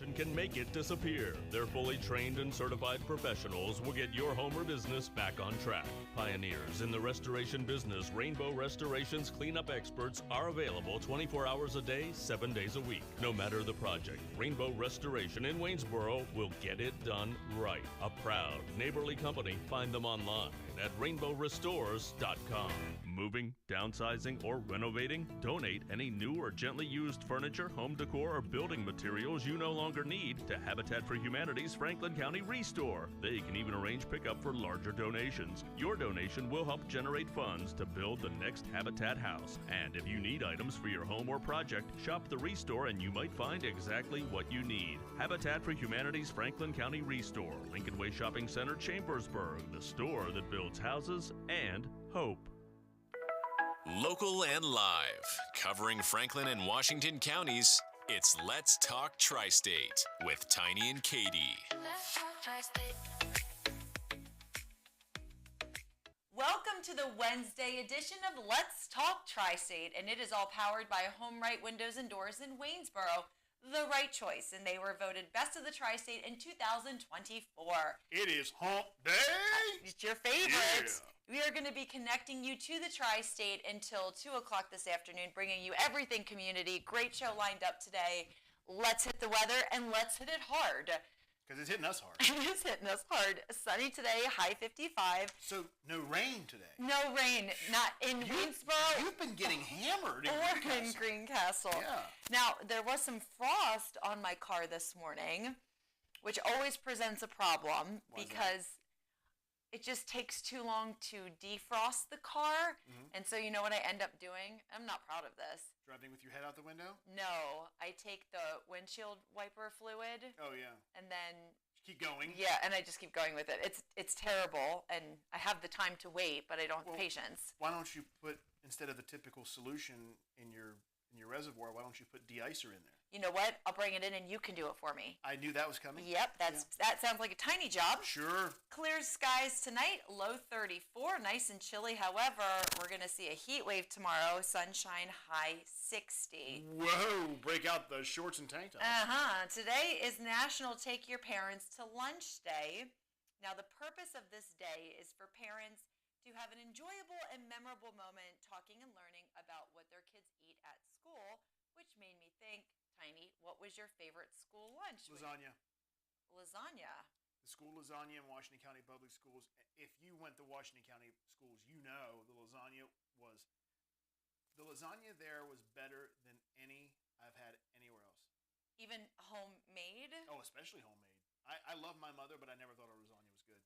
and can make it disappear. Their fully trained and certified professionals will get your home or business back on track. Pioneers in the restoration business, Rainbow Restoration's cleanup experts are available 24 hours a day, 7 days a week. No matter the project, Rainbow Restoration in Waynesboro will get it done right. A proud, neighborly company. Find them online at rainbowrestores.com. Moving, downsizing, or renovating? Donate any new or gently used furniture, home decor, or building materials you no longer need to Habitat for Humanity's Franklin County Restore. They can even arrange pickup for larger donations. Your donation will help generate funds to build the next Habitat house. And if you need items for your home or project, shop the Restore and you might find exactly what you need. Habitat for Humanity's Franklin County Restore, Lincoln Way Shopping Center, Chambersburg, the store that builds houses and hope. Local and live, covering Franklin and Washington counties, it's Let's Talk Tri-State with Tiny and Katie. Let's talk Tri-State. Welcome to the Wednesday edition of Let's Talk Tri-State, and it is all powered by Home Right Windows and Doors in Waynesboro, the right choice, and they were voted Best of the Tri-State in 2024. It is hump day. It's your favorite. Yeah. We are going to be connecting you to the Tri-State until 2 o'clock this afternoon, bringing you everything community. Great show lined up today. Let's hit the weather, and let's hit it hard. Because it's hitting us hard. It is hitting us hard. Sunny today, high 55. So no rain today. No rain, not in Waynesboro. You've been getting hammered in Greencastle. Yeah. Now, there was some frost on my car this morning, which always presents a problem because it just takes too long to defrost the car. Mm-hmm. And so you know what I end up doing? I'm not proud of this. Driving with your head out the window? No, I take the windshield wiper fluid. Oh, yeah. And then keep going. Yeah, and I just keep going with it. It's terrible, and I have the time to wait, but I don't have patience. Why don't you put, instead of the typical solution in your reservoir, why don't you put de-icer in there? You know what? I'll bring it in and you can do it for me. I knew that was coming. Yep, that sounds like a tiny job. Sure. Clear skies tonight, low 34, nice and chilly. However, we're going to see a heat wave tomorrow, sunshine, high 60. Whoa, break out the shorts and tank tops. Today is National Take Your Parents to Lunch Day. Now, the purpose of this day is for parents to have an enjoyable and memorable moment talking and learning about what their kids eat at school, which made me think, Tiny, what was your favorite school lunch? Lasagna. Lasagna. The school lasagna in Washington County Public Schools. If you went to Washington County Schools, you know the lasagna there was better than any I've had anywhere else. Even homemade? Oh, especially homemade. I love my mother, but I never thought her lasagna was good.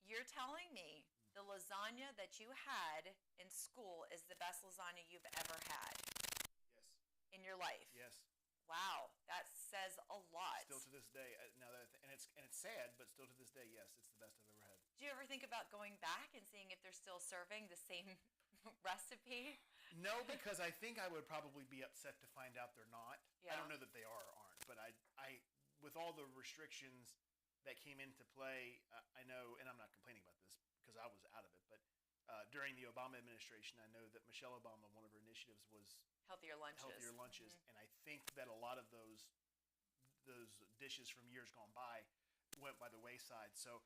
You're telling me the lasagna that you had in school is the best lasagna you've ever had? Yes. In your life? Yes. Wow, that says a lot. Still to this day, and it's sad, but still to this day, yes, it's the best I've ever had. Do you ever think about going back and seeing if they're still serving the same recipe? No, because I think I would probably be upset to find out they're not. Yeah. I don't know that they are or aren't, but I with all the restrictions that came into play, I know, and I'm not complaining about this because I was out of it, but during the Obama administration, I know that Michelle Obama, one of her initiatives was healthier lunches. Mm-hmm. And I think that a lot of those dishes from years gone by went by the wayside. So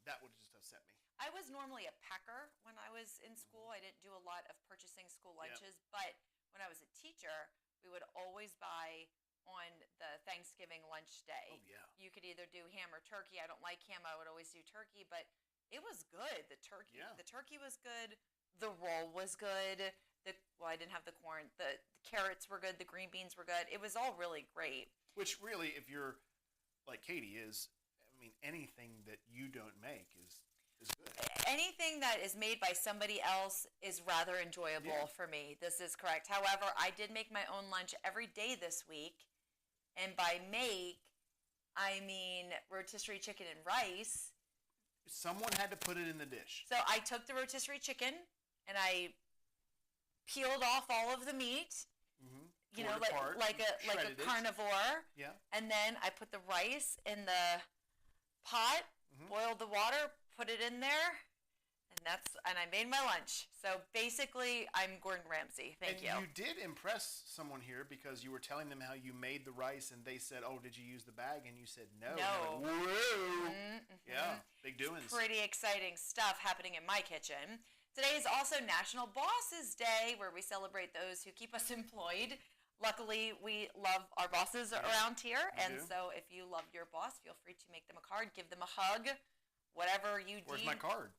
that would just upset me. I was normally a packer when I was in school. I didn't do a lot of purchasing school lunches, but when I was a teacher, we would always buy on the Thanksgiving lunch day. Oh, yeah. You could either do ham or turkey. I don't like ham. I would always do turkey, but it was good. The turkey was good. The roll was good. I didn't have the corn. The carrots were good. The green beans were good. It was all really great. Which really, if you're like Katie is, I mean, anything that you don't make is good. Anything that is made by somebody else is rather enjoyable for me. This is correct. However, I did make my own lunch every day this week. And by make, I mean rotisserie chicken and rice. Someone had to put it in the dish. So I took the rotisserie chicken and I peeled off all of the meat. Mm-hmm. You know, like a carnivore. Yeah. And then I put the rice in the pot, boiled the water, put it in there, and And I made my lunch. So basically, I'm Gordon Ramsay. Thank you. You did impress someone here because you were telling them how you made the rice, and they said, "Oh, did you use the bag?" And you said, "No." No. Like, whoa! Yeah, big doings. Pretty exciting stuff happening in my kitchen. Today is also National Bosses Day, where we celebrate those who keep us employed. Luckily, we love our bosses around here, and so if you love your boss, feel free to make them a card, give them a hug, whatever you do. Where's my card?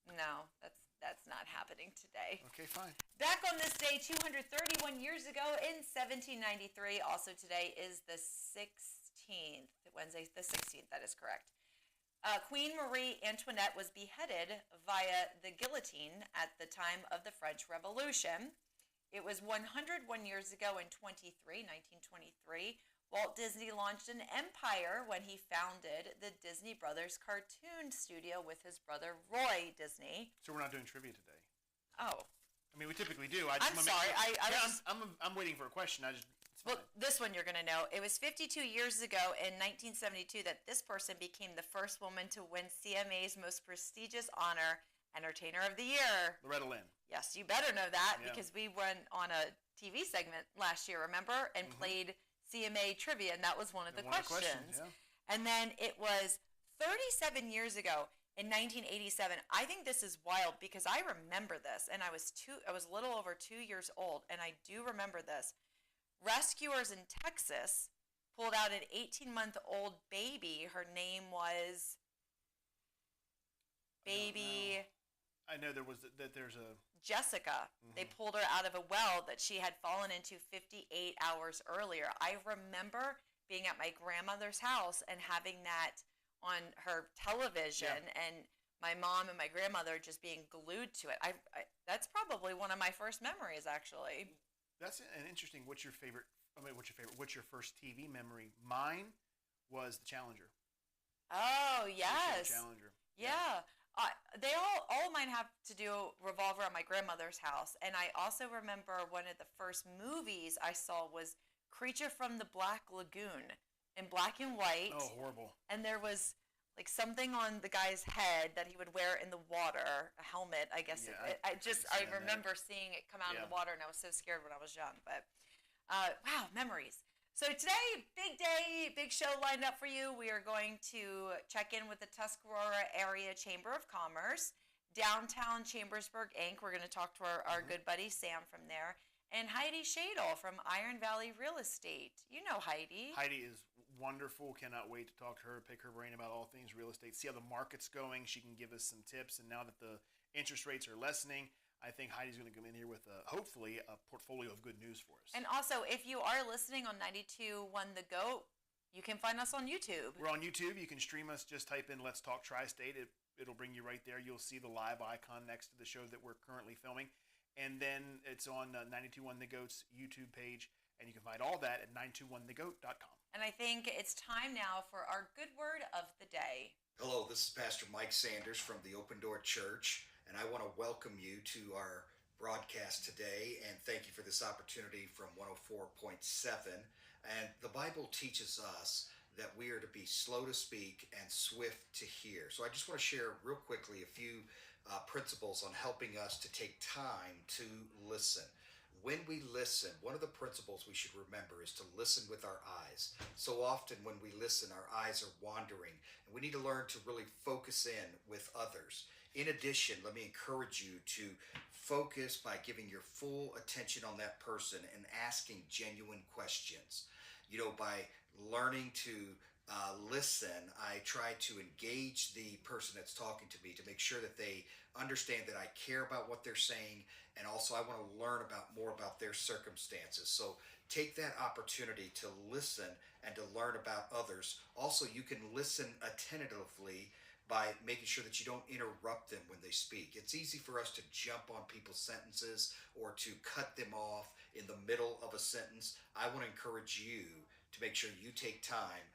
No, that's not happening today. Okay, fine. Back on this day, 231 years ago in 1793, also today is the 16th, Wednesday the 16th, that is correct. Queen Marie Antoinette was beheaded via the guillotine at the time of the French Revolution. It was 101 years ago in 1923, Walt Disney launched an empire when he founded the Disney Brothers cartoon studio with his brother Roy Disney. So we're not doing trivia today. Oh. I mean, we typically do. I'm sorry. I'm waiting for a question. Well, this one you're going to know. It was 52 years ago in 1972 that this person became the first woman to win CMA's most prestigious honor, Entertainer of the Year. Loretta Lynn. Yes, you better know that because we went on a TV segment last year, remember? And played CMA trivia, and that was one of the questions. And then it was 37 years ago in 1987. I think this is wild because I remember this, and I was a little over 2 years old, and I do remember this. Rescuers in Texas pulled out an 18-month-old baby. Her name was I know there's a Jessica. They pulled her out of a well that she had fallen into 58 hours earlier. I remember being at my grandmother's house and having that on her television and my mom and my grandmother just being glued to it. That's probably one of my first memories, actually. That's an interesting. What's your first TV memory? Mine was the Challenger. Oh, yes. The Challenger. Yeah. They all of mine have to revolve around my grandmother's house. And I also remember one of the first movies I saw was Creature from the Black Lagoon in black and white. Oh, horrible. And there was like something on the guy's head that he would wear in the water, a helmet, I guess. Yeah, I remember seeing it come out of the water, and I was so scared when I was young. But wow, memories. So today, big day, big show lined up for you. We are going to check in with the Tuscarora Area Chamber of Commerce, Downtown Chambersburg, Inc. We're going to talk to our good buddy Sam from there, and Heidi Shadle from Iron Valley Real Estate. You know Heidi. Heidi is wonderful. Cannot wait to talk to her, pick her brain about all things real estate, see how the market's going. She can give us some tips. And now that the interest rates are lessening, I think Heidi's going to come in here with hopefully a portfolio of good news for us. And also, if you are listening on 92.1 The Goat, you can find us on YouTube. We're on YouTube. You can stream us. Just type in Let's Talk Tri-State. It'll bring you right there. You'll see the live icon next to the show that we're currently filming. And then it's on 92.1 The Goat's YouTube page. And you can find all that at 921thegoat.com. And I think it's time now for our good word of the day. Hello, this is Pastor Mike Sanders from the Open Door Church, and I want to welcome you to our broadcast today, and thank you for this opportunity from 104.7. And the Bible teaches us that we are to be slow to speak and swift to hear. So I just want to share real quickly a few principles on helping us to take time to listen. When we listen, one of the principles we should remember is to listen with our eyes. So often when we listen, our eyes are wandering, and we need to learn to really focus in with others. In addition, let me encourage you to focus by giving your full attention on that person and asking genuine questions. You know, by learning to listen, I try to engage the person that's talking to me to make sure that they understand that I care about what they're saying, and also I want to learn more about their circumstances. So take that opportunity to listen and to learn about others. Also, you can listen attentively by making sure that you don't interrupt them when they speak. It's easy for us to jump on people's sentences or to cut them off in the middle of a sentence. I want to encourage you to make sure you take time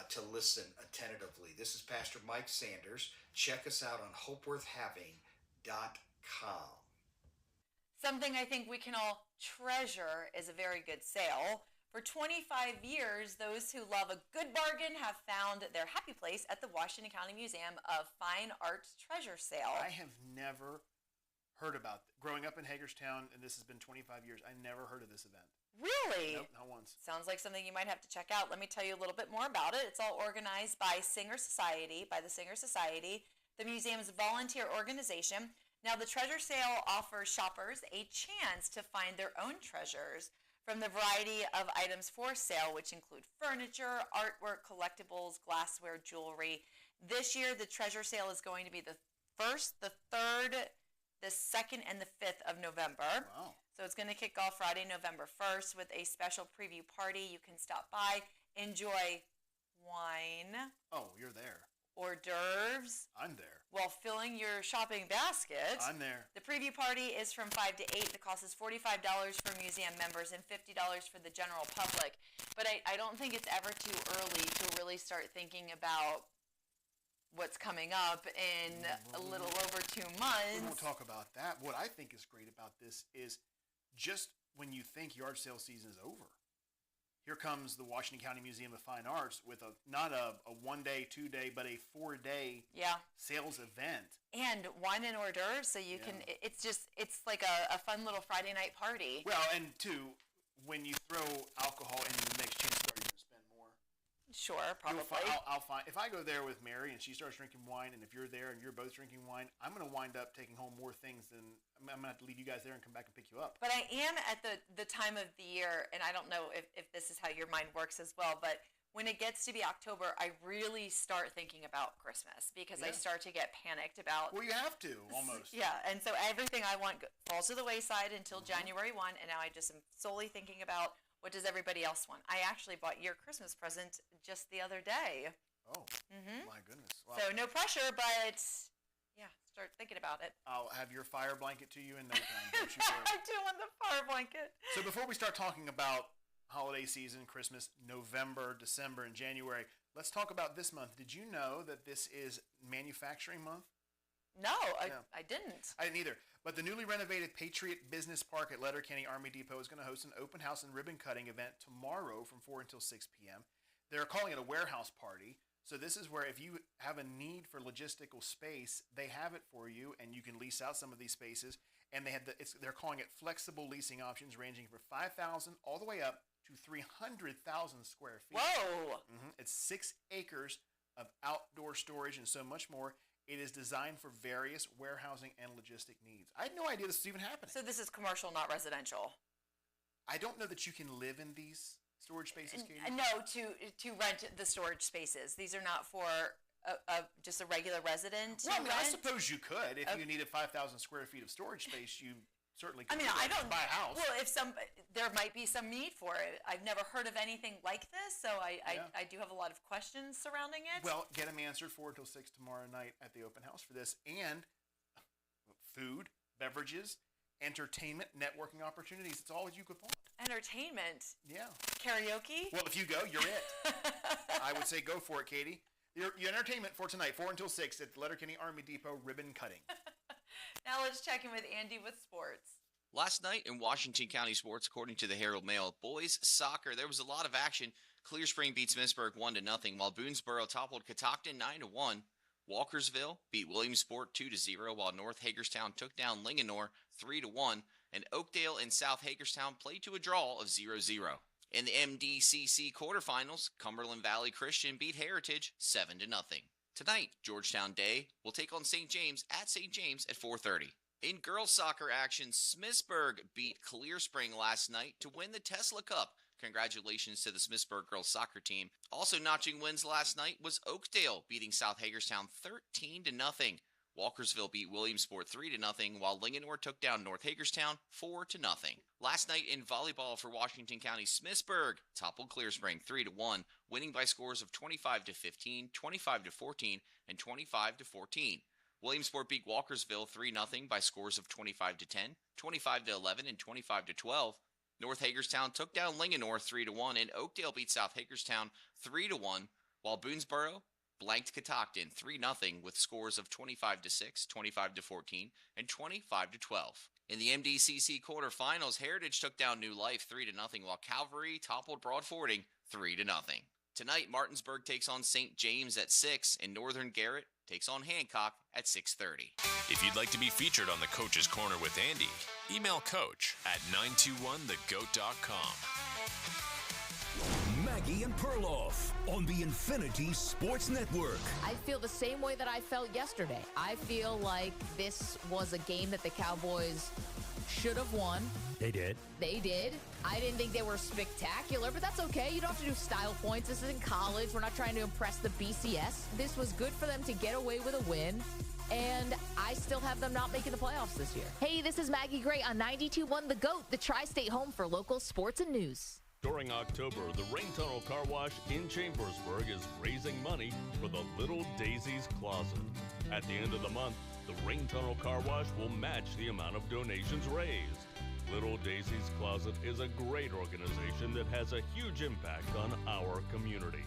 to listen attentively. This is Pastor Mike Sanders. Check us out on hopeworthhaving.com. Something I think we can all treasure is a very good sale. For 25 years, those who love a good bargain have found their happy place at the Washington County Museum of Fine Arts Treasure Sale. I have never heard about it. Growing up in Hagerstown, and this has been 25 years, I never heard of this event. Really? Nope, not once. Sounds like something you might have to check out. Let me tell you a little bit more about it. It's all organized by the Singer Society, the museum's volunteer organization. Now, the treasure sale offers shoppers a chance to find their own treasures from the variety of items for sale, which include furniture, artwork, collectibles, glassware, jewelry. This year, the treasure sale is going to be the 1st, the 3rd, the 2nd, and the 5th of November. Wow. So it's going to kick off Friday, November 1st with a special preview party. You can stop by, enjoy wine. Oh, you're there. Hors d'oeuvres. I'm there. While filling your shopping basket. I'm there. The preview party is from 5 to 8. The cost is $45 for museum members and $50 for the general public. But I don't think it's ever too early to really start thinking about what's coming up in a little over 2 months. We won't talk about that. What I think is great about this is just when you think yard sale season is over, here comes the Washington County Museum of Fine Arts with not a 1-day, 2-day, but a 4-day sales event. And wine and hors d'oeuvres, so you can, it's like a fun little Friday night party. Well, and two, when you throw alcohol into the mix, chances are you're going to spend more. Sure, probably. I'll find, if I go there with Mary and she starts drinking wine, and if you're there and you're both drinking wine, I'm going to wind up taking home more things than, I'm going to have to leave you guys there and come back and pick you up. But I am at the time of the year, and I don't know if this is how your mind works as well, but when it gets to be October, I really start thinking about Christmas because I start to get panicked about. Well, you have to, almost. Yeah, and so everything I want falls to the wayside until January 1, and now I just am solely thinking about what does everybody else want. I actually bought your Christmas present just the other day. Oh, my goodness. Wow. So no pressure, but yeah, start thinking about it. I'll have your fire blanket to you in no time. Don't you worry. I do want the fire blanket. So before we start talking about holiday season, Christmas, November, December, and January, let's talk about this month. Did you know that this is Manufacturing Month? No, I didn't. I didn't either. But the newly renovated Patriot Business Park at Letterkenny Army Depot is going to host an open house and ribbon cutting event tomorrow from 4 until 6 p.m. They're calling it a warehouse party. So this is where if you have a need for logistical space, they have it for you, and you can lease out some of these spaces. And they're calling it flexible leasing options ranging from 5,000 all the way up to 300,000 square feet. Whoa! It's 6 acres of outdoor storage and so much more. It is designed for various warehousing and logistic needs. I had no idea this was even happening. So this is commercial, not residential. I don't know that you can live in these storage spaces, Katie. No, to rent the storage spaces. These are not for just a regular resident. Well, I mean, I suppose you could. If you needed 5,000 square feet of storage space, you certainly could. I mean, I don't buy a house. Well, there might be some need for it. I've never heard of anything like this, so I do have a lot of questions surrounding it. Well, get them answered 4 until 6 tomorrow night at the open house for this. And food, beverages, entertainment, networking opportunities. It's all that you could want. Entertainment? Yeah. Karaoke? Well, if you go, you're it. I would say go for it, Katie. Your entertainment for tonight, 4 until 6 at the Letterkenny Army Depot ribbon cutting. Now let's check in with Andy with sports. Last night in Washington County sports, according to the Herald Mail, boys soccer, there was a lot of action. Clear Spring beat Smithsburg 1-0, while Boonesboro toppled Catoctin 9-1. Walkersville beat Williamsport 2-0, while North Hagerstown took down Linganore 3-1, and Oakdale and South Hagerstown played to a draw of 0-0. In the MDCC quarterfinals, Cumberland Valley Christian beat Heritage 7-0. Tonight, Georgetown Day will take on St. James at St. James at 4:30. In girls soccer action, Smithsburg beat Clear Spring last night to win the Tesla Cup. Congratulations to the Smithsburg girls soccer team. Also notching wins last night was Oakdale beating South Hagerstown 13-0. Walkersville beat Williamsport 3-0, while Linganore took down North Hagerstown 4-0. Last night in volleyball for Washington County, Smithsburg toppled Clear Spring 3-1, winning by scores of 25-15, 25-14, and 25-14. Williamsport beat Walkersville 3-0 by scores of 25-10, 25-11, and 25-12. North Hagerstown took down Linganore 3-1, and Oakdale beat South Hagerstown 3-1, while Boonesboro blanked Catoctin 3-0 with scores of 25-6, 25-14, and 25-12. In the MDCC quarterfinals, Heritage took down New Life 3-0, while Calvary toppled Broad Fording 3-0. Tonight, Martinsburg takes on St. James at 6, and Northern Garrett takes on Hancock at 6:30. If you'd like to be featured on the Coach's Corner with Andy, email coach at 921thegoat.com. Maggie and Perloff on the Infinity Sports Network. I feel the same way that I felt yesterday. I feel like this was a game that the Cowboys should have won. They did. They did. I didn't think they were spectacular, but that's okay. You don't have to do style points. This isn't college. We're not trying to impress the BCS. This was good for them to get away with a win, and I still have them not making the playoffs this year. Hey, this is Maggie Gray on 92.1 The GOAT, the Tri-State home for local sports and news. During October, the Rain Tunnel Car Wash in Chambersburg is raising money for the Little Daisy's Closet. At the end of the month, the Rain Tunnel Car Wash will match the amount of donations raised. Little Daisy's Closet is a great organization that has a huge impact on our community.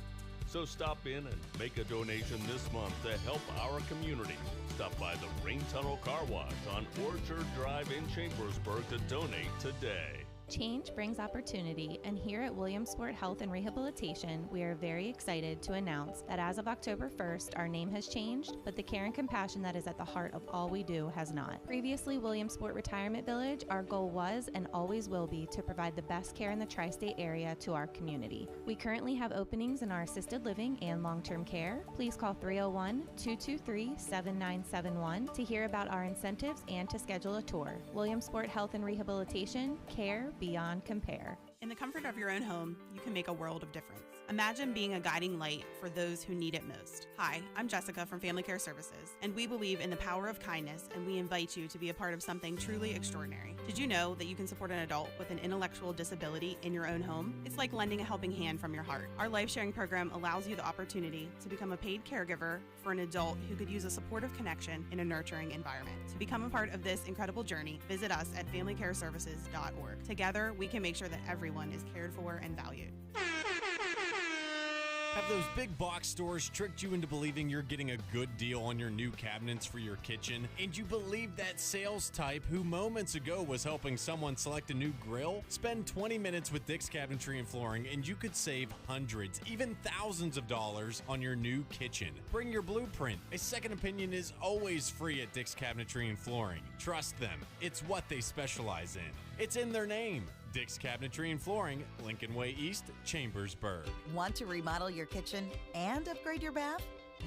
So stop in and make a donation this month to help our community. Stop by the Rain Tunnel Car Wash on Orchard Drive in Chambersburg to donate today. Change brings opportunity, and here at Williamsport Health and Rehabilitation, we are very excited to announce that as of October 1st, our name has changed, but the care and compassion that is at the heart of all we do has not. Previously Williamsport Retirement Village, our goal was and always will be to provide the best care in the tri-state area to our community. We currently have openings in our assisted living and long-term care. Please call 301-223-7971 to hear about our incentives and to schedule a tour. Williamsport Health and Rehabilitation, care beyond compare. In the comfort of your own home, you can make a world of difference. Imagine being a guiding light for those who need it most. Hi, I'm Jessica from Family Care Services, and we believe in the power of kindness, and we invite you to be a part of something truly extraordinary. Did you know that you can support an adult with an intellectual disability in your own home? It's like lending a helping hand from your heart. Our life sharing program allows you the opportunity to become a paid caregiver for an adult who could use a supportive connection in a nurturing environment. To become a part of this incredible journey, visit us at familycareservices.org. Together, we can make sure that everyone is cared for and valued. Have those big box stores tricked you into believing you're getting a good deal on your new cabinets for your kitchen? And you believe that sales type who moments ago was helping someone select a new grill? Spend 20 minutes with Dick's Cabinetry and Flooring and you could save hundreds, even thousands of dollars on your new kitchen. Bring your blueprint. A second opinion is always free at Dick's Cabinetry and Flooring. Trust them. It's what they specialize in. It's in their name. Dick's Cabinetry and Flooring, Lincoln Way East, Chambersburg. Want to remodel your kitchen and upgrade your bath?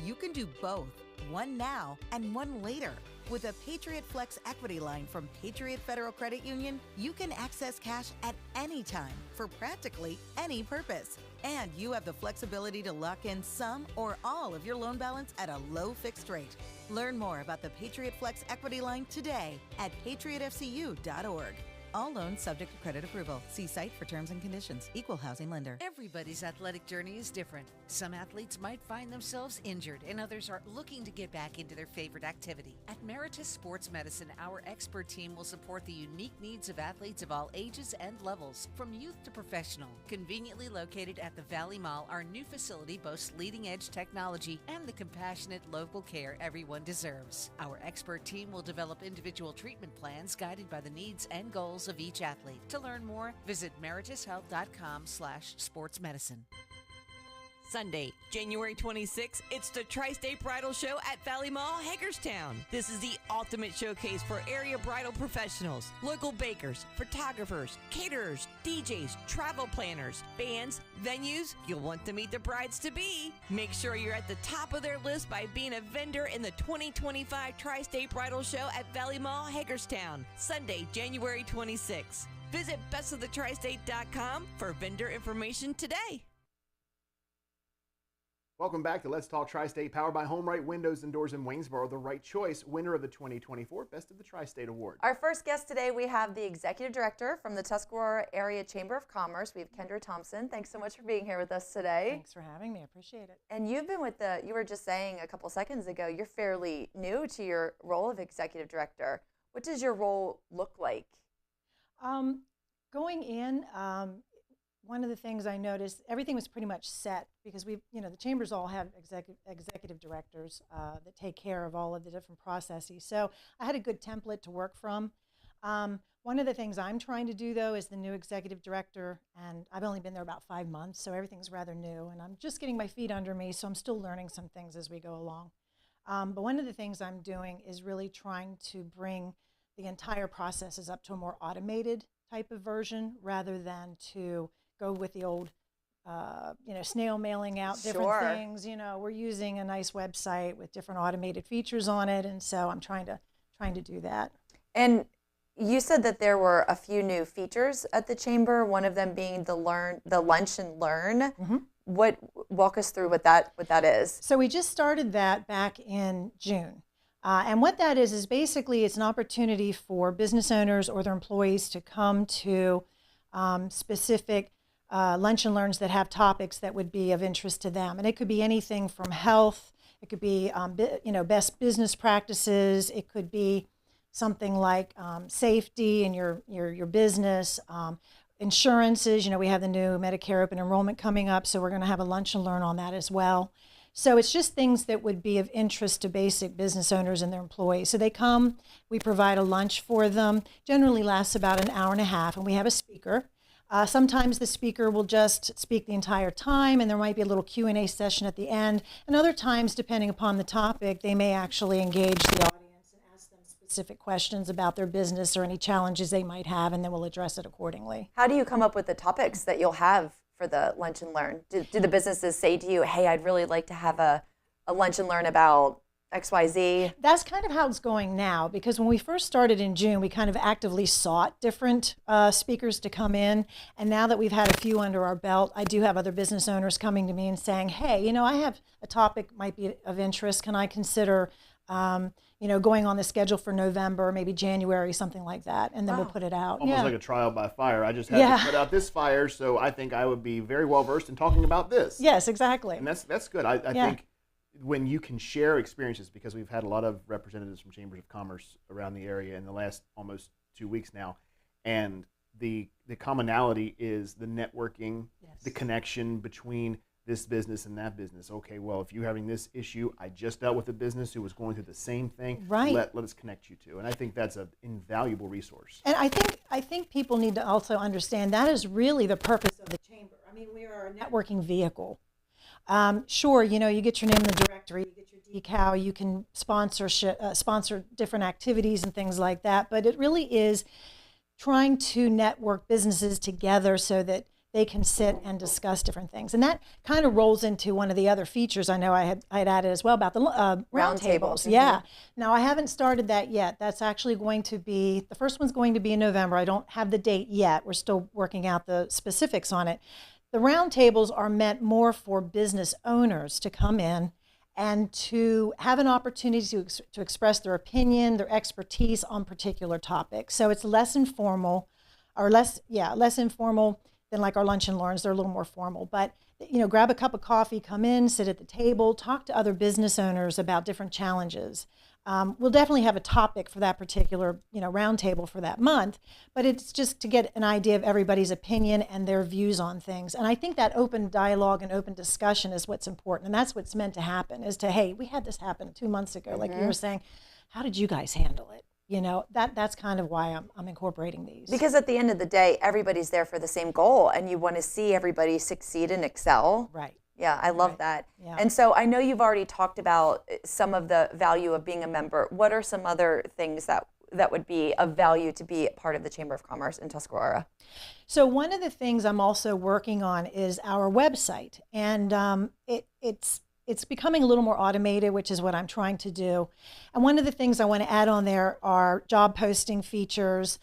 You can do both, one now and one later. With a Patriot Flex equity line from Patriot Federal Credit Union, you can access cash at any time for practically any purpose. And you have the flexibility to lock in some or all of your loan balance at a low fixed rate. Learn more about the Patriot Flex equity line today at patriotfcu.org. All loans subject to credit approval. See site for terms and conditions. Equal housing lender. Everybody's athletic journey is different. Some athletes might find themselves injured, and others are looking to get back into their favorite activity. At Meritus Sports Medicine, our expert team will support the unique needs of athletes of all ages and levels, from youth to professional. Conveniently located at the Valley Mall, our new facility boasts leading-edge technology and the compassionate local care everyone deserves. Our expert team will develop individual treatment plans guided by the needs and goals of each athlete. To learn more, visit meritushealth.com/sportsmedicine. Sunday, January 26th, it's the Tri-State Bridal Show at Valley Mall, Hagerstown. This is the ultimate showcase for area bridal professionals, local bakers, photographers, caterers, DJs, travel planners, bands, venues. You'll want to meet the brides-to-be. Make sure you're at the top of their list by being a vendor in the 2025 Tri-State Bridal Show at Valley Mall, Hagerstown, Sunday, January 26th. Visit bestofthetristate.com for vendor information today. Welcome back to Let's Talk Tri-State, powered by Home Right Windows and Doors in Waynesboro, the right choice, winner of the 2024 Best of the Tri-State Award. Our first guest today, we have the Executive Director from the Tuscarora Area Chamber of Commerce. We have Kendra Thompson. Thanks so much for being here with us today. Thanks for having me. I appreciate it. And you've been with you were just saying a couple seconds ago, you're fairly new to your role of Executive Director. What does your role look like? Going in, one of the things I noticed, everything was pretty much set because the chambers all have executive directors that take care of all of the different processes. So I had a good template to work from. One of the things I'm trying to do, though, is the new executive director, and I've only been there about 5 months, so everything's rather new, and I'm just getting my feet under me, so I'm still learning some things as we go along. But one of the things I'm doing is really trying to bring the entire processes up to a more automated type of version rather than to go with the old, snail mailing out different things. We're using a nice website with different automated features on it, and so I'm trying to do that. And you said that there were a few new features at the chamber, one of them being the lunch and learn. Mm-hmm. Walk us through what that is. So we just started that back in June. And what that is basically it's an opportunity for business owners or their employees to come to specific lunch and learns that have topics that would be of interest to them. And it could be anything from health, it could be best business practices, it could be something like safety in your business, insurances. We have the new Medicare open enrollment coming up, so we're going to have a lunch and learn on that as well. So it's just things that would be of interest to basic business owners and their employees. So they come, we provide a lunch for them, generally lasts about an hour and a half, and we have a speaker. Sometimes the speaker will just speak the entire time, and there might be a little Q&A session at the end. And other times, depending upon the topic, they may actually engage the audience specific questions about their business or any challenges they might have, and then we'll address it accordingly. How do you come up with the topics that you'll have for the lunch and learn? Do the businesses say to you, hey, I'd really like to have a lunch and learn about XYZ? That's kind of how it's going now, because when we first started in June, we kind of actively sought different speakers to come in. And now that we've had a few under our belt, I do have other business owners coming to me and saying, hey, I have a topic might be of interest. Can I consider going on the schedule for November, maybe January, something like that, and then we'll put it out. Almost like a trial by fire. I just had to put out this fire, so I think I would be very well versed in talking about this. Yes, exactly. And that's good. I think when you can share experiences, because we've had a lot of representatives from chambers of commerce around the area in the last almost 2 weeks now, and the commonality is the networking, the connection between this business and that business. Okay, well, if you're having this issue, I just dealt with a business who was going through the same thing. Right. Let us connect you to. And I think that's an invaluable resource. And I think people need to also understand that is really the purpose of the chamber. I mean, we are a networking vehicle. Sure, you get your name in the directory, you get your decal, you can sponsor different activities and things like that. But it really is trying to network businesses together so that they can sit and discuss different things. And that kind of rolls into one of the other features I know I had added as well about the round tables. Mm-hmm. Yeah. Now, I haven't started that yet. That's actually going to be, the first one's going to be in November. I don't have the date yet. We're still working out the specifics on it. The round tables are meant more for business owners to come in and to have an opportunity to express their opinion, their expertise on particular topics. So it's less informal than like our lunch and learns. They're a little more formal, but grab a cup of coffee, come in, sit at the table, talk to other business owners about different challenges. We'll definitely have a topic for that particular, round table for that month, but it's just to get an idea of everybody's opinion and their views on things. And I think that open dialogue and open discussion is what's important. And that's what's meant to happen is to, hey, we had this happen 2 months ago. Like you were saying, how did you guys handle it? That's kind of why I'm incorporating these. Because at the end of the day, everybody's there for the same goal, and you want to see everybody succeed and excel. Right. Yeah, I love that. Yeah. And so I know you've already talked about some of the value of being a member. What are some other things that would be of value to be part of the Chamber of Commerce in Tuscarora? So one of the things I'm also working on is our website, and it's becoming a little more automated, which is what I'm trying to do. And one of the things I want to add on there are job posting features.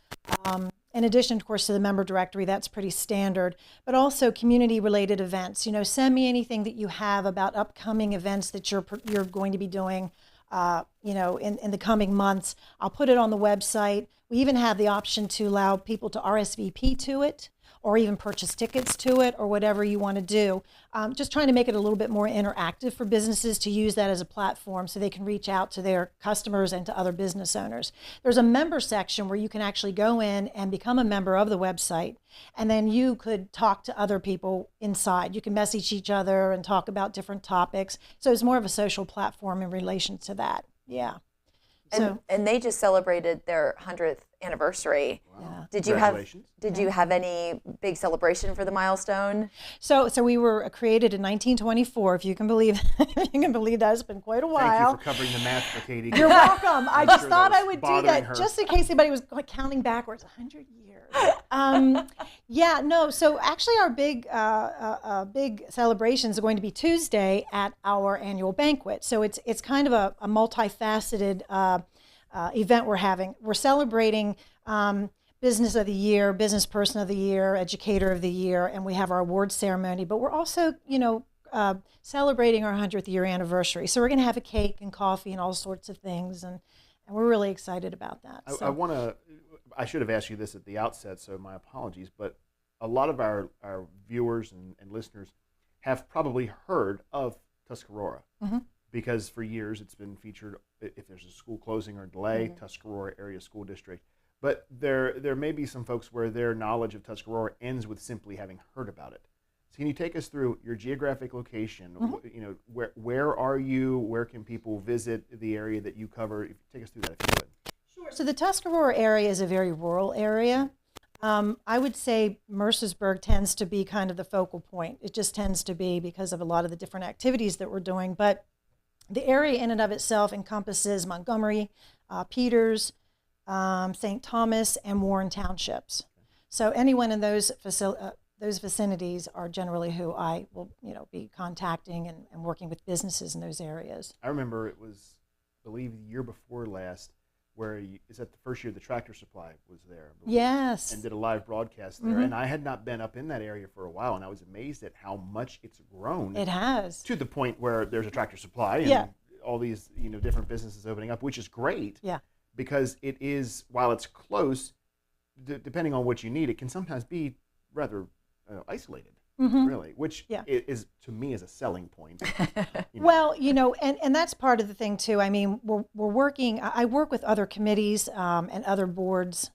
In addition, of course, to the member directory, that's pretty standard, but also community-related events. Send me anything that you have about upcoming events that you're going to be doing, in the coming months. I'll put it on the website. We even have the option to allow people to RSVP to it, or even purchase tickets to it, or whatever you want to do. Just trying to make it a little bit more interactive for businesses to use that as a platform so they can reach out to their customers and to other business owners. There's a member section where you can actually go in and become a member of the website, and then you could talk to other people inside. You can message each other and talk about different topics. So it's more of a social platform in relation to that. Yeah. And they just celebrated their 100th anniversary. Wow. Did you have Congratulations. any big celebration for the milestone? So we were created in 1924. If you can believe, if you can believe that, it's been quite a while. Thank you for covering the math for Katie. You're welcome. I just sure thought that I was would do bothering that her. just in case anybody was counting backwards. 100 years. Yeah, no. So actually, our big celebrations are going to be Tuesday at our annual banquet. So it's kind of a multifaceted event we're having. We're celebrating Business of the Year, Business Person of the Year, Educator of the Year, and we have our awards ceremony. But we're also, celebrating our 100th year anniversary. So we're going to have a cake and coffee and all sorts of things, and we're really excited about that. I should have asked you this at the outset, so my apologies, but a lot of our viewers and listeners have probably heard of Tuscarora because for years it's been featured if there's a school closing or delay, Tuscarora Area School District. But there may be some folks where their knowledge of Tuscarora ends with simply having heard about it. So can you take us through your geographic location? Where are you? Where can people visit the area that you cover? Take us through that if you would. Sure. So the Tuscarora area is a very rural area. I would say Mercersburg tends to be kind of the focal point. It just tends to be because of a lot of the different activities that we're doing. But the area in and of itself encompasses Montgomery, Peters, St. Thomas, and Warren townships. So anyone in those vicinities are generally who I will, be contacting and working with businesses in those areas. I remember it was, I believe, the year before last, where is that the first year the Tractor Supply was there? Yes. And did a live broadcast there. And I had not been up in that area for a while, and I was amazed at how much it's grown. It has. To the point where there's a Tractor Supply and all these different businesses opening up, which is great. Yeah. Because it is, while it's close, depending on what you need, it can sometimes be rather isolated, really, which is, to me, is a selling point. Well, and that's part of the thing, too. I mean, we're working, I work with other committees and other boards,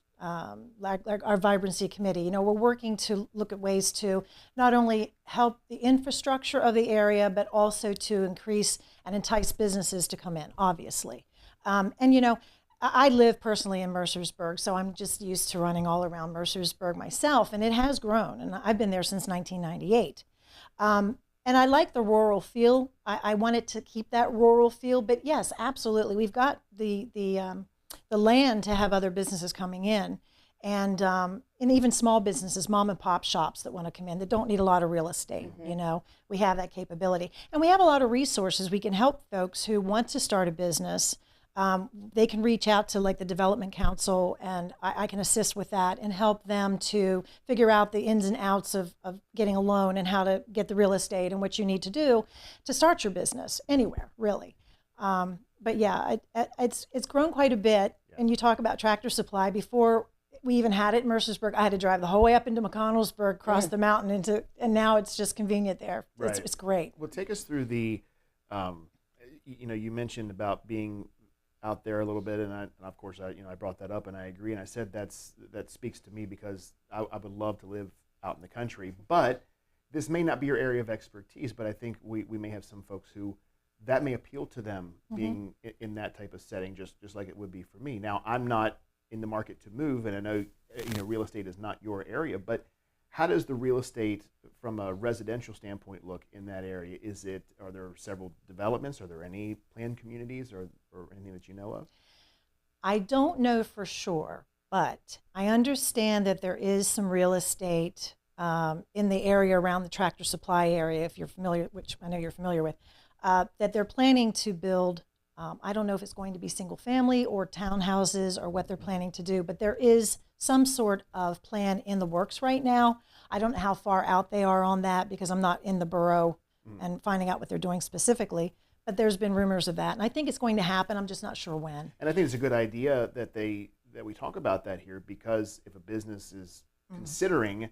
like our Vibrancy Committee. We're working to look at ways to not only help the infrastructure of the area, but also to increase and entice businesses to come in, obviously. I live personally in Mercersburg, so I'm just used to running all around Mercersburg myself, and it has grown, and I've been there since 1998. And I like the rural feel. I wanted to keep that rural feel, but yes, absolutely. We've got the land to have other businesses coming in, and even small businesses, mom and pop shops that want to come in that don't need a lot of real estate. We have that capability, and we have a lot of resources. We can help folks who want to start a business. They can reach out to the Development Council, and I can assist with that and help them to figure out the ins and outs of getting a loan and how to get the real estate and what you need to do to start your business anywhere, really. But yeah, it's grown quite a bit. Yeah. And you talk about Tractor Supply. Before we even had it in Mercersburg, I had to drive the whole way up into McConnellsburg, cross the mountain and now it's just convenient there. Right. It's great. Well, take us through the, you mentioned about being out there a little bit, and of course I brought that up, and I agree, and I said that speaks to me because I would love to live out in the country, but this may not be your area of expertise, but I think we may have some folks who that may appeal to them being in that type of setting, just like it would be for me. Now, I'm not in the market to move, and I know real estate is not your area, but how does the real estate from a residential standpoint look in that area? Are there several developments? Are there any planned communities or anything that you know of? I don't know for sure, but I understand that there is some real estate in the area around the Tractor Supply area, if you're familiar, which I know you're familiar with, that they're planning to build. I don't know if it's going to be single family or townhouses or what they're planning to do, but there is some sort of plan in the works right now. I don't know how far out they are on that because I'm not in the borough and finding out what they're doing specifically, but there's been rumors of that. And I think it's going to happen. I'm just not sure when. And I think it's a good idea that we talk about that here, because if a business is considering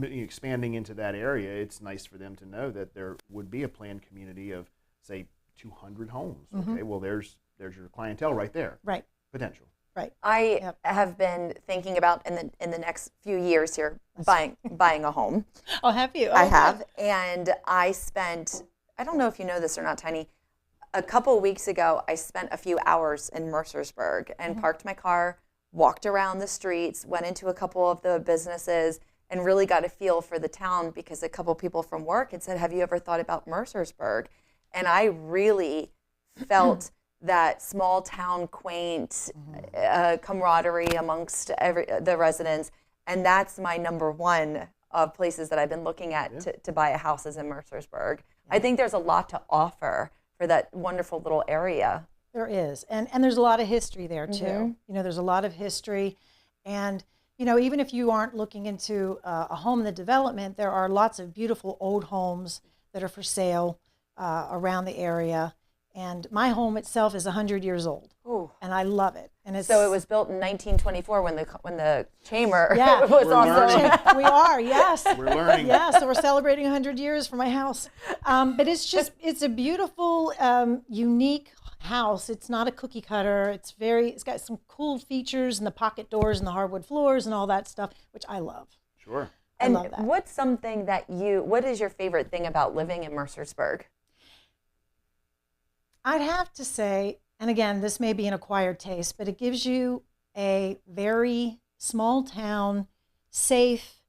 expanding into that area, it's nice for them to know that there would be a planned community of, say, 200 homes. Okay, well, there's your clientele right there. Right. Potential. Right. I have been thinking about in the next few years here buying a home. Oh, have you? I have, and I spent, I don't know if you know this or not, Tiny, a couple weeks ago I spent a few hours in Mercersburg and parked my car walked around the streets, went into a couple of the businesses, and really got a feel for the town because a couple people from work had said, have you ever thought about Mercersburg? And I really felt that small town, quaint camaraderie amongst the residents. And that's my number one of places that I've been looking at to buy a house is in Mercersburg. I think there's a lot to offer for that wonderful little area. There is. And there's a lot of history there too. You know, there's a lot of history. And, you know, even if you aren't looking into a home in the development, there are lots of beautiful old homes that are for sale around the area. And my home itself is 100 years old. Ooh. And I love it. And it's, so it was built in 1924 when the chamber was also. We are, yes. We're learning. Yeah, so we're celebrating 100 years for my house. But it's a beautiful, unique house. It's not a cookie cutter. It's got some cool features and the pocket doors and the hardwood floors and all that stuff, which I love. Sure. And I love that. what's something what is your favorite thing about living in Mercersburg? I'd have to say, and again, this may be an acquired taste, but it gives you a very small town, safe,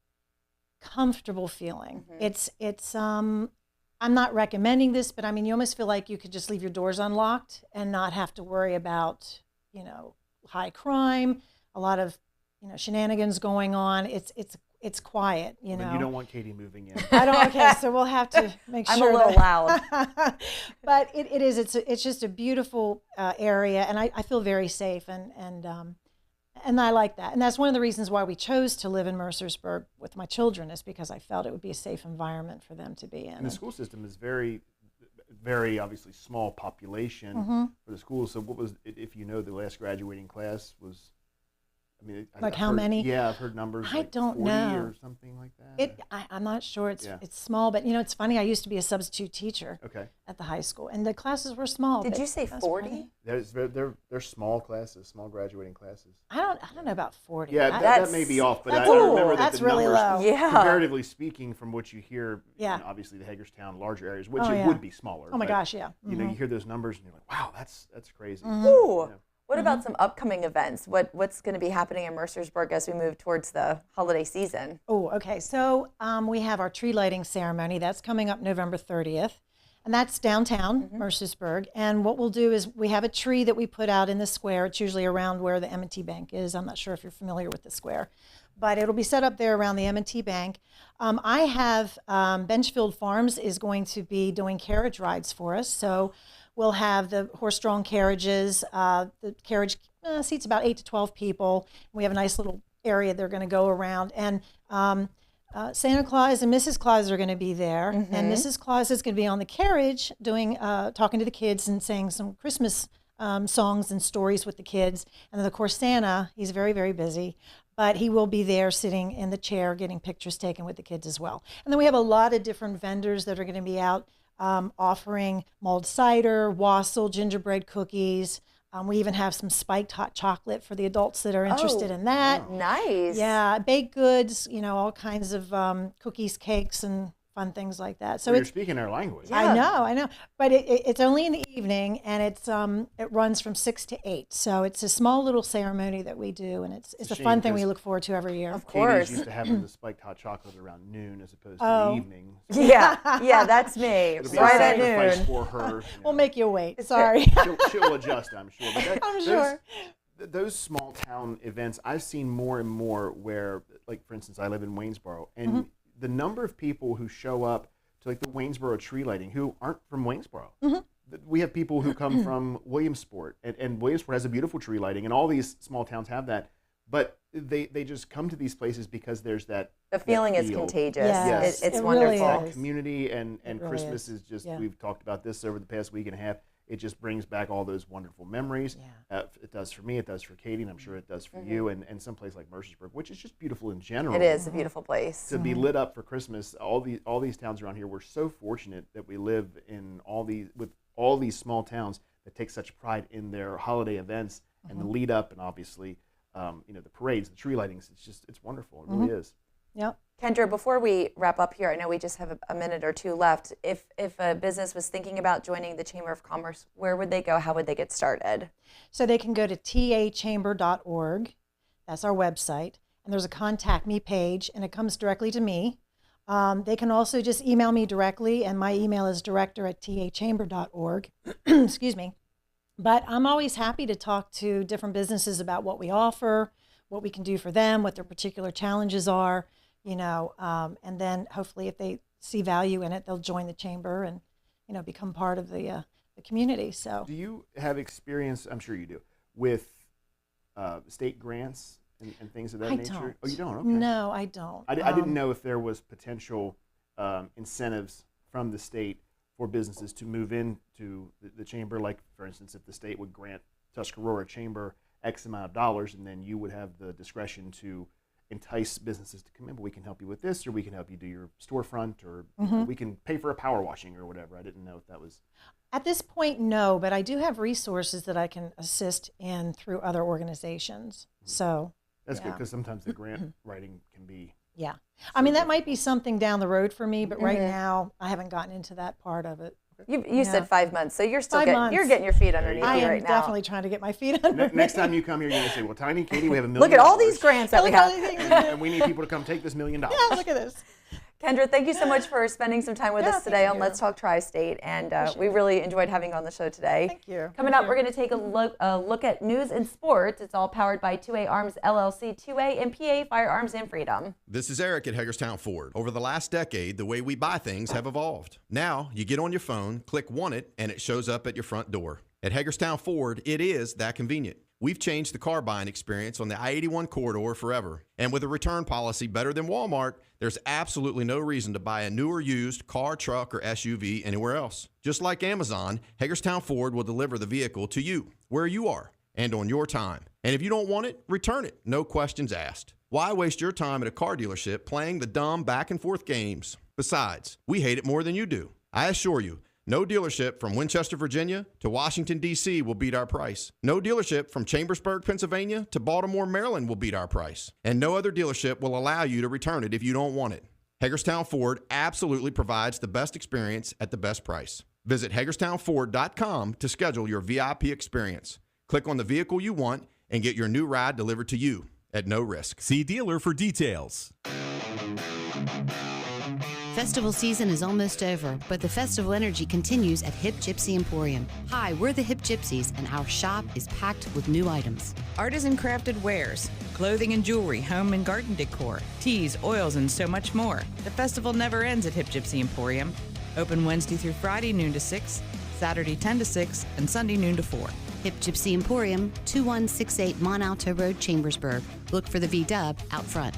comfortable feeling. It's I'm not recommending this, but I mean, you almost feel like you could just leave your doors unlocked and not have to worry about, you know, high crime, a lot of, you know, shenanigans going on. It's quiet, you know. But you don't want Katie moving in. I don't. Okay, so we'll have to make sure. I'm a little loud. But it is. It's just a beautiful area, and I feel very safe, and I like that. And that's one of the reasons why we chose to live in Mercersburg with my children, is because I felt it would be a safe environment for them to be in. And the school system is very, very obviously small population for the schools. So what was, if you know, the last graduating class was? I mean, like how many? Yeah, I've heard numbers. I like don't 40 know. Or something like that. I'm not sure. It's small, but you know, it's funny. I used to be a substitute teacher. Okay. At the high school, and the classes were small. Did you say 40? They're small classes, small graduating classes. I don't know about 40. Yeah, that may be off, but I remember that that's the really numbers, low. Yeah. comparatively speaking, from what you hear, Yeah. in obviously the Hagerstown larger areas, which Oh, would be smaller. Oh my but, gosh, yeah. You know, you hear those numbers and you're like, wow, that's crazy. Ooh. You know. What about some upcoming events? What's going to be happening in Mercersburg as we move towards the holiday season? Oh, okay. So we have our tree lighting ceremony. That's coming up November 30th. And that's downtown Mercersburg. And what we'll do is we have a tree that we put out in the square. It's usually around where the M&T Bank is. I'm not sure if you're familiar with the square. But it'll be set up there around the M&T Bank. I have Benchfield Farms is going to be doing carriage rides for us. So we'll have the horse-drawn carriages. The carriage seats about 8 to 12 people. We have a nice little area they're going to go around. And Santa Claus and Mrs. Claus are going to be there. And Mrs. Claus is going to be on the carriage doing, talking to the kids and saying some Christmas songs and stories with the kids. And then, of course, Santa, he's very, very busy. But he will be there sitting in the chair getting pictures taken with the kids as well. And then we have a lot of different vendors that are going to be out offering mulled cider, wassail, gingerbread cookies. We even have some spiked hot chocolate for the adults that are interested in that. Nice. Yeah, baked goods, you know, all kinds of cookies, cakes, and fun things like that. So you're speaking our language. I know. But it's only in the evening, and it runs from 6 to 8. So it's a small little ceremony that we do, and it's a fun thing we look forward to every year. Of course. Katie's used to having the spiked hot chocolate around noon as opposed to the evening. So Yeah, that's me. it'll be Right a at sacrifice noon. for her. You We'll know. make you wait. Sorry. She'll adjust, I'm sure. But I'm sure. Those small town events, I've seen more and more where, like, for instance, I live in Waynesboro, and the number of people who show up to like the Waynesboro tree lighting who aren't from Waynesboro. We have people who come from Williamsport, and Williamsport has a beautiful tree lighting, and all these small towns have that. But they just come to these places because there's that. The feeling that is feel. contagious. Yes. It's It wonderful. really is. Community and really Christmas is. is just, Yeah. we've talked about this over the past week and a half. It just brings back all those wonderful memories. It does for me, it does for Katie, and I'm sure it does for you, and some place like Mercersburg, which is just beautiful in general. It is a beautiful place. To be lit up for Christmas, all these towns around here, we're so fortunate that we live in all these small towns that take such pride in their holiday events and the lead up, and obviously, the parades, the tree lightings. It's wonderful. It really is. Yep. Kendra, before we wrap up here, I know we just have a minute or two left. If a business was thinking about joining the Chamber of Commerce, where would they go? How would they get started? So they can go to tachamber.org, That's our website. And there's a contact me page, and it comes directly to me. They can also just email me directly, and my email is director@tachamber.org. Excuse me. But I'm always happy to talk to different businesses about what we offer, what we can do for them, what their particular challenges are, and then hopefully if they see value in it, they'll join the chamber and, become part of the community. So, do you have experience, I'm sure you do, with state grants and things of that nature? Don't. Oh, you don't? Okay. No, I don't. I didn't know if there was potential incentives from the state for businesses to move into the chamber. Like, for instance, if the state would grant Tuscarora Chamber X amount of dollars, and then you would have the discretion to entice businesses to come in, but we can help you with this, or we can help you do your storefront, or we can pay for a power washing or whatever. I didn't know if that was... At this point, no, but I do have resources that I can assist in through other organizations. So that's good, because sometimes the grant writing can be... Yeah. I mean, that might be something down the road for me, but right now I haven't gotten into that part of it. You said 5 months, so you're still months. You're getting your feet underneath you right now. I am definitely trying to get my feet underneath. Next time you come here, you're going to say, well, Tiny and Katie, we have $1 million. Look at all these grants that we have. And we need people to come take this $1 million. Yeah, look at this. Kendra, thank you so much for spending some time with us today on Let's Talk Tri-State, and we really enjoyed having you on the show today. Thank you. Coming up, we're going to take a look at news and sports. It's all powered by 2A Arms LLC, 2A and PA Firearms and Freedom. This is Eric at Hagerstown Ford. Over the last decade, the way we buy things have evolved. Now, you get on your phone, click Want It, and it shows up at your front door. At Hagerstown Ford, it is that convenient. We've changed the car buying experience on the I-81 corridor forever. And with a return policy better than Walmart, there's absolutely no reason to buy a new or used car, truck, or SUV anywhere else. Just like Amazon, Hagerstown Ford will deliver the vehicle to you, where you are, and on your time. And if you don't want it, return it. No questions asked. Why waste your time at a car dealership playing the dumb back and forth games? Besides, we hate it more than you do. I assure you, no dealership from Winchester, Virginia to Washington, D.C. will beat our price. No dealership from Chambersburg, Pennsylvania to Baltimore, Maryland will beat our price. And no other dealership will allow you to return it if you don't want it. Hagerstown Ford absolutely provides the best experience at the best price. Visit HagerstownFord.com to schedule your VIP experience. Click on the vehicle you want and get your new ride delivered to you at no risk. See dealer for details. Festival season is almost over, but the festival energy continues at Hip Gypsy Emporium. Hi, we're the Hip Gypsies, and our shop is packed with new items. Artisan crafted wares, clothing and jewelry, home and garden decor, teas, oils, and so much more. The festival never ends at Hip Gypsy Emporium. Open Wednesday through Friday, noon to 6, Saturday 10 to 6, and Sunday noon to 4. Hip Gypsy Emporium, 2168 Monalto Road, Chambersburg. Look for the V-Dub out front.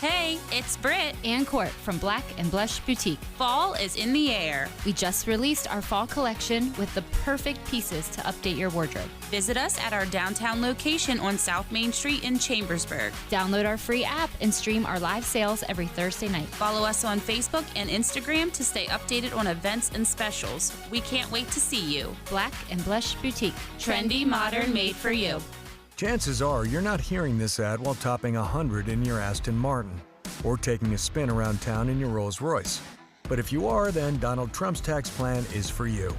Hey, it's Britt and Court from Black & Blush Boutique. Fall is in the air. We just released our fall collection with the perfect pieces to update your wardrobe. Visit us at our downtown location on South Main Street in Chambersburg. Download our free app and stream our live sales every Thursday night. Follow us on Facebook and Instagram to stay updated on events and specials. We can't wait to see you. Black & Blush Boutique. Trendy, modern, made for you. Chances are you're not hearing this ad while topping 100 in your Aston Martin or taking a spin around town in your Rolls Royce. But if you are, then Donald Trump's tax plan is for you.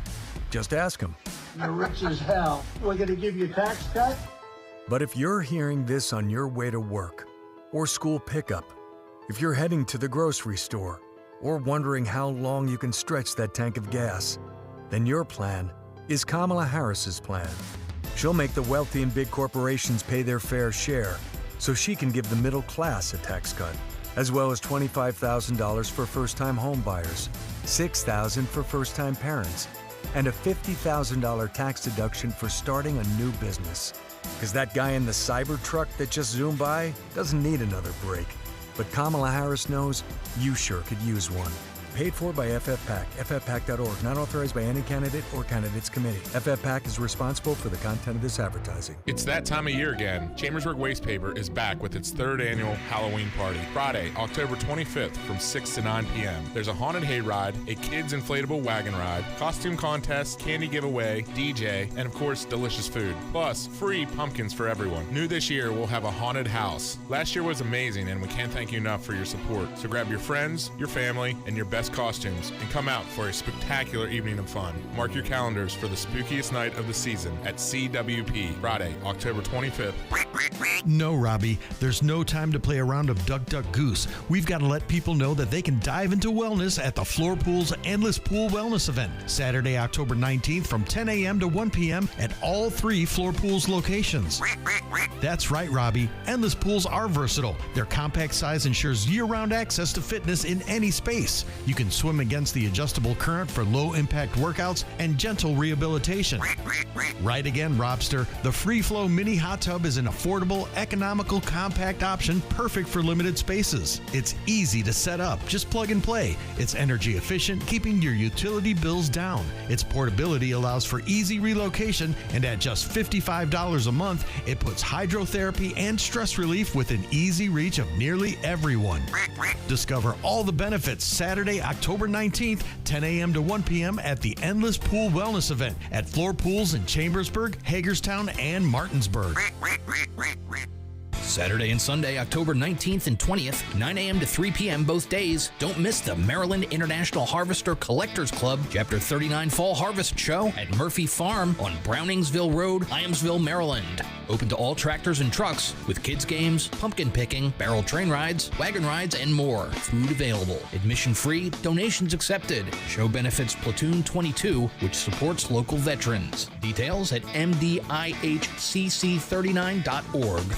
Just ask him. You're rich as hell. We're going to give you a tax cut? But if you're hearing this on your way to work or school pickup, if you're heading to the grocery store or wondering how long you can stretch that tank of gas, then your plan is Kamala Harris's plan. She'll make the wealthy and big corporations pay their fair share so she can give the middle class a tax cut, as well as $25,000 for first-time home buyers, $6,000 for first-time parents, and a $50,000 tax deduction for starting a new business. Because that guy in the cyber truck that just zoomed by doesn't need another break. But Kamala Harris knows you sure could use one. Paid for by FFPAC, ffpac.org, not authorized by any candidate or candidates committee. FFPAC is responsible for the content of this advertising. It's that time of year again. Chambersburg Waste Paper is back with its third annual Halloween party. Friday, October 25th from 6 to 9 p.m. There's a haunted hayride, a kids inflatable wagon ride, costume contest, candy giveaway, DJ, and of course, delicious food. Plus, free pumpkins for everyone. New this year, we'll have a haunted house. Last year was amazing, and we can't thank you enough for your support. So grab your friends, your family, and your best best costumes and come out for a spectacular evening of fun. Mark your calendars for the spookiest night of the season at CWP, Friday, October 25th. No, Robbie, there's no time to play a round of Duck Duck Goose. We've got to let people know that they can dive into wellness at the Floor Pool's Endless Pool Wellness event, Saturday, October 19th from 10 a.m. to 1 p.m. at all 3 Floor Pool's locations. That's right, Robbie. Endless pools are versatile. Their compact size ensures year-round access to fitness in any space. You can swim against the adjustable current for low-impact workouts and gentle rehabilitation. Right again, Robster. The Free Flow Mini Hot Tub is an affordable, economical, compact option perfect for limited spaces. It's easy to set up. Just plug and play. It's energy efficient, keeping your utility bills down. Its portability allows for easy relocation, and at just $55 a month, it puts hydrotherapy and stress relief within easy reach of nearly everyone. Discover all the benefits Saturday, October 19th, 10 a.m. to 1 p.m. at the Endless Pool Wellness event at Floor Pools in Chambersburg, Hagerstown, and Martinsburg. Saturday and Sunday, October 19th and 20th, 9 a.m. to 3 p.m. both days. Don't miss the Maryland International Harvester Collectors Club Chapter 39 Fall Harvest Show at Murphy Farm on Browningsville Road, Hyamsville, Maryland. Open to all tractors and trucks with kids games, pumpkin picking, barrel train rides, wagon rides, and more. Food available. Admission free, donations accepted. Show benefits Platoon 22, which supports local veterans. Details at mdihcc39.org.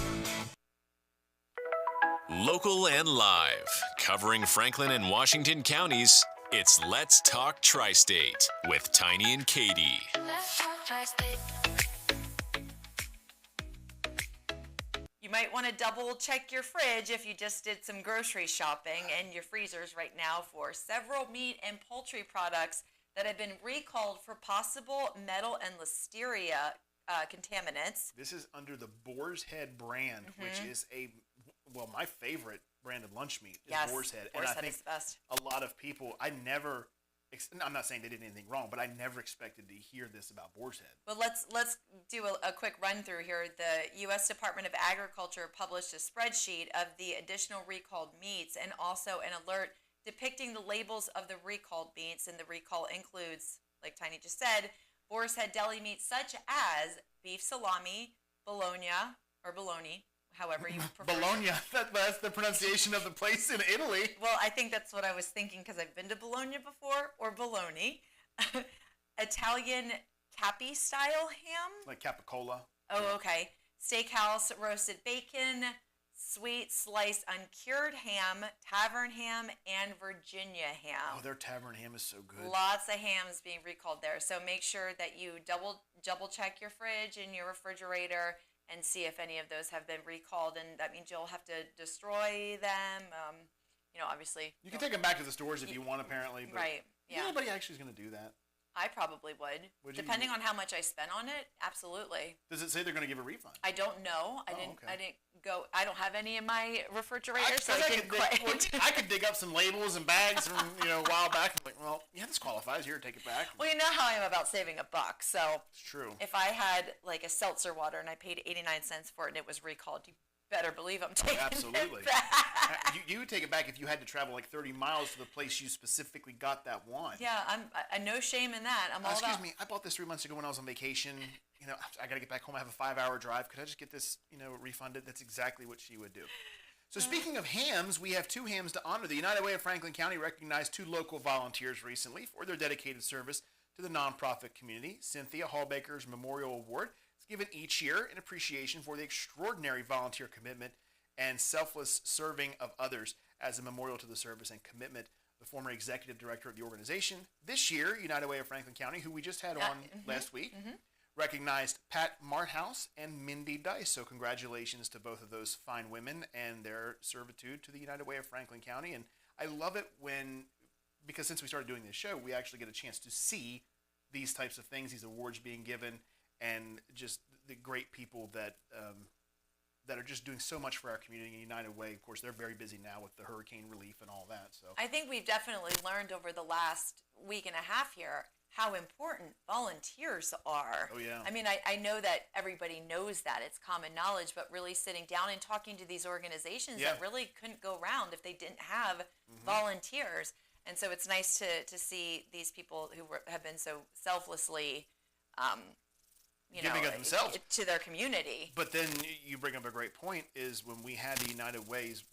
Local and live, covering Franklin and Washington counties, it's Let's Talk Tri-State with Tiny and Katie. Let's talk Tri-State. You might want to double check your fridge if you just did some grocery shopping and your freezers right now for several meat and poultry products that have been recalled for possible metal and listeria contaminants. This is under the Boar's Head brand, which is my favorite brand of lunch meat is Boar's Head. Boar's and I Head think is the best. a lot of people, I'm not saying they did anything wrong, but I never expected to hear this about Boar's Head. But let's do a quick run through here. The U.S. Department of Agriculture published a spreadsheet of the additional recalled meats and also an alert depicting the labels of the recalled meats, and the recall includes, like Tiny just said, Boar's Head deli meats such as beef salami, bologna, however you prefer. Bologna, that's the pronunciation of the place in Italy. Well, I think that's what I was thinking because I've been to Bologna before, or bologna. Italian capi style ham. Like capicola. Oh, okay. Steakhouse roasted bacon, sweet sliced uncured ham, tavern ham, and Virginia ham. Oh, their tavern ham is so good. Lots of hams being recalled there. So make sure that you double check your fridge and your refrigerator and see if any of those have been recalled, and that means you'll have to destroy them. Obviously. You can take them back to the stores if you want, apparently. But right. Yeah. Nobody actually is going to do that. I probably would. Depending on how much I spent on it, absolutely. Does it say they're going to give a refund? I don't know. I didn't go. I don't have any in my refrigerator, I could dig up some labels and bags from a while back. I'm like, well, yeah, this qualifies. Here, take it back. Well, you know how I am about saving $1, so it's true. If I had like a seltzer water and I paid 89 cents for it and it was recalled, you better believe I'm taking absolutely. it back. You would take it back if you had to travel like 30 miles to the place you specifically got that wine. Yeah, I no shame in that. Excuse me, I bought this 3 months ago when I was on vacation. I got to get back home. I have a 5-hour drive. Could I just get this, refunded? That's exactly what she would do. So speaking of hams, we have 2 hams to honor. The United Way of Franklin County recognized 2 local volunteers recently for their dedicated service to the nonprofit community. Cynthia Hallbaker's Memorial Award is given each year in appreciation for the extraordinary volunteer commitment and selfless serving of others as a memorial to the service and commitment of the former executive director of the organization. This year, United Way of Franklin County, who we just had on last week, recognized Pat Marthouse and Mindy Dice. So congratulations to both of those fine women and their servitude to the United Way of Franklin County. And I love it because since we started doing this show, we actually get a chance to see these types of things, these awards being given, and just the great people that are just doing so much for our community. United Way, of course, they're very busy now with the hurricane relief and all that. So I think we've definitely learned over the last week and a half here how important volunteers are. Oh, yeah. I mean, I know that everybody knows that. It's common knowledge, but really sitting down and talking to these organizations that really couldn't go round if they didn't have volunteers. And so it's nice to see these people who have been so selflessly, giving of themselves to their community. But then you bring up a great point, is when we had the United Ways,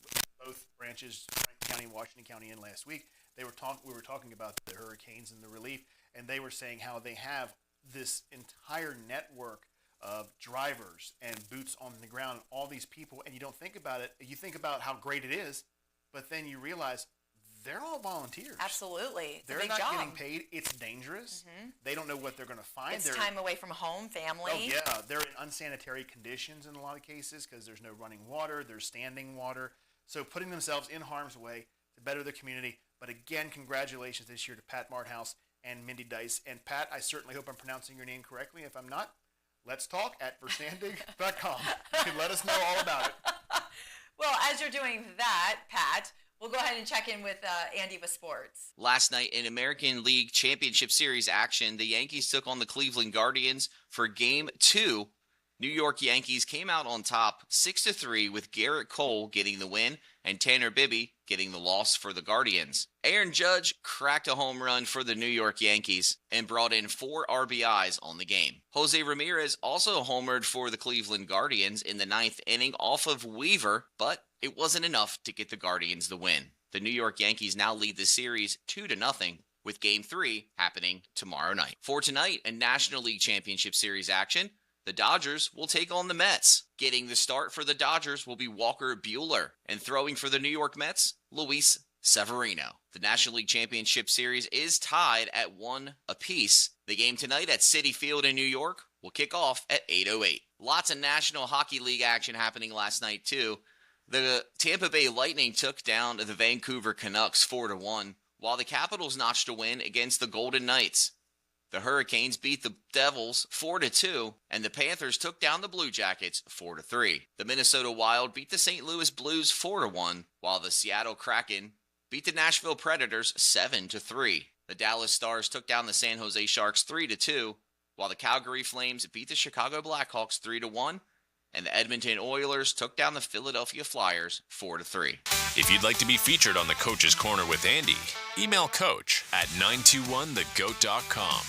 both branches, Franklin County and Washington County, in last week, we were talking about the hurricanes and the relief, and they were saying how they have this entire network of drivers and boots on the ground, all these people, and you don't think about it. You think about how great it is, but then you realize they're all volunteers. Absolutely. They're not getting paid. It's dangerous. Mm-hmm. They don't know what they're going to find. It's time away from home, family. Oh, yeah. They're in unsanitary conditions in a lot of cases because there's no running water. There's standing water. So putting themselves in harm's way to better the community. But again, congratulations this year to Pat Marthouse and Mindy Dice. And Pat, I certainly hope I'm pronouncing your name correctly. If I'm not, let's talk at verstandig.com. You can let us know all about it. Well, as you're doing that, Pat, we'll go ahead and check in with Andy with sports. Last night in American League Championship Series action, the Yankees took on the Cleveland Guardians for Game 2. New York Yankees came out on top 6-3 with Garrett Cole getting the win and Tanner Bibby getting the loss for the Guardians. Aaron Judge cracked a home run for the New York Yankees and brought in 4 RBIs on the game. Jose Ramirez also homered for the Cleveland Guardians in the 9th inning off of Weaver, but it wasn't enough to get the Guardians the win. The New York Yankees now lead the series 2-0, with Game 3 happening tomorrow night. For tonight, in National League Championship Series action, the Dodgers will take on the Mets. Getting the start for the Dodgers will be Walker Buehler, and throwing for the New York Mets, Luis Severino. The National League Championship Series is tied at 1 apiece. The game tonight at Citi Field in New York will kick off at 8:08. Lots of National Hockey League action happening last night, too. The Tampa Bay Lightning took down the Vancouver Canucks 4-1, while the Capitals notched a win against the Golden Knights. The Hurricanes beat the Devils 4-2, and the Panthers took down the Blue Jackets 4-3. The Minnesota Wild beat the St. Louis Blues 4-1, while the Seattle Kraken beat the Nashville Predators 7-3. The Dallas Stars took down the San Jose Sharks 3-2, while the Calgary Flames beat the Chicago Blackhawks 3-1, and the Edmonton Oilers took down the Philadelphia Flyers 4-3. If you'd like to be featured on the Coach's Corner with Andy, email coach at 921thegoat.com.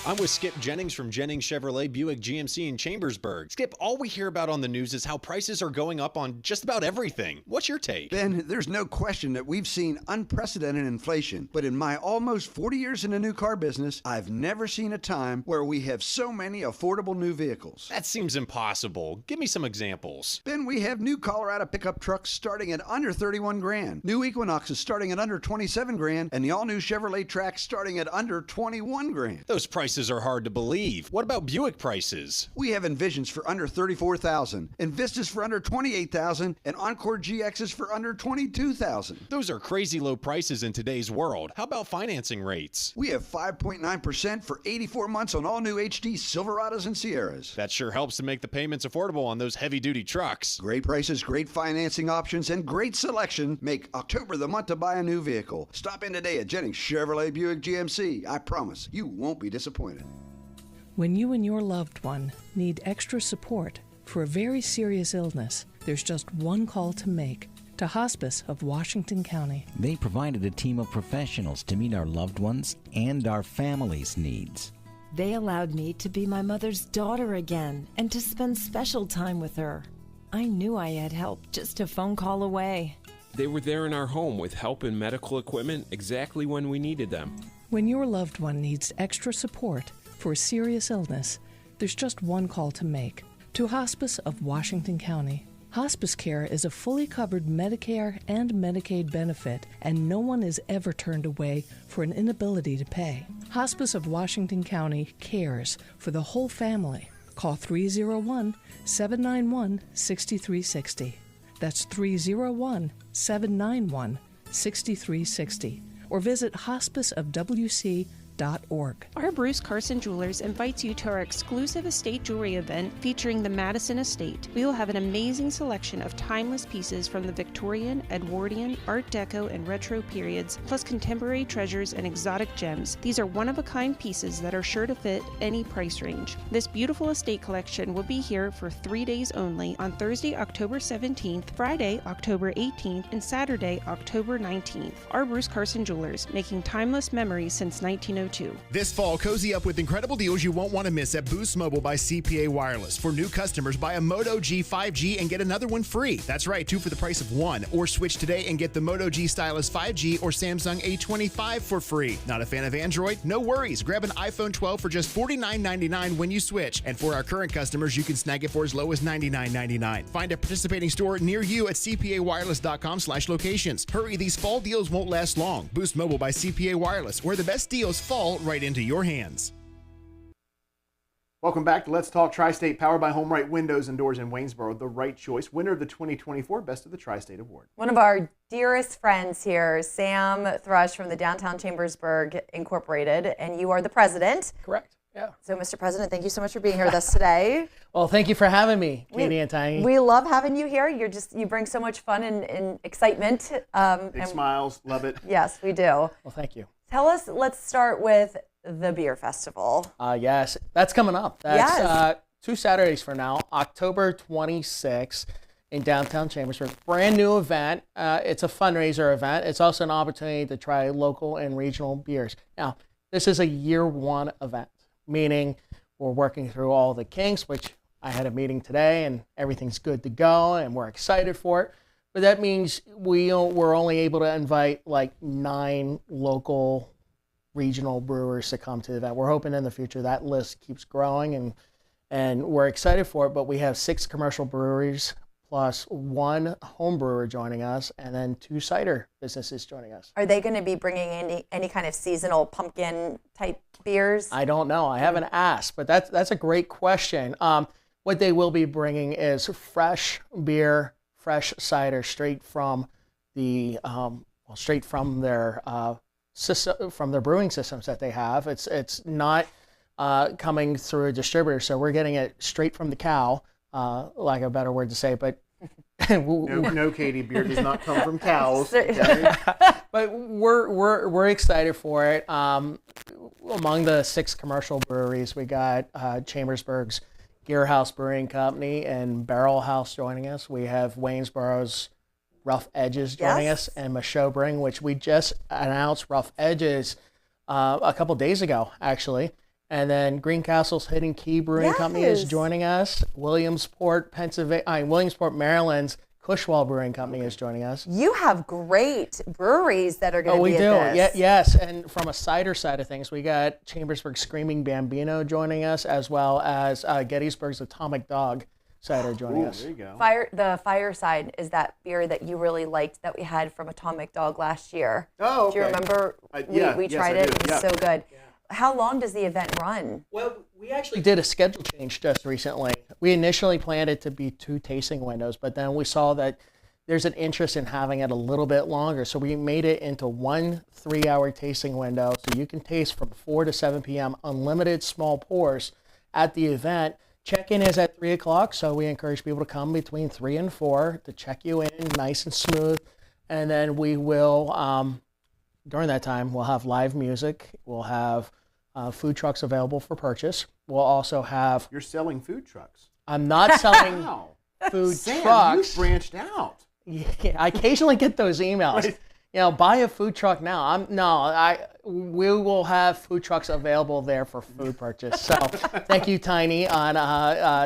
I'm with Skip Jennings from Jennings Chevrolet Buick GMC in Chambersburg. Skip, all we hear about on the news is how prices are going up on just about everything. What's your take? Ben, there's no question that we've seen unprecedented inflation. But in my almost 40 years in the new car business, I've never seen a time where we have so many affordable new vehicles. That seems impossible. Give me some examples. Ben, we have new Colorado pickup trucks starting at under 31 grand. New Equinoxes starting at under 27 grand. And the all-new Chevrolet Trax starting at under 21 grand. Those prices are hard to believe. What about Buick prices? We have Envisions for under $34,000, Envistas for under $28,000, and Encore GXs for under $22,000. Those are crazy low prices in today's world. How about financing rates? We have 5.9% for 84 months on all new HD Silverados and Sierras. That sure helps to make the payments affordable on those heavy-duty trucks. Great prices, great financing options, and great selection make October the month to buy a new vehicle. Stop in today at Jennings Chevrolet Buick GMC. I promise you won't be disappointed. When you and your loved one need extra support for a very serious illness, there's just one call to make: to Hospice of Washington County. They provided a team of professionals to meet our loved ones and our family's needs. They allowed me to be my mother's daughter again and to spend special time with her. I knew I had help just a phone call away. They were there in our home with help and medical equipment exactly when we needed them. When your loved one needs extra support for a serious illness, there's just one call to make: to Hospice of Washington County. Hospice care is a fully covered Medicare and Medicaid benefit, and no one is ever turned away for an inability to pay. Hospice of Washington County cares for the whole family. Call 301-791-6360. That's 301-791-6360. Or visit hospiceofwc.org. chambersburg.org. Our Bruce Carson Jewelers invites you to our exclusive estate jewelry event featuring the Madison Estate. We will have an amazing selection of timeless pieces from the Victorian, Edwardian, Art Deco, and retro periods, plus contemporary treasures and exotic gems. These are one-of-a-kind pieces that are sure to fit any price range. This beautiful estate collection will be here for 3 days only on Thursday, October 17th, Friday, October 18th, and Saturday, October 19th. Our Bruce Carson Jewelers, making timeless memories since 1902. This fall, cozy up with incredible deals you won't want to miss at Boost Mobile by CPA Wireless. For new customers, buy a Moto G 5G and get another one free. That's right, 2 for the price of 1. Or switch today and get the Moto G Stylus 5G or Samsung A25 for free. Not a fan of Android? No worries. Grab an iPhone 12 for just $49.99 when you switch. And for our current customers, you can snag it for as low as $99.99. Find a participating store near you at cpawireless.com/locations. Hurry, these fall deals won't last long. Boost Mobile by CPA Wireless, where the best deals fall right into your hands. Welcome back to Let's Talk Tri-State, powered by Home Right Windows and Doors in Waynesboro, the right choice, winner of the 2024 Best of the Tri-State Award. One of our dearest friends here, Sam Thrush from the Downtown Chambersburg Incorporated, and you are the president. Correct. Yeah. So, Mr. President, thank you so much for being here with us today. Well, thank you for having me, Katie and Tiny. We love having you here. You bring so much fun and excitement. Big smiles, love it. Yes, we do. Well, thank you. Tell us, let's start with the beer festival. Yes, that's coming up. That's 2 Saturdays from now, October 26th in downtown Chambersburg. Brand new event. It's a fundraiser event. It's also an opportunity to try local and regional beers. Now, this is a year one event, meaning we're working through all the kinks, which I had a meeting today and everything's good to go and we're excited for it. But that means we're only able to invite like 9 local regional brewers to come to the event. We're hoping in the future that list keeps growing and we're excited for it, but we have 6 commercial breweries plus 1 home brewer joining us and then 2 cider businesses joining us. Are they going to be bringing any kind of seasonal pumpkin type beers? I don't know. I haven't asked, but that's a great question. What they will be bringing is fresh beer, fresh cider straight from the straight from their system, from their brewing systems that they have. It's not coming through a distributor, so we're getting it straight from the cow. Like a better word to say, but no, Katie, beer does not come from cows. Okay? But we're excited for it. Among the 6 commercial breweries, we got Chambersburg's Gear House Brewing Company and Barrel House joining us. We have Waynesboro's Rough Edges joining us, and Michaud Brewing, which we just announced Rough Edges a couple days ago, actually. And then Greencastle's Hidden Key Brewing Company is joining us. Williamsport, Maryland's Cushwell Brewing Company is joining us. You have great breweries that are going to be at this. Oh, we do. Yes. And from a cider side of things, we got Chambersburg Screaming Bambino joining us, as well as Gettysburg's Atomic Dog cider joining us. There you go. The Fireside is that beer that you really liked that we had from Atomic Dog last year. Oh, okay. Do you remember? We tried it. It was so good. Yeah. How long does the event run? Well, we actually did a schedule change just recently. We initially planned it to be 2 tasting windows, but then we saw that there's an interest in having it a little bit longer. So we made it into 1 3-hour tasting window. So you can taste from 4 to 7 p.m. unlimited small pours at the event. Check-in is at 3 o'clock, so we encourage people to come between 3 and 4 to check you in nice and smooth. And then we will, during that time, we'll have live music. We'll have food trucks available for purchase. We'll also have... You're selling food trucks. I'm not selling food trucks. You've branched out. Yeah, I occasionally get those emails. Right. You know, buy a food truck now. We will have food trucks available there for food purchase. So thank you, Tiny, on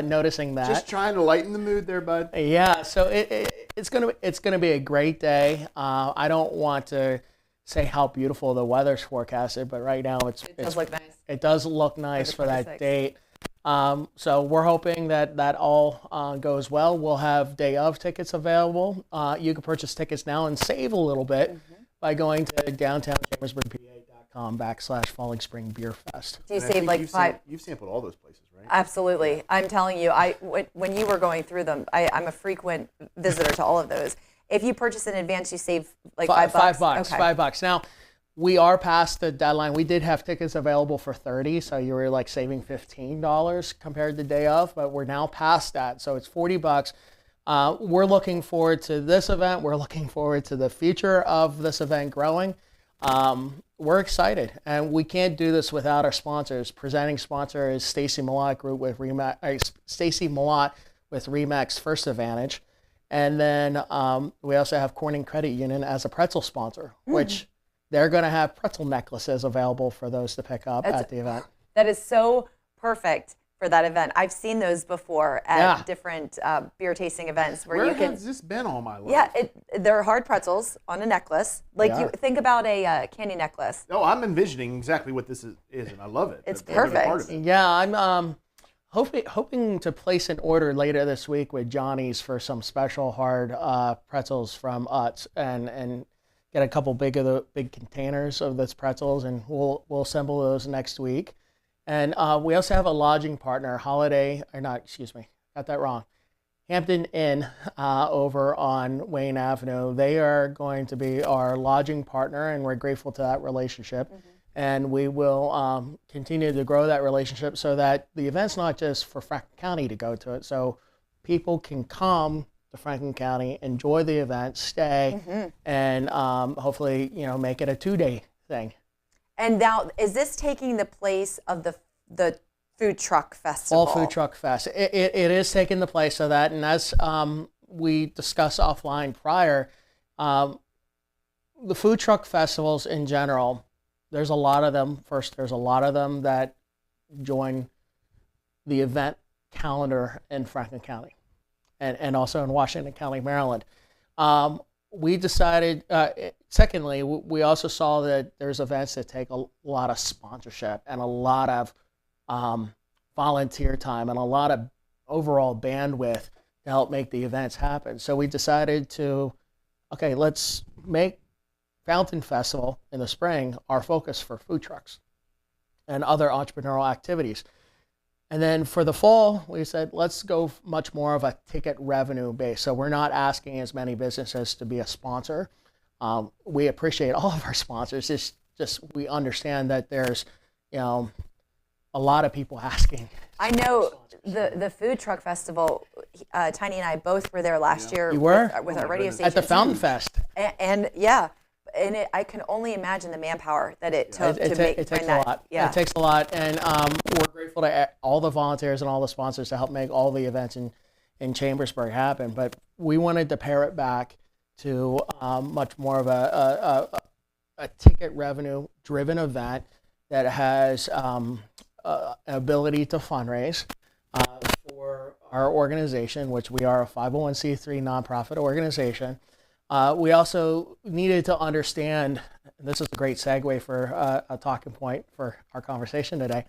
noticing that. Just trying to lighten the mood there, bud. Yeah, so it's gonna be a great day. I don't want to say how beautiful the weather's forecasted, but right now it does look nice. It does look nice for that date. So we're hoping that all goes well. We'll have day of tickets available. You can purchase tickets now and save a little bit by going to downtownchambersburgpa.com/Falling Spring Beer Fest. Do you save like You've sampled all those places, right? Absolutely. I'm telling you, when you were going through them, I'm a frequent visitor to all of those. If you purchase in advance, you save like $5. $5. Okay. $5. Now, we are past the deadline. We did have tickets available for $30, so you were like saving $15 compared to day of, but we're now past that, so it's $40. We're looking forward to this event. We're looking forward to the future of this event growing. We're excited, and we can't do this without our sponsors. Presenting sponsor is Stacy Malott Group with Stacy Malott with Remax First Advantage, and then we also have Corning Credit Union as a pretzel sponsor, which they're going to have pretzel necklaces available for those to pick up at the event. That is so perfect for that event. I've seen those before at different beer tasting events where you can. Has this been all my life? Yeah, they're hard pretzels on a necklace. Like you think about a candy necklace. No, I'm envisioning exactly what this is, and I love it. It's perfect. perfect. Yeah, I'm hoping to place an order later this week with Johnny's for some special hard pretzels from Utz and get a couple big containers of those pretzels, and we'll assemble those next week. And we also have a lodging partner, got that wrong. Hampton Inn over on Wayne Avenue. They are going to be our lodging partner, and we're grateful to that relationship. And we will continue to grow that relationship so that the event's not just for Franklin County to go to it. So people can come to Franklin County, enjoy the event, stay, and hopefully, make it a 2-day thing. And now, is this taking the place of the food truck festival? Fall Food Truck Fest. It is taking the place of that, and as we discussed offline prior, the food truck festivals in general, there's a lot of them. First, there's a lot of them that join the event calendar in Franklin County and also in Washington County, Maryland. We decided, secondly, we also saw that there's events that take a lot of sponsorship and a lot of volunteer time and a lot of overall bandwidth to help make the events happen. So we decided to, let's make Fountain Festival in the spring our focus for food trucks and other entrepreneurial activities. And then for the fall, we said, let's go much more of a ticket revenue base. So we're not asking as many businesses to be a sponsor. We appreciate all of our sponsors. It's just we understand that there's, a lot of people asking. I know the food truck festival, Tiny and I both were there last year. You were? With our radio station. At the Fountain Fest. And I can only imagine the manpower that it took to make it takes that. a lot. Yeah. It takes a lot, and we're grateful to all the volunteers and all the sponsors to help make all the events in Chambersburg happen. But we wanted to pare it back to much more of a ticket revenue driven event that has an ability to fundraise for our organization, which we are a 501c3 nonprofit organization. We also needed to understand, and this is a great segue for a talking point for our conversation today.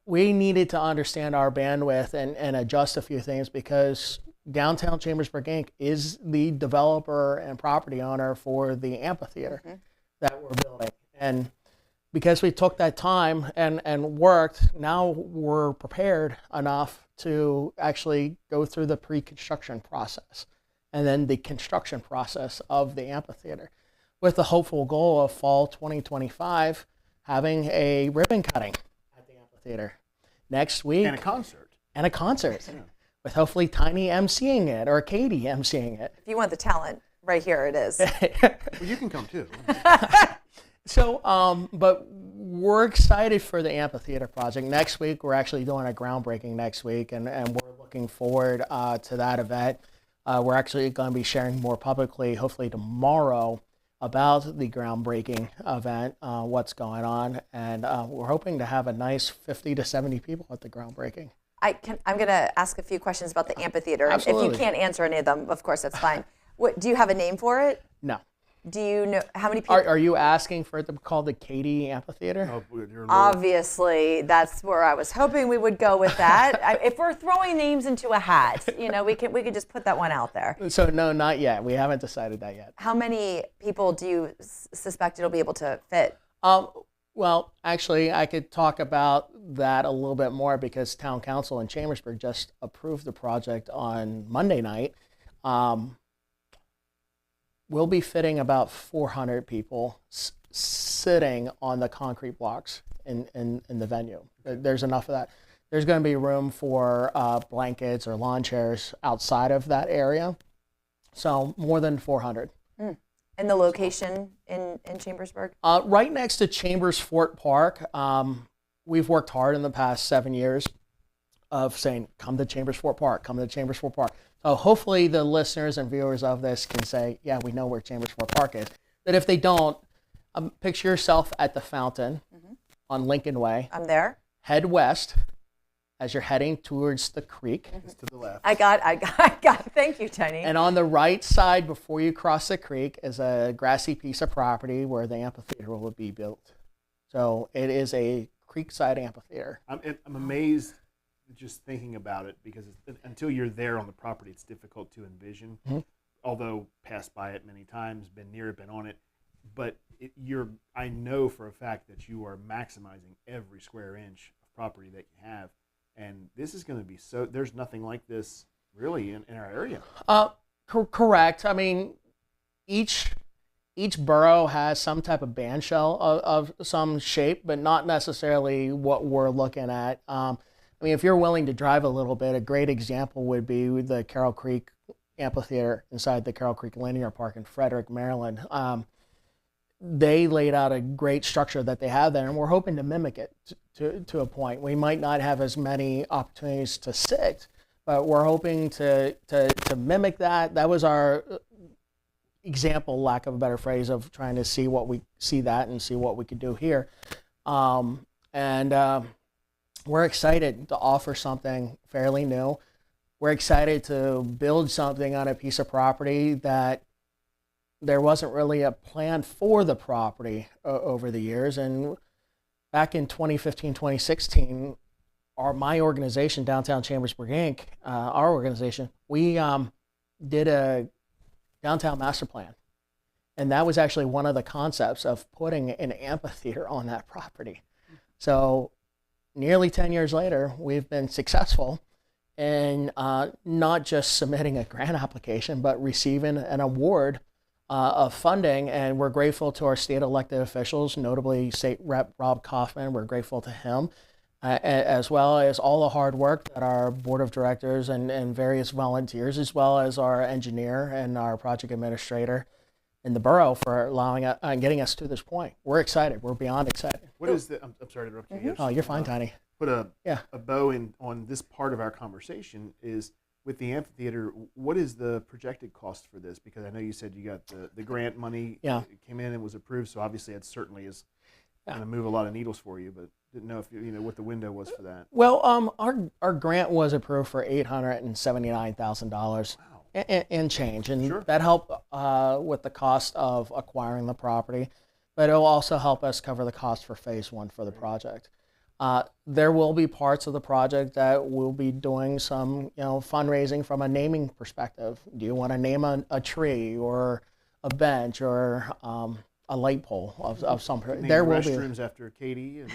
We needed to understand our bandwidth and adjust a few things because Downtown Chambersburg Inc. is the developer and property owner for the amphitheater that we're building. And because we took that time and worked, now we're prepared enough to actually go through the pre-construction process and then the construction process of the amphitheater with the hopeful goal of fall 2025 having a ribbon cutting at the amphitheater next week. And a concert. Yeah. With hopefully Tiny emceeing it or Katie emceeing it. If you want the talent, right here it is. Well, you can come too. So, but we're excited for the amphitheater project. Next week, we're actually doing a groundbreaking next week, and we're looking forward to that event. We're actually going to be sharing more publicly, hopefully tomorrow, about the groundbreaking event, what's going on, and we're hoping to have a nice 50 to 70 people at the groundbreaking. I'm going to ask a few questions about the amphitheater. Absolutely. If you can't answer any of them, of course, that's fine. Do you have a name for it? No. Do you know how many people? Are you asking for it to be called the Katie Amphitheater? Obviously, that's where I was hoping we would go with that. If we're throwing names into a hat, we could just put that one out there. So no, not yet. We haven't decided that yet. How many people do you suspect it'll be able to fit? Well, actually, I could talk about that a little bit more because Town Council in Chambersburg just approved the project on Monday night. We'll be fitting about 400 people sitting on the concrete blocks in the venue. There's enough of that. There's going to be room for blankets or lawn chairs outside of that area. So more than 400. And the location in Chambersburg? Right next to Chambers Fort Park. We've worked hard in the past 7 years of saying, come to Chambers Fort Park, come to Chambers Fort Park. So hopefully the listeners and viewers of this can say, yeah, we know where Chambers Fort Park is. But if they don't, picture yourself at the fountain on Lincoln Way. I'm there. Head west as you're heading towards the creek. It's to the left. I got. Thank you, Tiny. And on the right side, before you cross the creek, is a grassy piece of property where the amphitheater will be built. So it is a creekside amphitheater. I'm amazed just thinking about it, because until you're there on the property, it's difficult to envision. Although passed by it many times, been near it, been on it, but I know for a fact that you are maximizing every square inch of property that you have. And this is going to be there's nothing like this really in our area. Correct. I mean, each borough has some type of band shell of some shape, but not necessarily what we're looking at. I mean, if you're willing to drive a little bit, a great example would be the Carroll Creek Amphitheater inside the Carroll Creek Linear Park in Frederick, Maryland. They laid out a great structure that they have there, and we're hoping to mimic it to a point. We might not have as many opportunities to sit, but we're hoping to mimic that. That was our example, lack of a better phrase, of trying to see what we see what we could do here. We're excited to offer something fairly new. We're excited to build something on a piece of property that there wasn't really a plan for the property over the years. And back in 2015, 2016, my organization, Downtown Chambersburg Inc., our organization, we did a downtown master plan. And that was actually one of the concepts of putting an amphitheater on that property. So nearly 10 years later, we've been successful in not just submitting a grant application, but receiving an award of funding. And we're grateful to our state elected officials, notably State Rep Rob Kaufman. We're grateful to him, as well as all the hard work that our board of directors and various volunteers, as well as our engineer and our project administrator in the borough, for allowing getting us to this point. We're excited. We're beyond excited. What is the? I'm sorry to interrupt you. Oh, you're fine, Tiny. Put a bow on this part of our conversation is with the amphitheater. What is the projected cost for this? Because I know you said you got the grant money. Came in and was approved. So obviously that certainly is going to move a lot of needles for you. But didn't know if you know what the window was for that. Well, our grant was approved for $879,000. And change, and that helped with the cost of acquiring the property, but it'll also help us cover the cost for phase one for the project. There will be parts of the project that we'll be doing some, fundraising from a naming perspective. Do you want to name a tree or a bench or a light pole of some? There will be restrooms after Katie and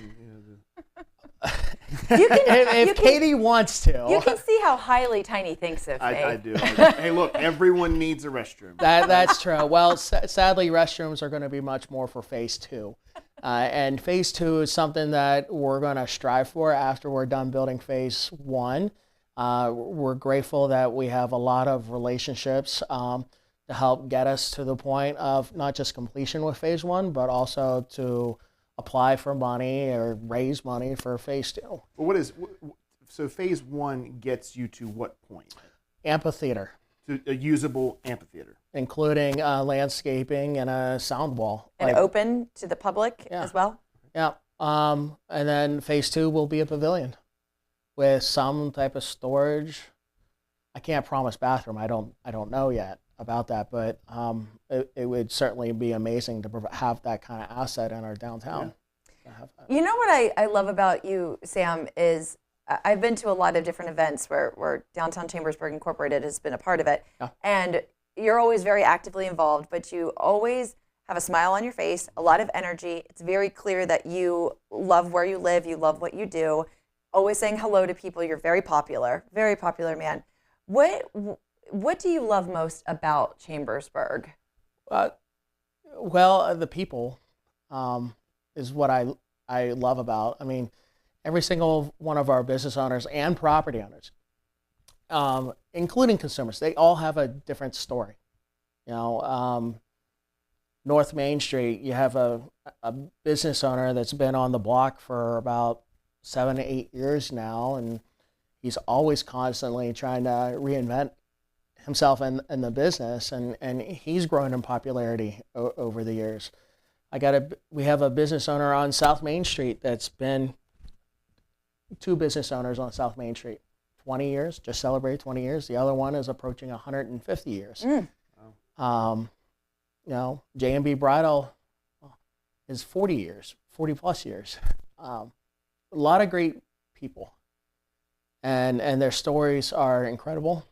if Katie wants to. You can see how highly Tiny thinks of me. I do. Hey, look, everyone needs a restroom. That's true. Well, sadly, restrooms are going to be much more for phase two. And phase two is something that we're going to strive for after we're done building phase one. We're grateful that we have a lot of relationships to help get us to the point of not just completion with phase one, but also to apply for money or raise money for phase two. Well, so phase one gets you to what point? Amphitheater. To a usable amphitheater. Including landscaping and a sound wall. And open to the public as well? Yeah. And then phase two will be a pavilion with some type of storage. I can't promise bathroom. I don't know yet about that, but it would certainly be amazing to have that kind of asset in our downtown. You know what I love about you, Sam, is I've been to a lot of different events where Downtown Chambersburg Incorporated has been a part of it, and you're always very actively involved, but you always have a smile on your face, a lot of energy. It's very clear that you love where you live, you love what you do, always saying hello to people. You're very popular man. What do you love most about Chambersburg? Well, the people. is what I love about. I mean, every single one of our business owners and property owners, including consumers, they all have a different story. You know, North Main Street, you have a business owner that's been on the block for about 7 to 8 years now, and he's always constantly trying to reinvent himself in the business, and he's grown in popularity over the years. We have a business owner on South Main Street that's been 2 business owners on South Main Street, 20 years, just celebrated 20 years. The other one is approaching 150 years. You know, J&B Bridal is 40 years, 40 plus years. A lot of great people, and their stories are incredible.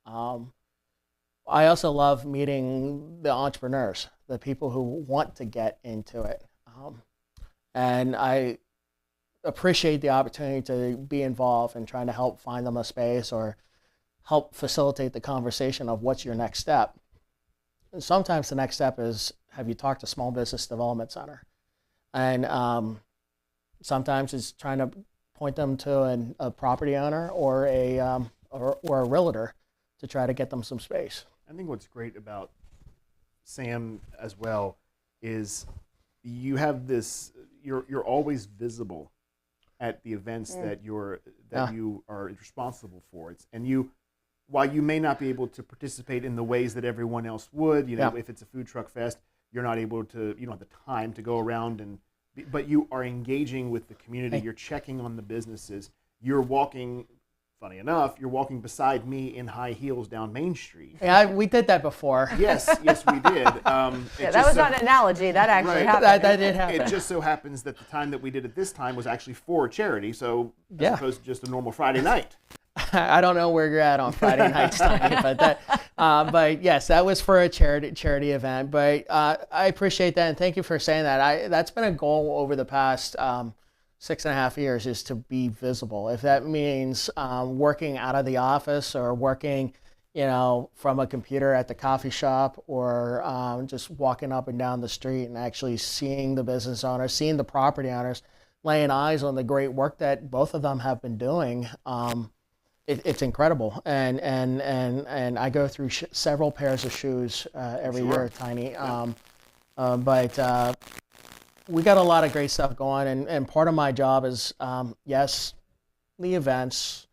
I also love meeting the entrepreneurs, the people who want to get into it. And I appreciate the opportunity to be involved and trying to help find them a space or help facilitate the conversation of what's your next step. And sometimes the next step is, have you talked to Small Business Development Center? And sometimes it's trying to point them to a property owner or a realtor to try to get them some space. I think what's great about Sam as well is you have this, you're always visible at the events that you are responsible for. While you may not be able to participate in the ways that everyone else would, if it's a food truck fest, you're not able to, you don't have the time to go around but you are engaging with the community. You're checking on the businesses. You're walking. Funny enough, you're walking beside me in high heels down Main Street. Yeah, we did that before. Yes, we did. That was not an analogy. That actually happened. That did happen. It just so happens that the time that we did it this time was actually for a charity, so as opposed to just a normal Friday night. I don't know where you're at on Friday nights, Tony, but yes, that was for a charity event. But I appreciate that, and thank you for saying that. That's been a goal over the past 6.5 years, is to be visible. If that means working out of the office or working, from a computer at the coffee shop, or just walking up and down the street and actually seeing the business owners, seeing the property owners, laying eyes on the great work that both of them have been doing. It's incredible, and I go through several pairs of shoes every year, Tiny. But we got a lot of great stuff going, and part of my job is, yes, the events,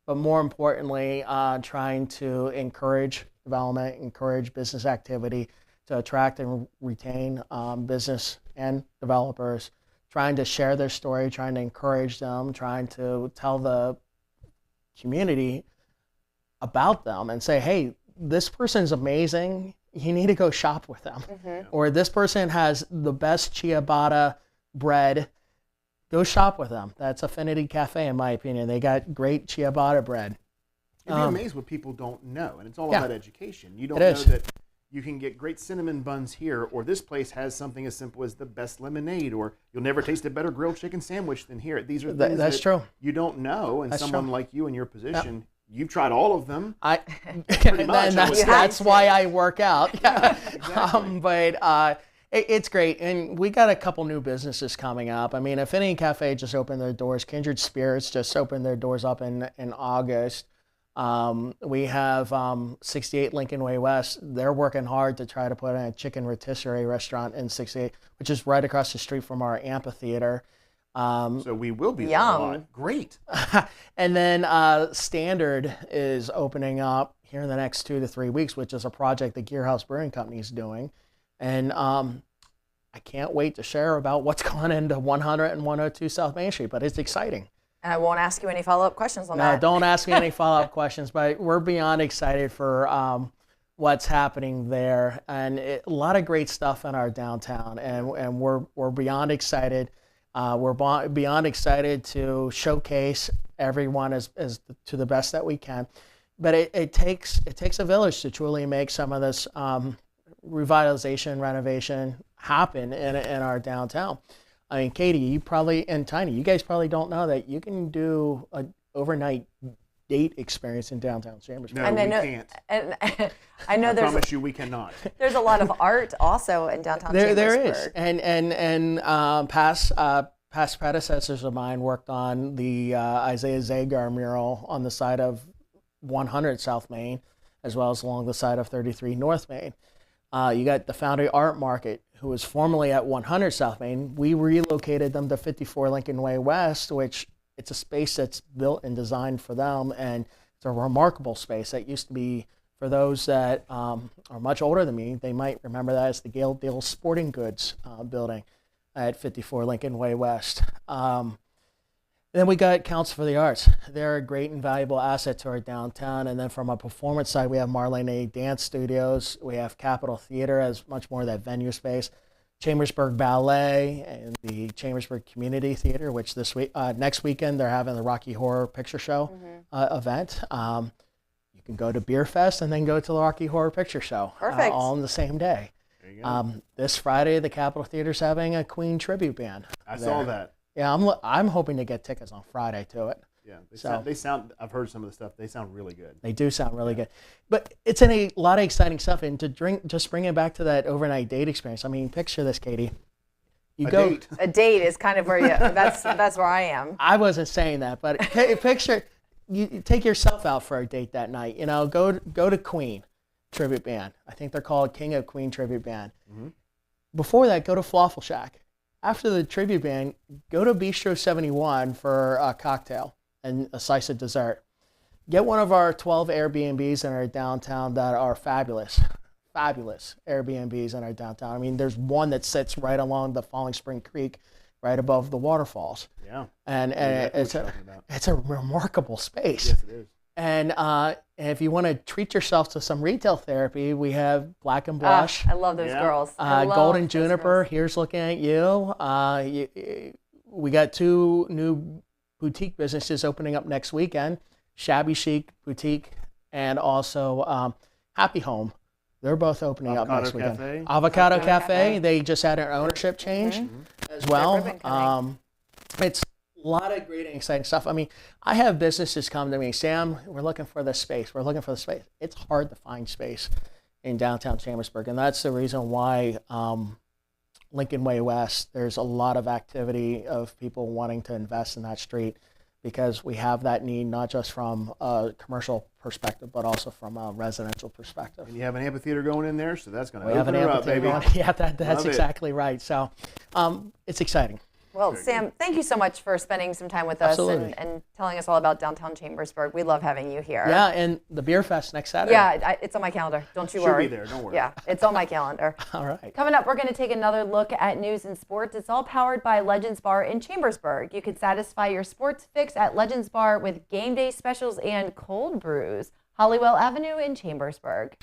but more importantly, trying to encourage development, encourage business activity to attract and retain business and developers, trying to share their story, trying to encourage them, trying to tell the community about them and say, hey, this person's amazing. You need to go shop with them. Or this person has the best ciabatta bread. Go shop with them. That's Affinity Cafe, in my opinion. They got great ciabatta bread. You'd be amazed what people don't know, and it's all about education. You don't know that you can get great cinnamon buns here, or this place has something as simple as the best lemonade, or you'll never taste a better grilled chicken sandwich than here. These are things that's true. You don't know, and That's someone true. like you in your position, you've tried all of them. And that's why I work out. Yeah, exactly. But it's great, and we got a couple new businesses coming up. I mean, Affinity Cafe just opened their doors. Kindred Spirits just opened their doors up in August. We have 68 Lincoln Way West. They're working hard to try to put in a chicken rotisserie restaurant in 68, which is right across the street from our amphitheater. So we will be there a lot. Great. And then Standard is opening up here in the next 2 to 3 weeks, which is a project the Gear House Brewing Company is doing. And I can't wait to share about what's going into 100 and 102 South Main Street, but it's exciting. And I won't ask you any follow-up questions on No, that. don't ask me any follow-up questions, but we're beyond excited for what's happening there. And a lot of great stuff in our downtown, and we're beyond excited. We're beyond excited to showcase everyone as to the best that we can. But it takes a village to truly make some of this revitalization, renovation happen in our downtown. I mean, Katie, and Tiny, you guys probably don't know that you can do an overnight date experience in downtown Chambersburg. No, we can't. And I know I there's promise you we cannot. there's a lot of art also in downtown There Chambersburg. is, and past predecessors of mine worked on the Isaiah Zagar mural on the side of 100 South Main, as well as along the side of 33 North Main. You got the Foundry Art Market, who was formerly at 100 South Main. We relocated them to 54 Lincoln Way West, which it's a space that's built and designed for them, and it's a remarkable space that used to be, for those that are much older than me, they might remember that as the Gale Deal Sporting Goods building at 54 Lincoln Way West. Then we got Council for the Arts. They're a great and valuable asset to our downtown. And then from a performance side, we have Marlene A. Dance Studios. We have Capitol Theater as much more of that venue space. Chambersburg Ballet and the Chambersburg Community Theater, which next weekend they're having the Rocky Horror Picture Show event. You can go to Beer Fest and then go to the Rocky Horror Picture Show. Perfect. All on the same day. There you go. This Friday, the Capitol Theater's having a Queen tribute band. I saw that. Yeah, I'm hoping to get tickets on Friday to it. Yeah, they sound. I've heard some of the stuff. They sound really good. They do sound really good, but it's a lot of exciting stuff. And just bring it back to that overnight date experience. I mean, picture this, Katie. A date is kind of where you. That's where I am. I wasn't saying that, but picture you take yourself out for a date that night. You know, go to Queen tribute band. I think they're called King of Queen tribute band. Mm-hmm. Before that, go to Falafel Shack. After the tribute band, go to Bistro 71 for a cocktail and a slice of dessert. Get one of our 12 Airbnbs in our downtown that are fabulous Airbnbs in our downtown. I mean, there's one that sits right along the Falling Spring Creek, right above the waterfalls. Yeah. And it's a remarkable space. Yes, it is. And if you want to treat yourself to some retail therapy, we have Black and Blush. I love those girls. Golden Juniper, here's looking at you. We got 2 new boutique businesses opening up next weekend, Shabby Chic Boutique and also Happy Home. They're both opening up next weekend. Avocado Cafe. They just had an ownership change as well. It's a lot of great and exciting stuff. I mean, I have businesses come to me, Sam, we're looking for this space. We're looking for the space. It's hard to find space in downtown Chambersburg, and that's the reason why Lincoln Way West, there's a lot of activity of people wanting to invest in that street, because we have that need not just from a commercial perspective, but also from a residential perspective. And you have an amphitheater going in there, so that's going to open her up, baby. Yeah, that's exactly right. So it's exciting. Well, Sam, thank you so much for spending some time with us and telling us all about downtown Chambersburg. We love having you here. Yeah, and the Beer Fest next Saturday. Yeah, it's on my calendar. Don't you worry. She'll be there. Don't worry. Yeah, it's on my calendar. All right. Coming up, we're going to take another look at news and sports. It's all powered by Legends Bar in Chambersburg. You can satisfy your sports fix at Legends Bar with game day specials and cold brews. Hollywell Avenue in Chambersburg.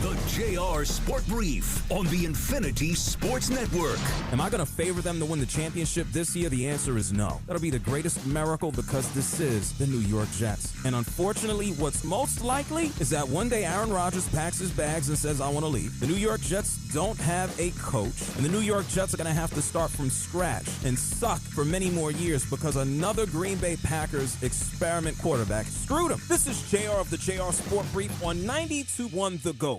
The JR Sport Brief on the Infinity Sports Network. Am I going to favor them to win the championship this year? The answer is no. That'll be the greatest miracle because this is the New York Jets. And unfortunately, what's most likely is that one day Aaron Rodgers packs his bags and says, I want to leave. The New York Jets don't have a coach. And the New York Jets are going to have to start from scratch and suck for many more years because another Green Bay Packers experiment quarterback screwed them. This is JR of the JR Sport Brief on 92.1 The Go.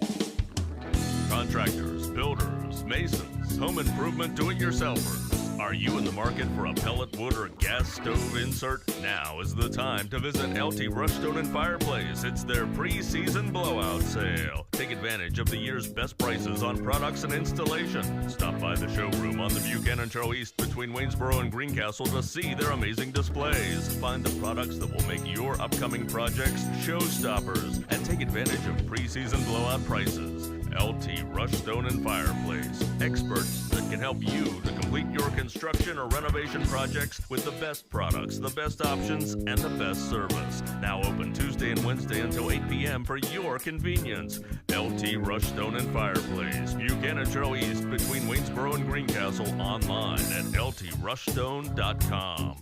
Contractors, builders, masons, home improvement do-it-yourselfers. Are you in the market for a pellet wood or gas stove insert? Now is the time to visit LT Rushstone and Fireplace. It's their pre-season blowout sale. Take advantage of the year's best prices on products and installation. Stop by the showroom on the Buchanan Trail East between Waynesboro and Greencastle to see their amazing displays. Find the products that will make your upcoming projects showstoppers and take advantage of pre-season blowout prices. LT Rushstone and Fireplace. Experts that can help you to complete your construction or renovation projects with the best products, the best options, and the best service. Now open Tuesday and Wednesday until 8 p.m. for your convenience. LT Rushstone and Fireplace. Buchanan Trail East between Waynesboro and Greencastle. Online at ltrushstone.com.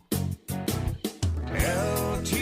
LT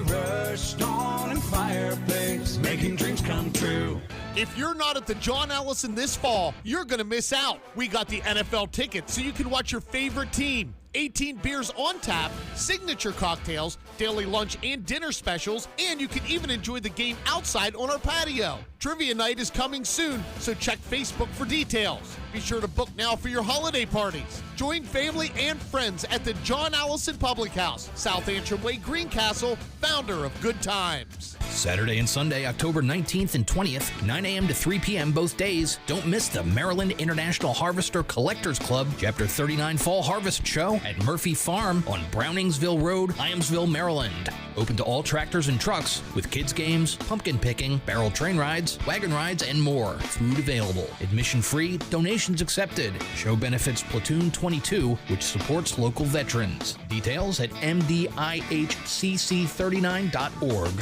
Rushstone and Fireplace, making dreams come true. If you're not at the John Allison this fall, you're going to miss out. We got the NFL tickets so you can watch your favorite team, 18 beers on tap, signature cocktails, daily lunch and dinner specials, and you can even enjoy the game outside on our patio. Trivia night is coming soon, so check Facebook for details. Be sure to book now for your holiday parties. Join family and friends at the John Allison Public House, South Antrim Way, Greencastle, founder of Good Times. Saturday and Sunday, October 19th and 20th, 9 a.m. to 3 p.m. both days. Don't miss the Maryland International Harvester Collectors Club Chapter 39 Fall Harvest Show at Murphy Farm on Browningsville Road, Hyamsville, Maryland. Open to all tractors and trucks with kids games, pumpkin picking, barrel train rides, wagon rides, and more. Food available. Admission free, donations accepted. Show benefits Platoon 22, which supports local veterans. Details at mdihcc39.org.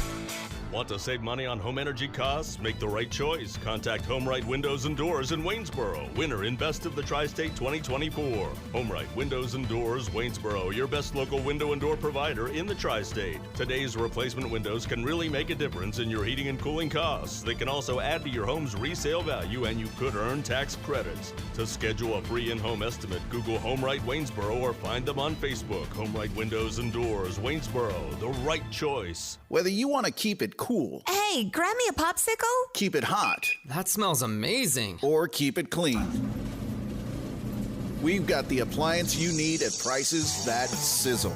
Want to save money on home energy costs? Make the right choice. Contact HomeRight Windows and Doors in Waynesboro, winner in Best of the Tri-State 2024. HomeRight Windows and Doors, Waynesboro, your best local window and door provider in the Tri-State. Today's replacement windows can really make a difference in your heating and cooling costs. They can also add to your home's resale value, and you could earn tax credits. To schedule a free in-home estimate, Google HomeRight Waynesboro or find them on Facebook. HomeRight Windows and Doors, Waynesboro, the right choice. Whether you want to keep it cool. Hey, grab me a popsicle? Keep it hot. That smells amazing. Or keep it clean. We've got the appliance you need at prices that sizzle.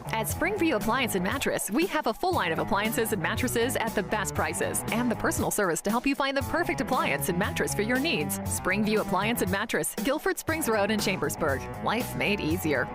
At Springview Appliance and Mattress, we have a full line of appliances and mattresses at the best prices and the personal service to help you find the perfect appliance and mattress for your needs. Springview Appliance and Mattress, Guilford Springs Road in Chambersburg. Life made easier.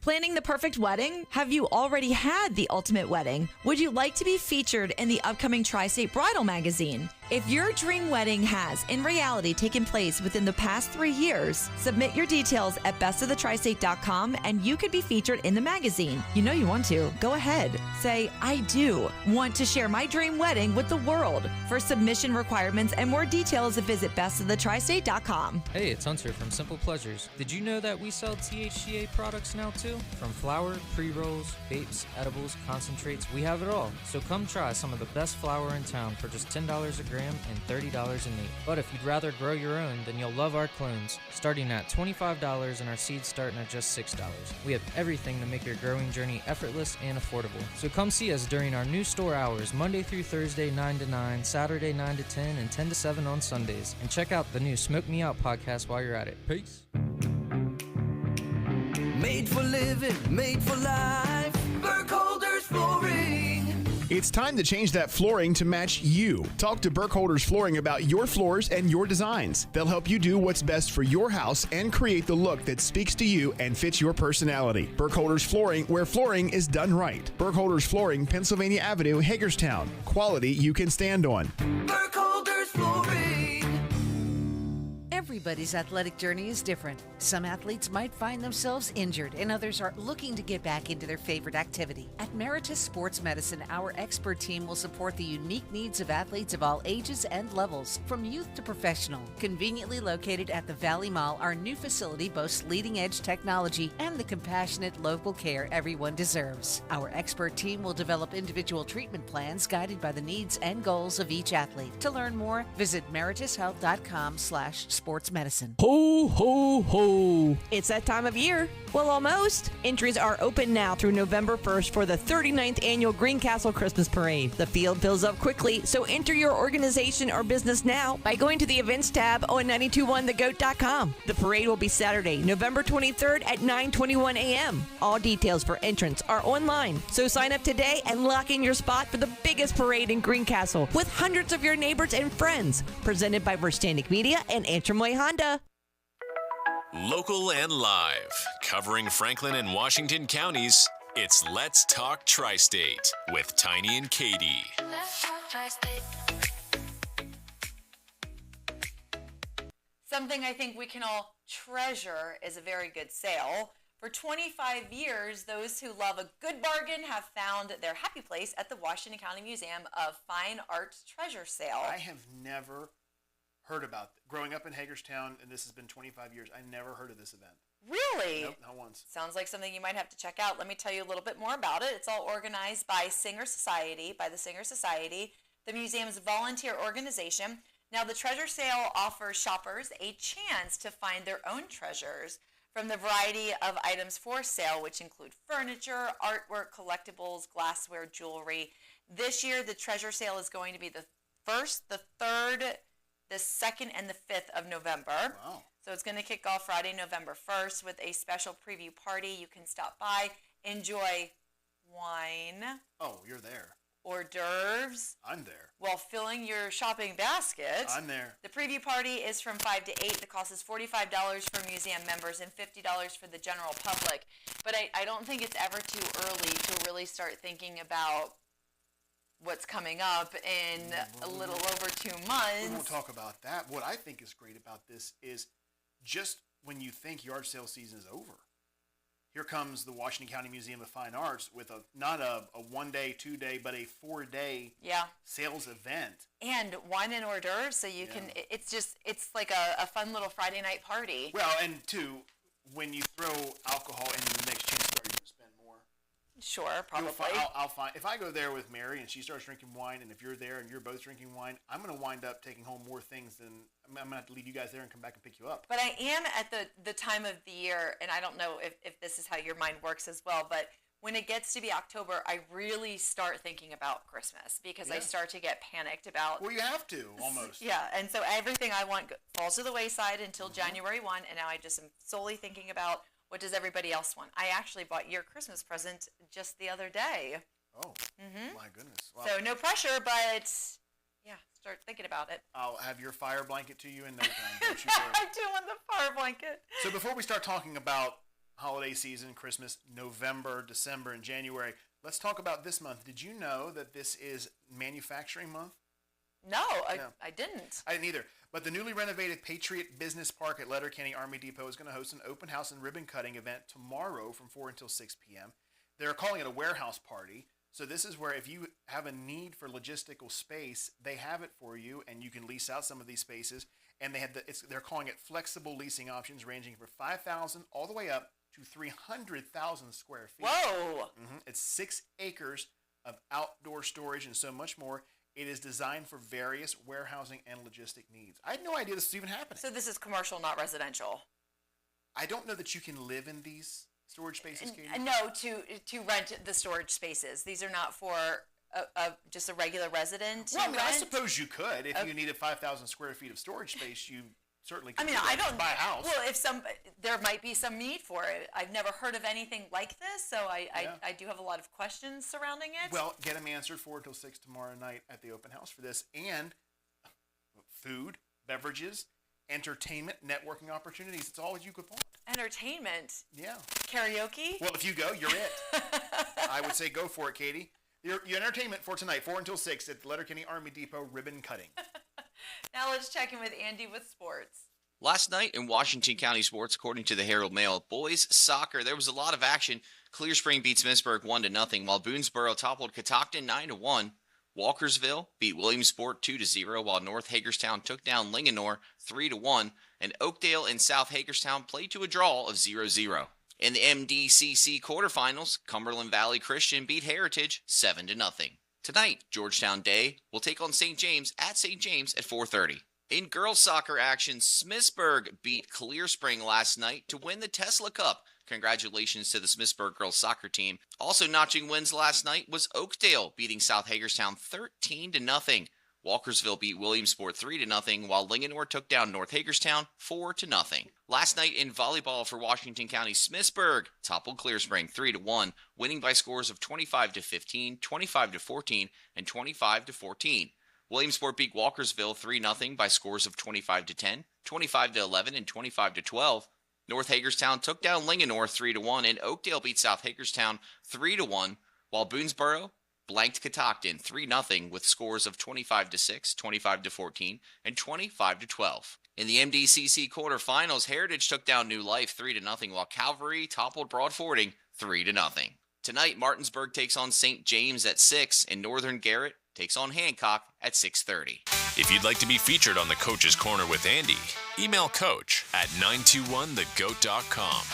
Planning the perfect wedding? Have you already had the ultimate wedding? Would you like to be featured in the upcoming Tri-State Bridal magazine? If your dream wedding has, in reality, taken place within the past 3 years, submit your details at bestofthetristate.com and you could be featured in the magazine. You know you want to. Go ahead. Say, I do want to share my dream wedding with the world. For submission requirements and more details, visit bestofthetristate.com. Hey, it's Hunter from Simple Pleasures. Did you know that we sell THCA products now too? From flour, pre-rolls, vapes, edibles, concentrates, we have it all. So come try some of the best flour in town for just $10 a gram and $30 a neat. But if you'd rather grow your own, then you'll love our clones, starting at $25 and our seeds starting at just $6. We have everything to make your growing journey effortless and affordable. So come see us during our new store hours, Monday through Thursday 9 to 9, Saturday 9 to 10, and 10 to 7 on Sundays. And check out the new Smoke Me Out podcast while you're at it. Peace. Made for living, made for life. Burkholder's Flooring. It's time to change that flooring to match you. Talk to Burkholder's Flooring about your floors and your designs. They'll help you do what's best for your house and create the look that speaks to you and fits your personality. Burkholder's Flooring, where flooring is done right. Burkholder's Flooring, Pennsylvania Avenue, Hagerstown. Quality you can stand on. Burkholder's Flooring. Everybody's athletic journey is different. Some athletes might find themselves injured, and others are looking to get back into their favorite activity. At Meritus Sports Medicine, our expert team will support the unique needs of athletes of all ages and levels, from youth to professional. Conveniently located at the Valley Mall, our new facility boasts leading-edge technology and the compassionate local care everyone deserves. Our expert team will develop individual treatment plans guided by the needs and goals of each athlete. To learn more, visit meritushealth.com/sportsmedicine. Ho, ho, ho. It's that time of year. Well, almost. Entries are open now through November 1st for the 39th Annual Greencastle Christmas Parade. The field fills up quickly, so enter your organization or business now by going to the events tab on 921thegoat.com. The parade will be Saturday, November 23rd at 9:21 a.m. All details for entrance are online, so sign up today and lock in your spot for the biggest parade in Greencastle with hundreds of your neighbors and friends. Presented by Verstandic Media and Antrim Way Honda. Local and live, covering Franklin and Washington counties, it's Let's Talk Tri-State with Tiny and Katie. Let's talk Tri-State. Something I think we can all treasure is a very good sale. For 25 years, those who love a good bargain have found their happy place at the Washington County Museum of Fine Arts Treasure Sale. I have never heard about it. Growing up in Hagerstown, and this has been 25 years, I never heard of this event. Really? Nope, not once. Sounds like something you might have to check out. Let me tell you a little bit more about it. It's all organized by the Singer Society, the museum's volunteer organization. Now, the treasure sale offers shoppers a chance to find their own treasures From the variety of items for sale, which include furniture, artwork, collectibles, glassware, jewelry. This year, the treasure sale is going to be the 1st, the 3rd, the 2nd, and the 5th of November. Wow. So it's going to kick off Friday, November 1st with a special preview party. You can stop by, enjoy wine. Oh, you're there. Hors d'oeuvres. I'm there. While filling your shopping basket. I'm there. The preview party is from 5 to 8. The cost is $45 for museum members and $50 for the general public. But I don't think it's ever too early to really start thinking about what's coming up in a little over 2 months. We won't talk about that. What I think is great about this is just when you think yard sale season is over, here comes the Washington County Museum of Fine Arts with not a 1 day, 2 day, but a 4 day sales event. And wine and hors d'oeuvres, so you can, it's like a fun little Friday night party. Well, and two, when you throw alcohol into the mix, chances are you're going to spend more. Sure, probably. I'll find, if I go there with Mary and she starts drinking wine, and if you're there and you're both drinking wine, I'm going to wind up taking home more things than, I'm going to have to leave you guys there and come back and pick you up. But I am at the time of the year, and I don't know if this is how your mind works as well, but when it gets to be October, I really start thinking about Christmas because I start to get panicked about. Well, you have to, almost. Yeah, and so everything I want falls to the wayside until January 1, and now I just am solely thinking about what does everybody else want. I actually bought your Christmas present just the other day. Oh, my goodness. Wow. So no pressure, but yeah, start thinking about it. I'll have your fire blanket to you in no time. Don't you worry. I do want the fire blanket. So before we start talking about holiday season, Christmas, November, December, and January, let's talk about this month. Did you know that this is Manufacturing Month? No, I didn't. I didn't either. But the newly renovated Patriot Business Park at Letterkenny Army Depot is going to host an open house and ribbon cutting event tomorrow from 4 until 6 p.m. They're calling it a warehouse party. So this is where if you have a need for logistical space, they have it for you, and you can lease out some of these spaces. And they're calling it flexible leasing options ranging from 5,000 all the way up to 300,000 square feet. Whoa! It's 6 acres of outdoor storage and so much more. It is designed for various warehousing and logistic needs. I had no idea this was even happening. So this is commercial, not residential. I don't know that you can live in these storage spaces, Katie. No, to rent the storage spaces. These are not for just a regular resident. Well, I suppose you could if you needed 5,000 square feet of storage space. You certainly could. I don't buy a house. Well, there might be some need for it. I've never heard of anything like this, so I do have a lot of questions surrounding it. Well, get them answered 4 till 6 tomorrow night at the open house for this, and food, beverages, entertainment, networking opportunities. It's all you could want. Entertainment. Yeah. Karaoke. Well, if you go, you're it. I would say go for it, Katie. Your entertainment for tonight, 4 until 6 at the Letterkenny Army Depot ribbon cutting. Now let's check in with Andy with sports. Last night in Washington County sports, according to the Herald Mail, boys soccer, there was a lot of action. Clear Spring beat Smithsburg 1-0, while Boonesboro toppled Catoctin 9-1. Walkersville beat Williamsport 2-0, while North Hagerstown took down Linganore 3-1, and Oakdale and South Hagerstown played to a draw of 0-0. In the MDCC quarterfinals, Cumberland Valley Christian beat Heritage 7-0. Tonight, Georgetown Day will take on St. James at St. James at 4:30. In girls soccer action, Smithsburg beat Clear Spring last night to win the Tesla Cup. Congratulations to the Smithsburg girls soccer team. Also notching wins last night was Oakdale beating South Hagerstown 13-0. Walkersville beat Williamsport 3-0, while Linganore took down North Hagerstown 4-0. Last night in volleyball for Washington County, Smithsburg toppled Clear Spring 3-1, winning by scores of 25-15, 25-14, and 25-14. Williamsport beat Walkersville 3-0 by scores of 25-10, 25-11, and 25-12. North Hagerstown took down Linganore 3-1, and Oakdale beat South Hagerstown 3-1, while Boonesboro blanked Catoctin 3-0 with scores of 25-6, 25-14, and 25-12. In the MDCC quarterfinals, Heritage took down New Life 3-0, while Calvary toppled Broad Fording 3-0. Tonight, Martinsburg takes on St. James at 6, and Northern Garrett takes on Hancock at 6:30. If you'd like to be featured on the Coach's Corner with Andy, email coach at 921thegoat.com.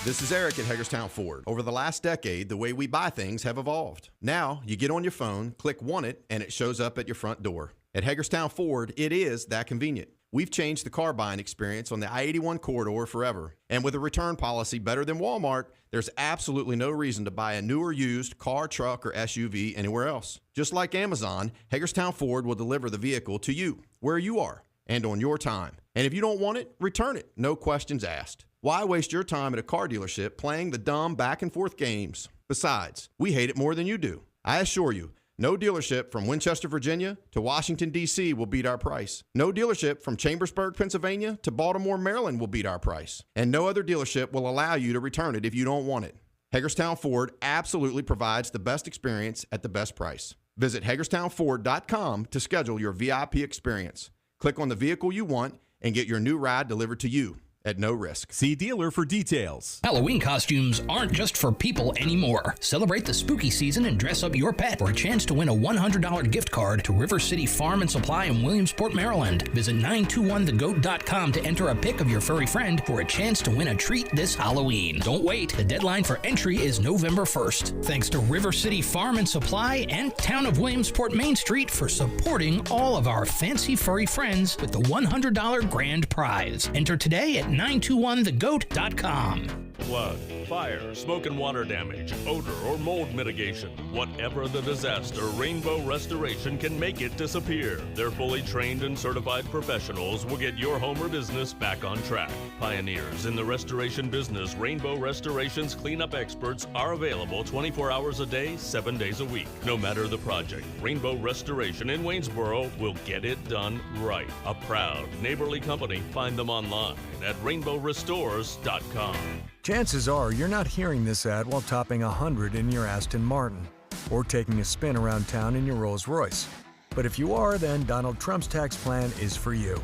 This is Eric at Hagerstown Ford. Over the last decade, the way we buy things have evolved. Now, you get on your phone, click Want It, and it shows up at your front door. At Hagerstown Ford, it is that convenient. we've changed the car buying experience on the I-81 corridor forever. And with a return policy better than Walmart, there's absolutely no reason to buy a new or used car, truck, or SUV anywhere else. Just like Amazon, Hagerstown Ford will deliver the vehicle to you, where you are, and on your time. And if you don't want it, return it. No questions asked. Why waste your time at a car dealership playing the dumb back and forth games? Besides, we hate it more than you do. I assure you, no dealership from Winchester, Virginia to Washington, D.C. will beat our price. No dealership from Chambersburg, Pennsylvania to Baltimore, Maryland will beat our price. And no other dealership will allow you to return it if you don't want it. Hagerstown Ford absolutely provides the best experience at the best price. Visit HagerstownFord.com to schedule your VIP experience. Click on the vehicle you want and get your new ride delivered to you at no risk. See dealer for details. Halloween costumes aren't just for people anymore. Celebrate the spooky season and dress up your pet for a chance to win a $100 gift card to River City Farm and Supply in Williamsport, Maryland. Visit 921thegoat.com to enter a pic of your furry friend for a chance to win a treat this Halloween. Don't wait. The deadline for entry is November 1st. Thanks to River City Farm and Supply and Town of Williamsport Main Street for supporting all of our fancy furry friends with the $100 grand prize. Enter today at 921thegoat.com. Flood, fire, smoke and water damage, odor, or mold mitigation. Whatever the disaster, Rainbow Restoration can make it disappear. Their fully trained and certified professionals will get your home or business back on track. Pioneers in the restoration business, Rainbow Restoration's cleanup experts are available 24 hours a day, 7 days a week. No matter the project, Rainbow Restoration in Waynesboro will get it done right. A proud, neighborly company. Find them online at rainbowrestores.com. Chances are you're not hearing this ad while topping 100 in your Aston Martin or taking a spin around town in your Rolls Royce. But if you are, then Donald Trump's tax plan is for you.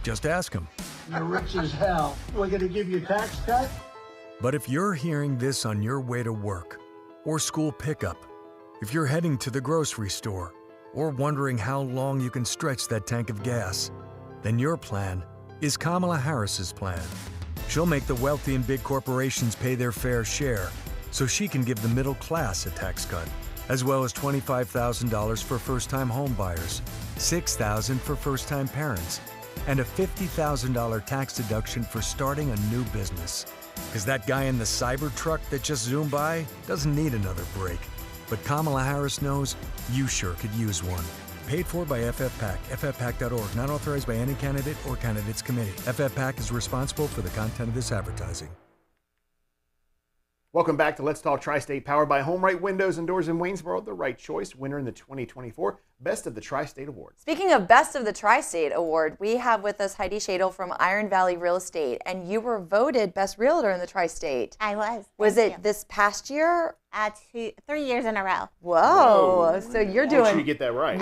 Just ask him. You're rich as hell. We're going to give you a tax cut? But if you're hearing this on your way to work or school pickup, if you're heading to the grocery store or wondering how long you can stretch that tank of gas, then your plan is Kamala Harris's plan. She'll make the wealthy and big corporations pay their fair share so she can give the middle class a tax cut, as well as $25,000 for first-time home buyers, $6,000 for first-time parents, and a $50,000 tax deduction for starting a new business. Because that guy in the cyber truck that just zoomed by doesn't need another break. But Kamala Harris knows you sure could use one. Paid for by FFPAC, ffpac.org, not authorized by any candidate or candidates committee. FFPAC is responsible for the content of this advertising. Welcome back to Let's Talk Tri-State, powered by Home Right Windows and Doors in Waynesboro, the right choice, winner in the 2024 Best of the Tri-State Award. Speaking of Best of the Tri-State Award, we have with us Heidi Shadle from Iron Valley Real Estate, and you were voted Best Realtor in the Tri-State. I was. Was it this past year? 3 years in a row. Whoa. So you're doing. Make sure you get that right.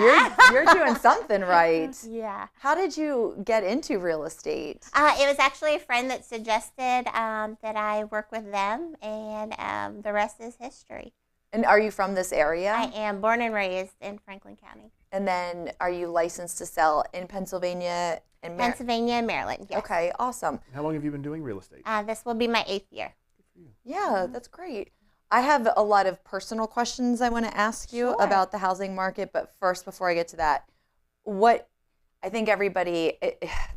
You're doing something right. Yeah. How did you get into real estate? It was actually a friend that suggested that I work with them, and the rest is history. And are you from this area? I am born and raised in Franklin County. And then are you licensed to sell in Pennsylvania and Maryland? Pennsylvania and Maryland, yes. Okay, awesome. How long have you been doing real estate? This will be my 8th year. Yeah, that's great. I have a lot of personal questions I want to ask you about the housing market, but first, before I get to that, I think everybody,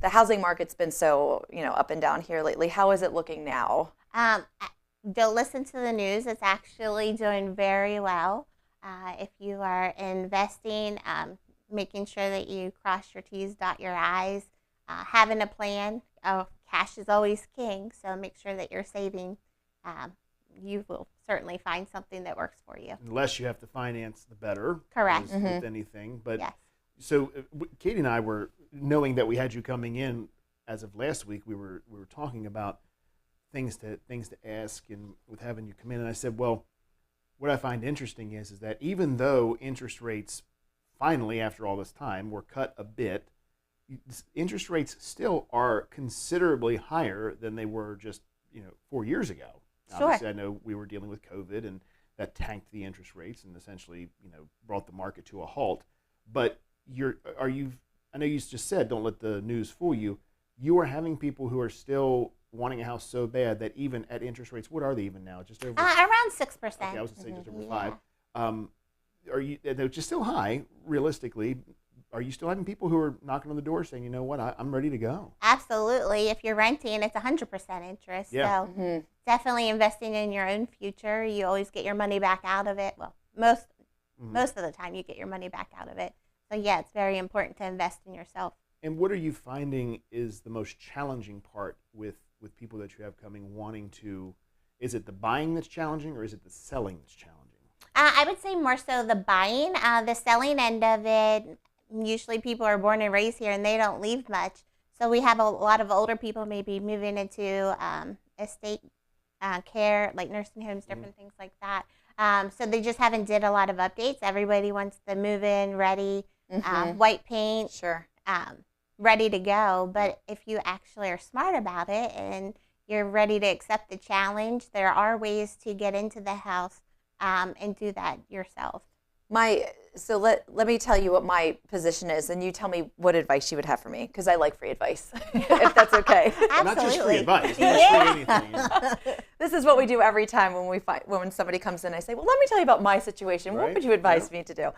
the housing market's been so, up and down here lately. How is it looking now? Don't listen to the news. It's actually doing very well. If you are investing, making sure that you cross your T's, dot your I's, having a plan. Cash is always king, so make sure that you're saving. You will certainly find something that works for you. Unless you have to finance, the better. Correct. With anything. But yes. So Katie and I were, knowing that we had you coming in as of last week, we were talking about things to ask, and with having you come in, and I said, well, what I find interesting is that even though interest rates finally, after all this time, were cut a bit, interest rates still are considerably higher than they were just 4 years ago. Sure. Obviously, I know we were dealing with COVID, and that tanked the interest rates and essentially brought the market to a halt. But I know you just said don't let the news fool you. You are having people who are still wanting a house so bad that even at interest rates, what are they even now? Just over around 6%. Okay, I was going to say just over 5. They're just still high, realistically, are you still having people who are knocking on the door saying, you know what, I'm ready to go? Absolutely. If you're renting, it's 100% interest. Yeah. So definitely investing in your own future. You always get your money back out of it. Well, most of the time you get your money back out of it. So yeah, it's very important to invest in yourself. And what are you finding is the most challenging part with people that you have coming wanting to, is it the buying that's challenging or is it the selling that's challenging? I would say more so the buying. The selling end of it, usually people are born and raised here and they don't leave much. So we have a lot of older people maybe moving into estate care, like nursing homes, different things like that. So they just haven't did a lot of updates. Everybody wants the move-in ready, white paint, ready to go. But if you actually are smart about it and you're ready to accept the challenge, there are ways to get into the house and do that yourself. So let me tell you what my position is, and you tell me what advice you would have for me, because I like free advice, if that's okay. Absolutely. Not just free advice, but free anything. This is what we do every time when somebody comes in. I say, well, let me tell you about my situation. What would you advise me to do?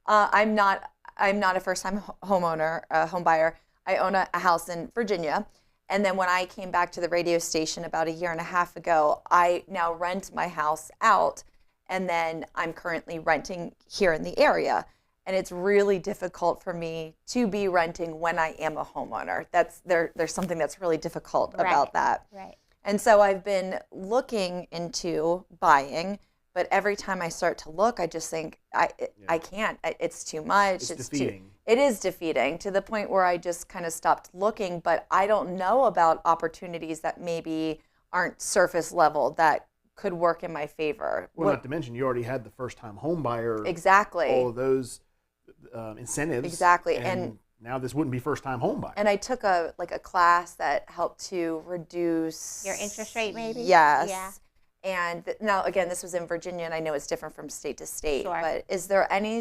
I'm not a first-time homeowner, home buyer. I own a house in Virginia. And then when I came back to the radio station about 1.5 years ago, I now rent my house out. And then I'm currently renting here in the area. And it's really difficult for me to be renting when I am a homeowner. There's something that's really difficult about that. Right. And so I've been looking into buying, but every time I start to look, I just think I can't. It's too much. It's defeating. It is defeating to the point where I just kind of stopped looking. But I don't know about opportunities that maybe aren't surface level that could work in my favor. Well, not to mention, you already had the first-time home buyer. Exactly. All of those incentives. Exactly. And now this wouldn't be first-time home buyer. And I took a class that helped to reduce your interest rate, maybe. Yes. Yeah. And now, again, this was in Virginia, and I know it's different from state to state. Sure. But is there any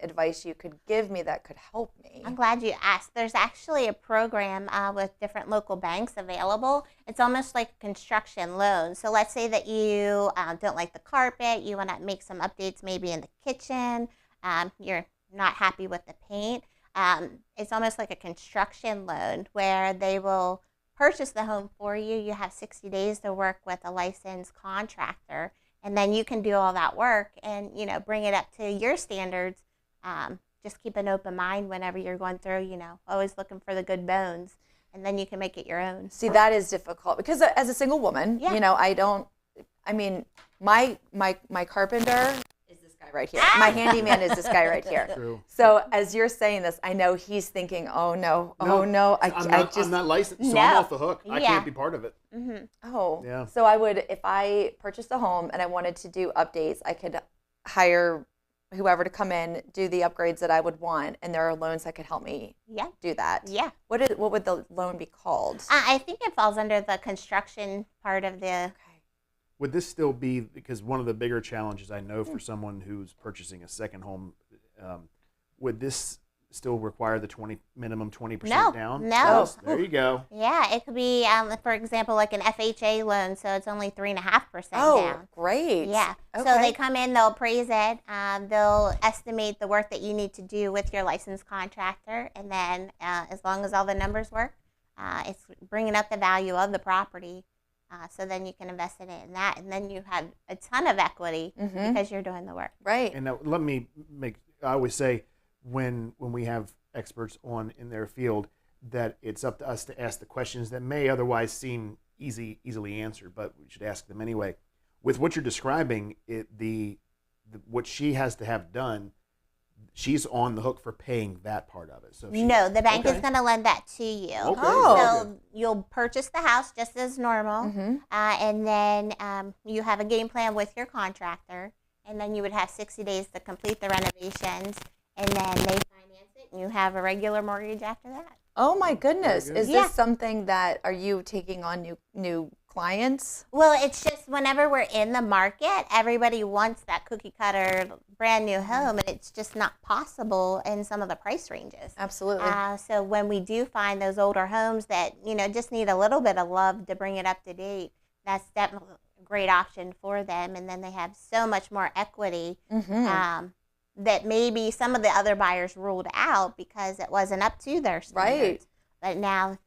advice you could give me that could help me? I'm glad you asked. There's actually a program with different local banks available. It's almost like a construction loan. So let's say that you don't like the carpet, you want to make some updates maybe in the kitchen, you're not happy with the paint. It's almost like a construction loan where they will purchase the home for you. You have 60 days to work with a licensed contractor, and then you can do all that work and bring it up to your standards. Just keep an open mind whenever you're going through, always looking for the good bones, and then you can make it your own. See, that is difficult because as a single woman, my carpenter is this guy right here. My handyman is this guy right here. True. So as you're saying this, I know he's thinking, oh no, I'm not licensed, so I'm off the hook. I can't be part of it. Mm-hmm. Oh, yeah. So I would, if I purchased a home and I wanted to do updates, I could hire whoever to come in, do the upgrades that I would want, and there are loans that could help me do that. Yeah. What would the loan be called? I think it falls under the construction part of the... Would this still be, because one of the bigger challenges I know for someone who's purchasing a second home, would this still require the minimum 20% down? No. Oh, there you go. Yeah, it could be, for example, like an FHA loan, so it's only 3.5% down. Oh, great. Yeah. Okay. So they come in, they'll appraise it, they'll estimate the work that you need to do with your licensed contractor, and then as long as all the numbers work, it's bringing up the value of the property. So then you can invest in it in that, and then you have a ton of equity because you're doing the work. Right. And now I always say, when we have experts on in their field, that it's up to us to ask the questions that may otherwise seem easily answered, but we should ask them anyway. With what you're describing, what she has to have done, she's on the hook for paying that part of it. So no, the bank is going to lend that to you. Okay. So you'll purchase the house just as normal, and then you have a game plan with your contractor, and then you would have 60 days to complete the renovations, and then they finance it, and you have a regular mortgage after that. Oh my goodness! Is Yeah. this something that are you taking on new clients? Well, it's just whenever we're in the market, everybody wants that cookie cutter brand new home, and it's just not possible in some of the price ranges. Absolutely. So when we do find those older homes that just need a little bit of love to bring it up to date, that's definitely a great option for them, and then they have so much more equity. that maybe some of the other buyers ruled out because it wasn't up to their standards. But now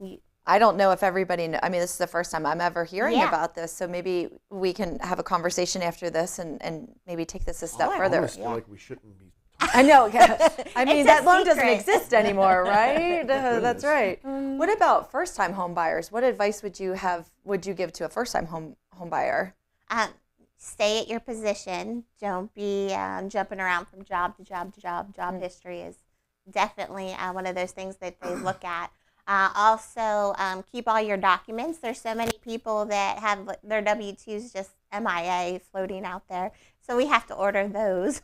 I don't know if everybody I mean, this is the first time I'm ever hearing Yeah. about this, so maybe we can have a conversation after this and maybe take this a step I further. almost feel like we shouldn't be. I know. Yeah. I mean, It's a that loan doesn't secret. exist anymore, right? That's goodness. right. What about first-time home buyers? What advice would you give to a first-time home buyer? Stay at your position. Don't be jumping around from job to job to job. Job history is definitely one of those things that they look at. Also, keep all your documents. There's so many people that have their W-2s just MIA floating out there. So we have to order those.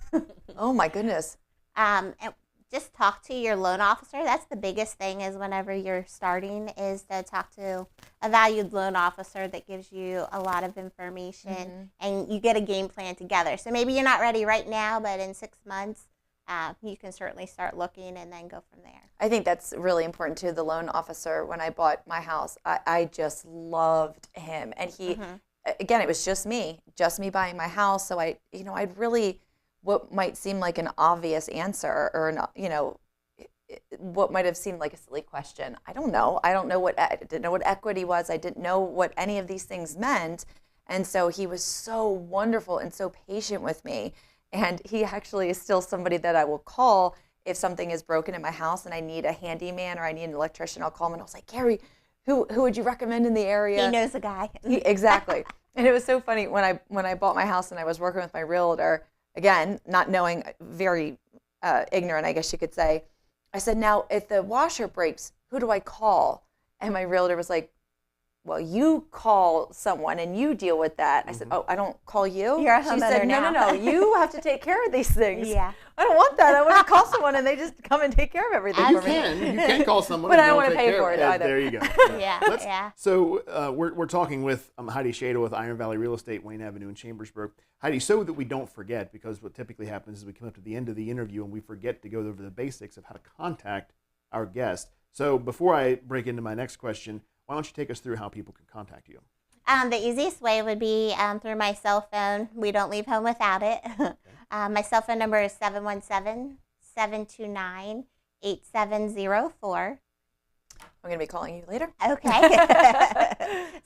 Oh, my goodness. And just talk to your loan officer. That's the biggest thing is whenever you're starting is to talk to a valued loan officer that gives you a lot of information and you get a game plan together. So maybe you're not ready right now, but in 6 months, you can certainly start looking and then go from there. I think that's really important too. The loan officer, when I bought my house, I just loved him. And he, again, it was just me buying my house. So I'd really, what might seem like an obvious answer or, what might have seemed like a silly question. I don't know. I didn't know what equity was. I didn't know what any of these things meant. And so he was so wonderful and so patient with me. And he actually is still somebody that I will call if something is broken in my house and I need a handyman or I need an electrician. I'll call him and I was like, Gary, who would you recommend in the area? He knows a guy. Exactly. And it was so funny when I bought my house and I was working with my realtor, again, not knowing, very ignorant, I guess you could say. I said, now, if the washer breaks, who do I call? And my realtor was like, well, you call someone and you deal with that. I said, oh, I don't call you? You're a She homeowner said, now. no, you have to take care of these things. Yeah. I don't want that. I want to call someone and they just come and take care of everything You for me. can. You can call someone. But and I don't they'll want to take pay care for of it either. There you go. Yeah. So we're talking with Heidi Shado with Iron Valley Real Estate, Wayne Avenue in Chambersburg. Heidi, so that we don't forget, because what typically happens is we come up to the end of the interview and we forget to go over the basics of how to contact our guest. So before I break into my next question, why don't you take us through how people can contact you? The easiest way would be through my cell phone. We don't leave home without it. My cell phone number is 717-729-8704. I'm going to be calling you later. Okay.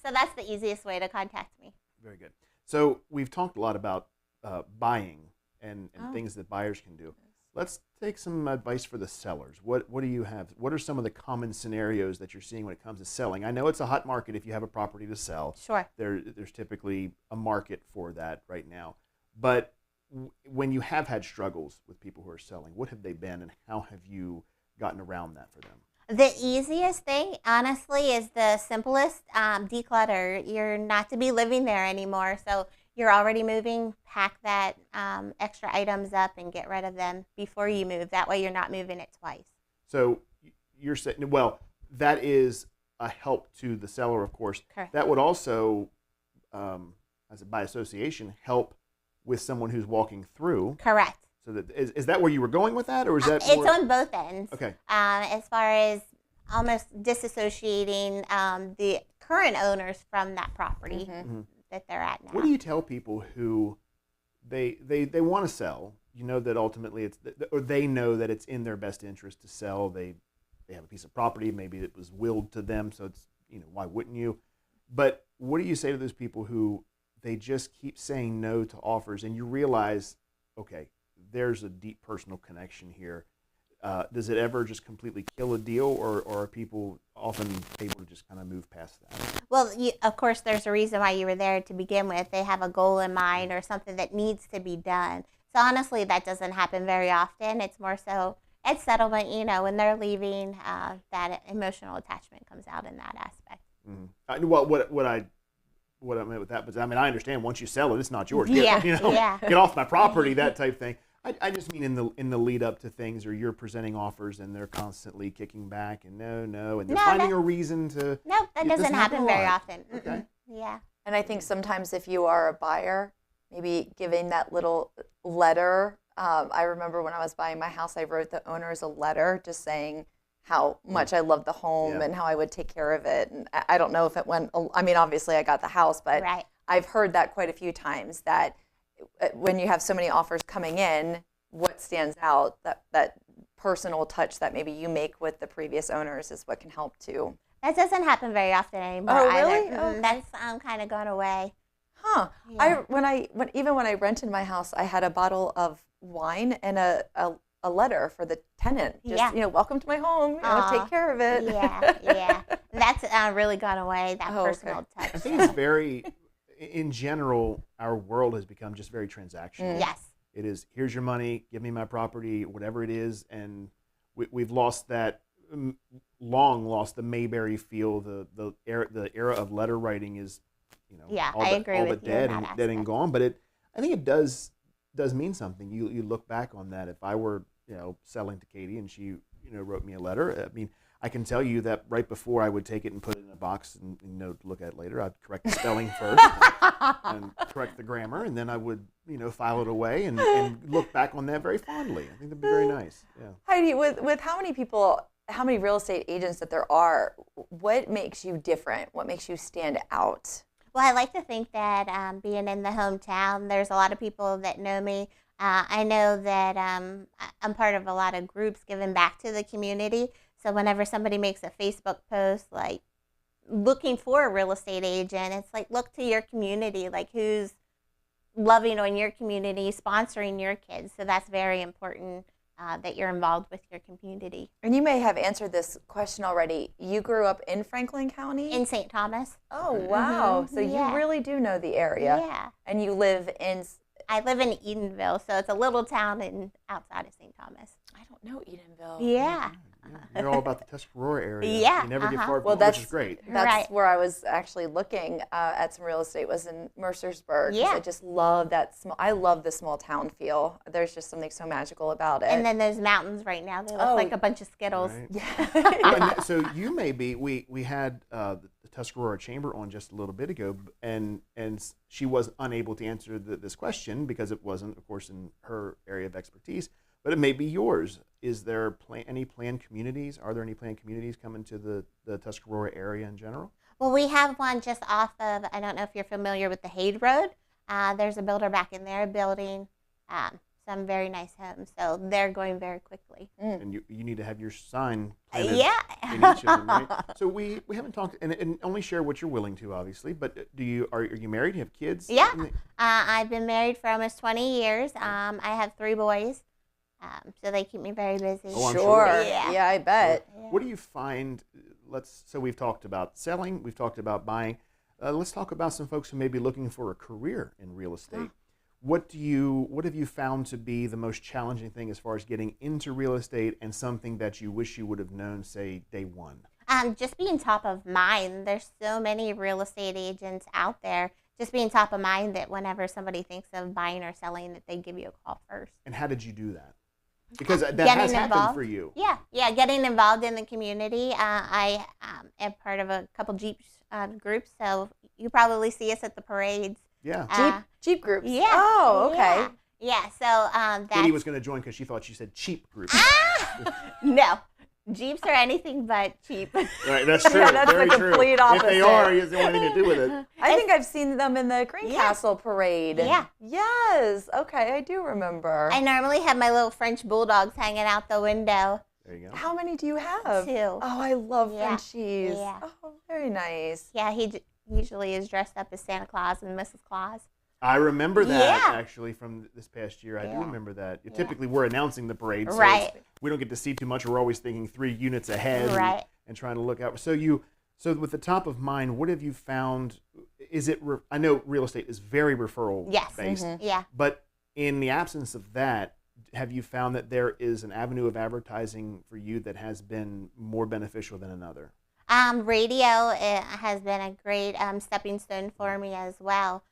So that's the easiest way to contact me. Very good. So we've talked a lot about buying and things that buyers can do. Let's take some advice for the sellers. What do you have? What are some of the common scenarios that you're seeing when it comes to selling? I know it's a hot market if you have a property to sell. Sure. There's typically a market for that right now. But when you have had struggles with people who are selling, what have they been and how have you gotten around that for them? The easiest thing, honestly, is the simplest, declutter. You're not to be living there anymore, so you're already moving, pack that extra items up and get rid of them before you move. That way you're not moving it twice. So you're saying, well, that is a help to the seller, of course. Correct. That would also, by association, help with someone who's walking through. Correct. So that is that where you were going with that, or is that It's more... on both ends. Okay. As far as almost disassociating the current owners from that property that they're at now. What do you tell people who they want to sell? You know that ultimately it's, or they know that it's in their best interest to sell. They have a piece of property, maybe it was willed to them, so it's, why wouldn't you? But what do you say to those people who they just keep saying no to offers, and you realize, okay, there's a deep personal connection here. Does it ever just completely kill a deal, or are people often able to just kind of move past that? Well, of course, there's a reason why you were there to begin with. They have a goal in mind or something that needs to be done. So honestly, that doesn't happen very often. It's more so at settlement, when they're leaving, that emotional attachment comes out in that aspect. Mm-hmm. Well, what I meant with that was, I understand once you sell it, it's not yours. Yeah, Get off my property, that type thing. I just mean in the lead up to things, or you're presenting offers and they're constantly kicking back and no, and they're finding a reason to. No, that doesn't happen very often. Okay. Yeah. And I think sometimes if you are a buyer, maybe giving that little letter. I remember when I was buying my house, I wrote the owners a letter just saying how much I loved the home and how I would take care of it. And I don't know if it went, obviously I got the house, but I've heard that quite a few times, that when you have so many offers coming in, what stands out, that personal touch that maybe you make with the previous owners is what can help too. That doesn't happen very often anymore. Oh, really? Either. Okay. That's kind of gone away. Huh. Yeah. When I rented my house, I had a bottle of wine and a letter for the tenant. Just, welcome to my home. Take care of it. Yeah. That's really gone away, that personal touch. I think it's very, in general, our world has become just very transactional. Yes. It is, here's your money, give me my property, whatever it is. And we've lost that, long lost the Mayberry feel. The era of letter writing is, I agree with you dead in that and dead and gone. But I think it does mean something. You look back on that. If I were selling to Katie and she wrote me a letter, I mean, I can tell you that right before I would take it and put it in a box and look at it later, I'd correct the spelling first and correct the grammar, and then I would file it away and look back on that very fondly. I think that'd be very nice. Yeah. Heidi, with how many real estate agents that there are, what makes you different? What makes you stand out? Well, I like to think that being in the hometown, there's a lot of people that know me. I know that I'm part of a lot of groups giving back to the community. So whenever somebody makes a Facebook post, like looking for a real estate agent, it's like, look to your community, like who's loving on your community, sponsoring your kids. So that's very important. That you're involved with your community. And you may have answered this question already. You grew up in Franklin County? In St. Thomas. Oh, wow. Mm-hmm. So you really do know the area. Yeah. And you live in... I live in Edenville, so it's a little town outside of St. Thomas. I don't know Edenville. Yeah. You're all about the Tuscarora area. Yeah. You never get far from well, it, which is great. That's where I was actually looking at some real estate, was in Mercersburg. Yeah. I just love that I love the small town feel. There's just something so magical about it. And then those mountains right now, they look like a bunch of Skittles. Right. Yeah. So you may be, we had the Tuscarora Chamber on just a little bit ago, and she was unable to answer this question because it wasn't, of course, in her area of expertise, but it may be yours. Is there any planned communities? Are there any planned communities coming to the Tuscarora area in general? Well, we have one just off of, I don't know if you're familiar with the Hade Road. There's a builder back in there building some very nice homes. So they're going very quickly. And you need to have your sign planted in each of them, right? So we haven't talked, and only share what you're willing to, obviously, but are you married? Do you have kids? Yeah. I've been married for almost 20 years. I have 3 boys. So they keep me very busy. Oh, I'm sure. Yeah, I bet. Yeah. What do you find? So we've talked about selling, we've talked about buying. Let's talk about some folks who may be looking for a career in real estate. What have you found to be the most challenging thing as far as getting into real estate, and something that you wish you would have known, say, day one? Just being top of mind. There's so many real estate agents out there. Just being top of mind, that whenever somebody thinks of buying or selling, that they give you a call first. And how did you do that? Because that has happened for you. Yeah, getting involved in the community. I am part of a couple Jeep groups, so you probably see us at the parades. Yeah. Jeep groups. Yeah. Oh, okay. Yeah. So Katie was going to join because she thought you said cheap groups. No. Jeeps are anything but cheap. Right, that's true. Yeah, that's very the true. complete opposite. If they are, you don't want anything to do with it. I think I've seen them in the Greencastle parade. Yeah. Yes. Okay, I do remember. I normally have my little French bulldogs hanging out the window. There you go. How many do you have? 2. Oh, I love Yeah. Frenchies. Yeah. Oh, very nice. Yeah, he usually is dressed up as Santa Claus and Mrs. Claus. I remember that Yeah. actually from this past year. I do Yeah. remember that. Typically, we're announcing the parade, so Right. we don't get to see too much. We're always thinking 3 units ahead, Right. and trying to look out. So with the top of mind, what have you found? Is it? I know real estate is very referral based. Yeah. But in the absence of that, have you found that there is an avenue of advertising for you that has been more beneficial than another? Radio has been a great stepping stone for me as well.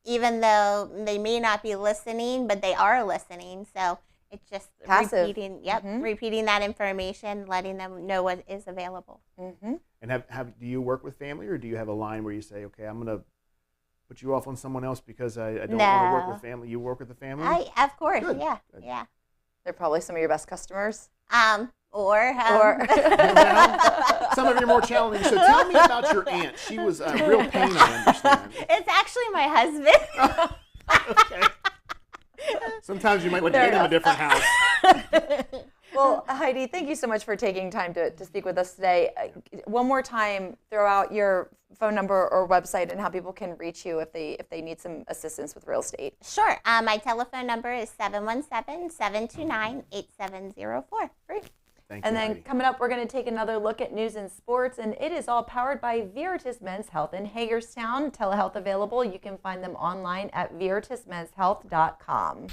Even though they may not be listening, but they are listening. So it's just Passive. repeating that information, letting them know what is available. Mm-hmm. And do you work with family, or do you have a line where you say, okay, I'm going to put you off on someone else because I don't want to work with family? You work with the family? Of course, Good. yeah, Good. yeah. They're probably some of your best customers. Or some of you are more challenging. So tell me about your aunt. She was a real pain, I understand. It's actually my husband. Okay. Sometimes you might want to get in a different house. Well, Heidi, thank you so much for taking time to speak with us today. One more time, throw out your phone number or website and how people can reach you if they need some assistance with real estate. Sure. My telephone number is 717-729-8704. Great. And then coming up, we're going to take another look at news and sports, and it is all powered by Veritas Men's Health in Hagerstown. Telehealth available. You can find them online at veritasmenshealth.com.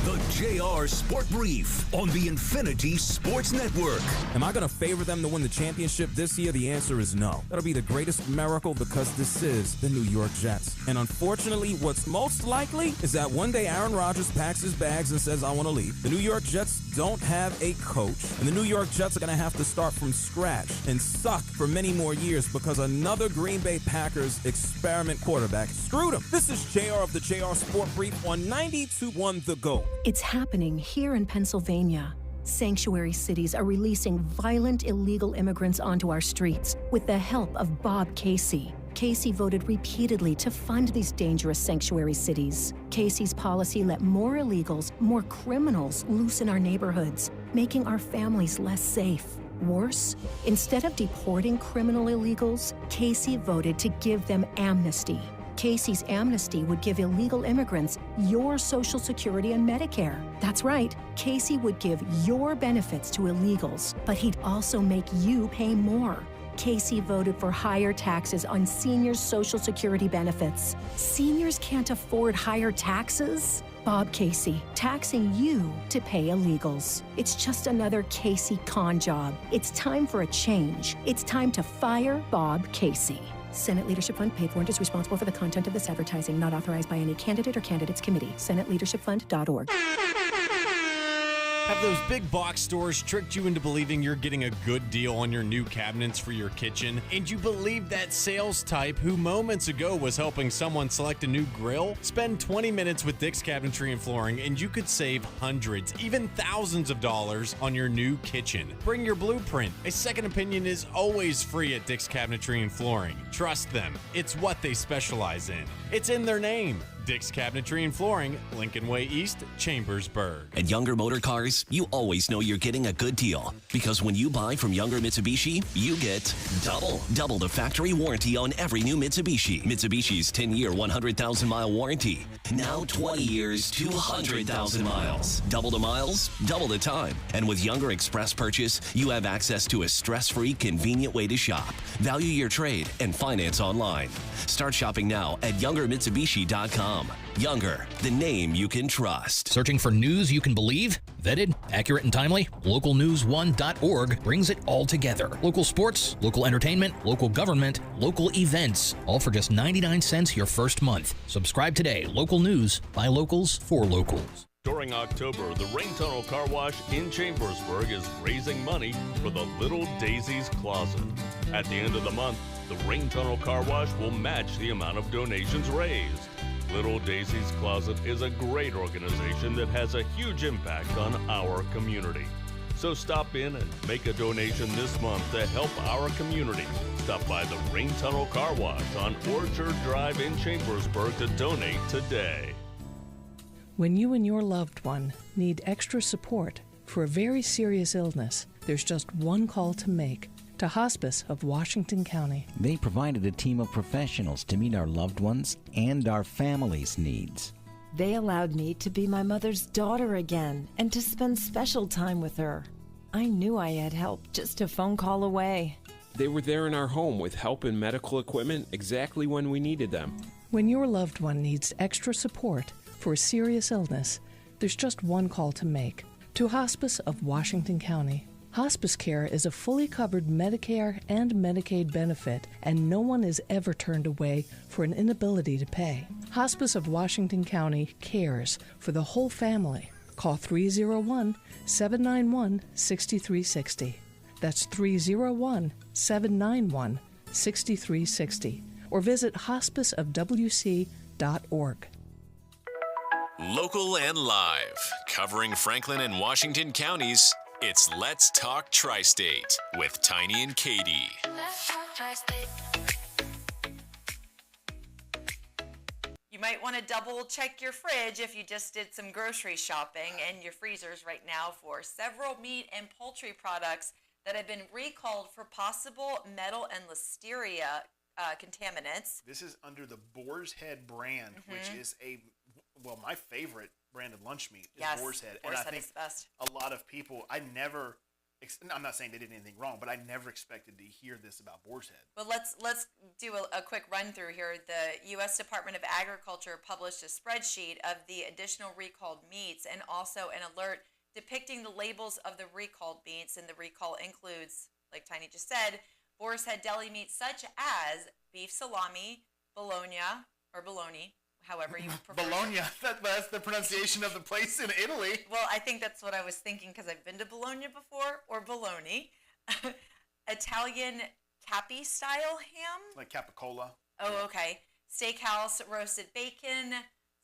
The JR Sport Brief on the Infinity Sports Network. Am I going to favor them to win the championship this year? The answer is no. That'll be the greatest miracle because this is the New York Jets. And unfortunately, what's most likely is that one day Aaron Rodgers packs his bags and says, I want to leave. The New York Jets don't have a coach. And the New York Jets are going to have to start from scratch and suck for many more years because another Green Bay Packers experiment quarterback screwed them. This is JR of the JR Sport Brief on 92.1 The Go. It's happening here in Pennsylvania. Sanctuary cities are releasing violent illegal immigrants onto our streets with the help of Bob Casey. Casey voted repeatedly to fund these dangerous sanctuary cities. Casey's policy let more illegals, more criminals loose in our neighborhoods, making our families less safe. Worse, instead of deporting criminal illegals, Casey voted to give them amnesty. Casey's amnesty would give illegal immigrants your Social Security and Medicare. That's right, Casey would give your benefits to illegals, but he'd also make you pay more. Casey voted for higher taxes on seniors' Social Security benefits. Seniors can't afford higher taxes? Bob Casey, taxing you to pay illegals. It's just another Casey con job. It's time for a change. It's time to fire Bob Casey. Senate Leadership Fund paid for and is responsible for the content of this advertising, not authorized by any candidate or candidates committee. SenateLeadershipFund.org. Have those big box stores tricked you into believing you're getting a good deal on your new cabinets for your kitchen? And you believe that sales type who moments ago was helping someone select a new grill? Spend 20 minutes with Dick's Cabinetry and Flooring and you could save hundreds, even thousands of dollars on your new kitchen. Bring your blueprint. A second opinion is always free at Dick's Cabinetry and Flooring. Trust them. It's what they specialize in. It's in their name. Dick's Cabinetry and Flooring, Lincoln Way East, Chambersburg. At Younger Motor Cars, you always know you're getting a good deal because when you buy from Younger Mitsubishi, you get double the factory warranty on every new Mitsubishi. Mitsubishi's 10-year, 100,000-mile warranty. Now 20 years, 200,000 miles. Double the miles, double the time. And with Younger Express Purchase, you have access to a stress-free, convenient way to shop. Value your trade and finance online. Start shopping now at YoungerMitsubishi.com. Younger, the name you can trust. Searching for news you can believe? Vetted, accurate, and timely? LocalNews1.org brings it all together. Local sports, local entertainment, local government, local events, all for just 99 cents your first month. Subscribe today. Local news by locals for locals. During October, the Ring Tunnel Car Wash in Chambersburg is raising money for the Little Daisy's Closet. At the end of the month, the Ring Tunnel Car Wash will match the amount of donations raised. Little Daisy's Closet is a great organization that has a huge impact on our community. So stop in and make a donation this month to help our community. Stop by the Ring Tunnel Car Wash on Orchard Drive in Chambersburg to donate today. When you and your loved one need extra support for a very serious illness, there's just one call to make. To Hospice of Washington County. They provided a team of professionals to meet our loved ones and our family's needs. They allowed me to be my mother's daughter again and to spend special time with her. I knew I had help just a phone call away. They were there in our home with help and medical equipment exactly when we needed them. When your loved one needs extra support for a serious illness, there's just one call to make. To Hospice of Washington County. Hospice care is a fully covered Medicare and Medicaid benefit, and no one is ever turned away for an inability to pay. Hospice of Washington County cares for the whole family. Call 301-791-6360. That's 301-791-6360. Or visit hospiceofwc.org. Local and live, covering Franklin and Washington counties. It's Let's Talk Tri-State with Tiny and Katie. Let's talk Tri-State. You might want to double check your fridge if you just did some grocery shopping and your freezers right now for several meat and poultry products that have been recalled for possible metal and listeria contaminants. This is under the Boar's Head brand, which is my favorite brand of lunch meat is Boar's Head. Boar's and I Head think is the best. a lot of people, I'm not saying they did anything wrong, but I never expected to hear this about Boar's Head. But let's do a quick run through here. The U.S. Department of Agriculture published a spreadsheet of the additional recalled meats and also an alert depicting the labels of the recalled meats. And the recall includes, like Tiny just said, Boar's Head deli meats such as beef salami, bologna, however you prefer. Bologna, that's the pronunciation of the place in Italy. Well, I think that's what I was thinking because I've been to Bologna before, or bologna. Italian capi style ham. Like capicola. Oh, okay. Steakhouse roasted bacon,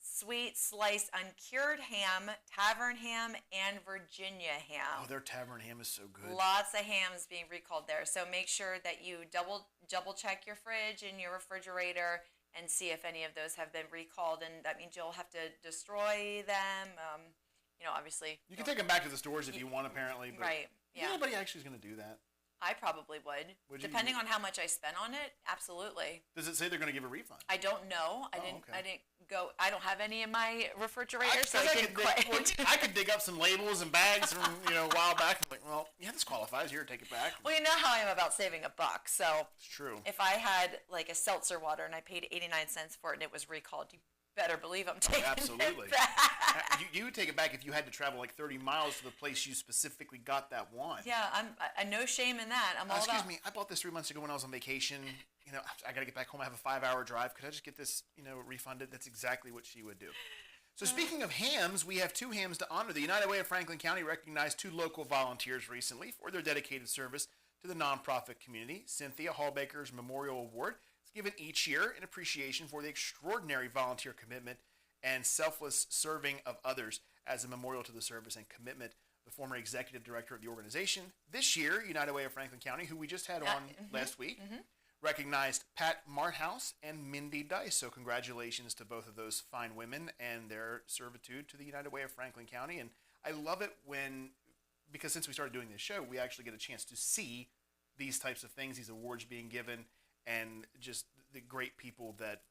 sweet sliced uncured ham, tavern ham, and Virginia ham. Oh, their tavern ham is so good. Lots of hams being recalled there. So make sure that you double check your fridge and your refrigerator and see if any of those have been recalled. And that means you'll have to destroy them. Obviously. You can take them back to the stores if you want, apparently. But right. Yeah. Nobody actually is going to do that. I probably would. Depending on how much I spent on it, absolutely. Does it say they're going to give a refund? I don't know. I didn't go. I don't have any in my refrigerator, I could dig up some labels and bags from a while back. I'm like, well, yeah, this qualifies. Here, take it back. Well, you know how I am about saving $1. So it's true. If I had like a seltzer water and I paid 89 cents for it and it was recalled, you better believe I'm taking it back. You would take it back if you had to travel like 30 miles to the place you specifically got that wine. Yeah, I no shame in that. I'm all excuse me, I bought this 3 months ago when I was on vacation. I got to get back home. I have a 5-hour drive. Could I just get this, refunded? That's exactly what she would do. So speaking of hams, we have 2 hams to honor. The United Way of Franklin County recognized 2 local volunteers recently for their dedicated service to the nonprofit community. Cynthia Hallbaker's Memorial Award is given each year in appreciation for the extraordinary volunteer commitment and selfless serving of others as a memorial to the service and commitment of the former executive director of the organization. This year, United Way of Franklin County, who we just had on last week, recognized Pat Marthouse and Mindy Dice. So congratulations to both of those fine women and their servitude to the United Way of Franklin County. And I love it because since we started doing this show, we actually get a chance to see these types of things, these awards being given, and just the great people that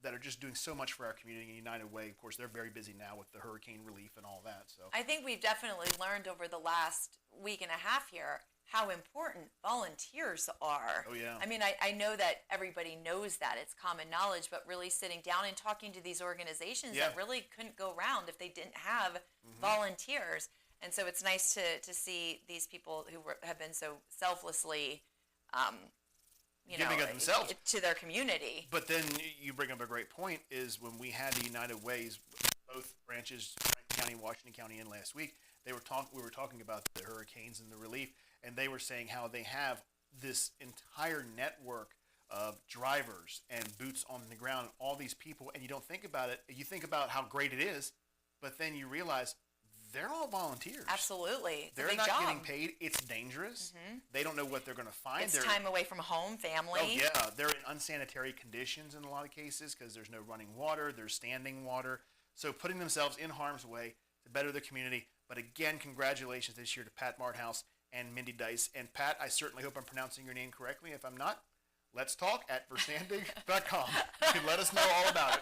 are just doing so much for our community. United Way, of course, they're very busy now with the hurricane relief and all that. So I think we've definitely learned over the last week and a half here how important volunteers are. Oh, yeah. I mean, I know that everybody knows that. It's common knowledge, but really sitting down and talking to these organizations that really couldn't go round if they didn't have volunteers. And so it's nice to see these people who have been so selflessly giving of themselves to their community. But then you bring up a great point is when we had the United Ways, both branches, Franklin County and Washington County in last week, we were talking about the hurricanes and the relief, and they were saying how they have this entire network of drivers and boots on the ground, and all these people, and you don't think about it. You think about how great it is, but then you realize they're all volunteers. Absolutely. They're not getting paid. It's dangerous. They don't know what they're going to find. It's time away from home, family. Oh, yeah. They're in unsanitary conditions in a lot of cases because there's no running water. There's standing water. So putting themselves in harm's way to better the community. But again, congratulations this year to Pat Marthouse and Mindy Dice. And Pat, I certainly hope I'm pronouncing your name correctly. If I'm not, let's talk at verstandig.com. You can let us know all about it.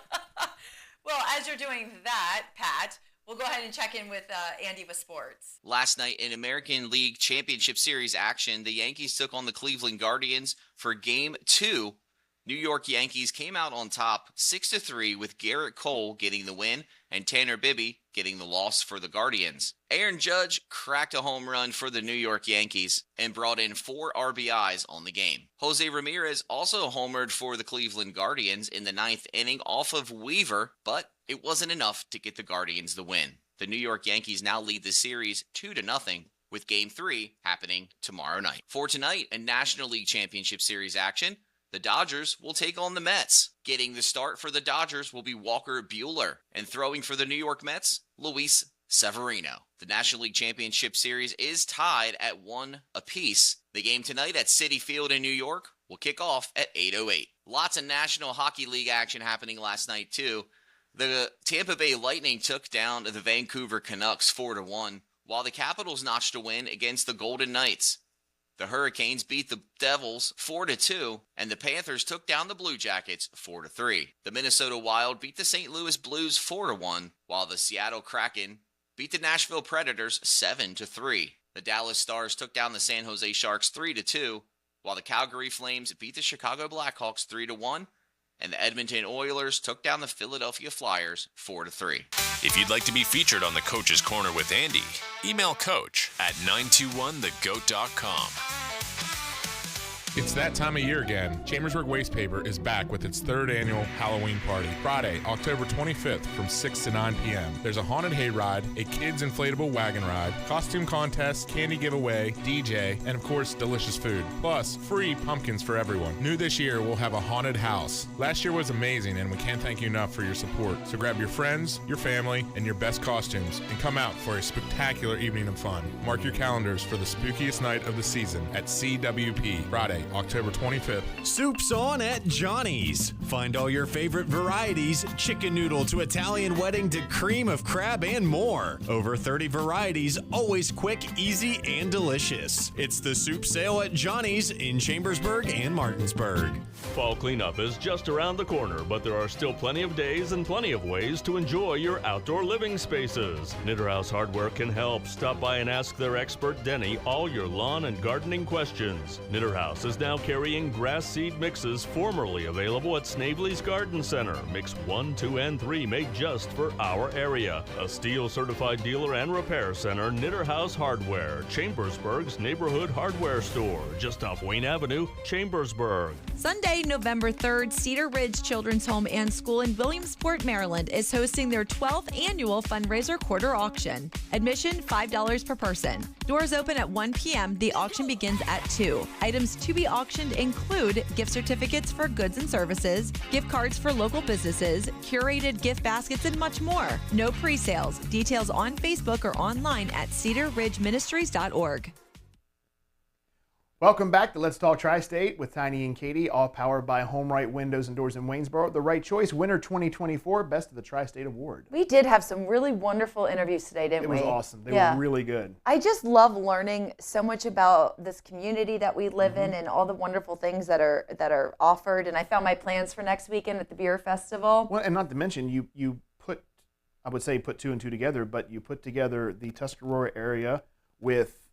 Well, as you're doing that, Pat, we'll go ahead and check in with Andy with sports. Last night in American League Championship Series action, the Yankees took on the Cleveland Guardians for Game 2. New York Yankees came out on top 6-3 with Garrett Cole getting the win and Tanner Bibby getting the loss for the Guardians. Aaron Judge cracked a home run for the New York Yankees and brought in 4 RBIs on the game. Jose Ramirez also homered for the Cleveland Guardians in the 9th inning off of Weaver, but it wasn't enough to get the Guardians the win. The New York Yankees now lead the series 2-0 with Game 3 happening tomorrow night. For tonight, in National League Championship Series action, the Dodgers will take on the Mets. Getting the start for the Dodgers will be Walker Buehler, and throwing for the New York Mets, Luis Severino. The National League Championship Series is tied at 1 apiece. The game tonight at Citi Field in New York will kick off at 8:08. Lots of National Hockey League action happening last night, too. The Tampa Bay Lightning took down the Vancouver Canucks 4-1, while the Capitals notched a win against the Golden Knights. The Hurricanes beat the Devils 4-2, and the Panthers took down the Blue Jackets 4-3. The Minnesota Wild beat the St. Louis Blues 4-1, while the Seattle Kraken beat the Nashville Predators 7-3. The Dallas Stars took down the San Jose Sharks 3-2, while the Calgary Flames beat the Chicago Blackhawks 3-1, and the Edmonton Oilers took down the Philadelphia Flyers 4-3. If you'd like to be featured on the Coach's Corner with Andy, email coach at 921thegoat.com. It's that time of year again. Chambersburg Waste Paper is back with its third annual Halloween party. Friday, October 25th from 6 to 9 p.m. There's a haunted hayride, a kids inflatable wagon ride, costume contest, candy giveaway, DJ, and of course, delicious food. Plus, free pumpkins for everyone. New this year, we'll have a haunted house. Last year was amazing, and we can't thank you enough for your support. So grab your friends, your family, and your best costumes, and come out for a spectacular evening of fun. Mark your calendars for the spookiest night of the season at CWP, Friday, October 25th. Soup's on at Johnny's. Find all your favorite varieties, chicken noodle to Italian wedding to cream of crab and more. Over 30 varieties, always quick, easy, and delicious. It's the soup sale at Johnny's in Chambersburg and Martinsburg. Fall cleanup is just around the corner, but there are still plenty of days and plenty of ways to enjoy your outdoor living spaces. Knitter House Hardware can help. Stop by and ask their expert Denny all your lawn and gardening questions. Knitter House is now carrying grass seed mixes formerly available at Snavely's Garden Center. Mix 1, 2, and 3 made just for our area. A Steel certified dealer and repair center, Knitter House Hardware, Chambersburg's neighborhood hardware store, just off Wayne Avenue, Chambersburg. Sunday, November 3rd, Cedar Ridge Children's Home and School in Williamsport, Maryland is hosting their 12th annual fundraiser quarter auction. Admission $5 per person. Doors open at 1 p.m. The auction begins at 2. Items to be auctioned include gift certificates for goods and services, gift cards for local businesses, curated gift baskets, and much more. No pre-sales. Details on Facebook or online at cedarridgeministries.org. Welcome back to Let's Talk Tri-State with Tiny and Katie, all powered by Home Right Windows and Doors in Waynesboro. The right choice, winner 2024, Best of the Tri-State Award. We did have some really wonderful interviews today, didn't we? It was awesome. They were really good. I just love learning so much about this community that we live in and all the wonderful things that are offered. And I found my plans for next weekend at the Beer Festival. Well, and not to mention, you put, I would say put two and two together, but you put together the Tuscarora area with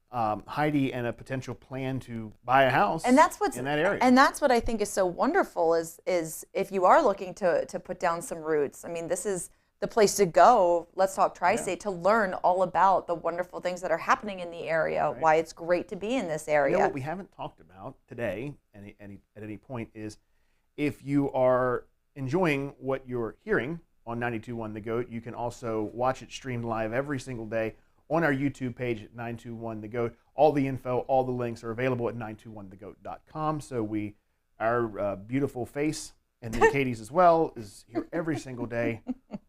Heidi and a potential plan to buy a house in that area. And that's what I think is so wonderful is if you are looking to put down some roots, I mean, this is the place to go, Let's Talk Tri-State, to learn all about the wonderful things that are happening in the area, why it's great to be in this area. You know what we haven't talked about today at any point is if you are enjoying what you're hearing on 92.1 The Goat, you can also watch it streamed live every single day on our YouTube page at 921 The Goat. All the info, all the links are available at 921thegoat.com. So our beautiful face, and then Katie's as well, is here every single day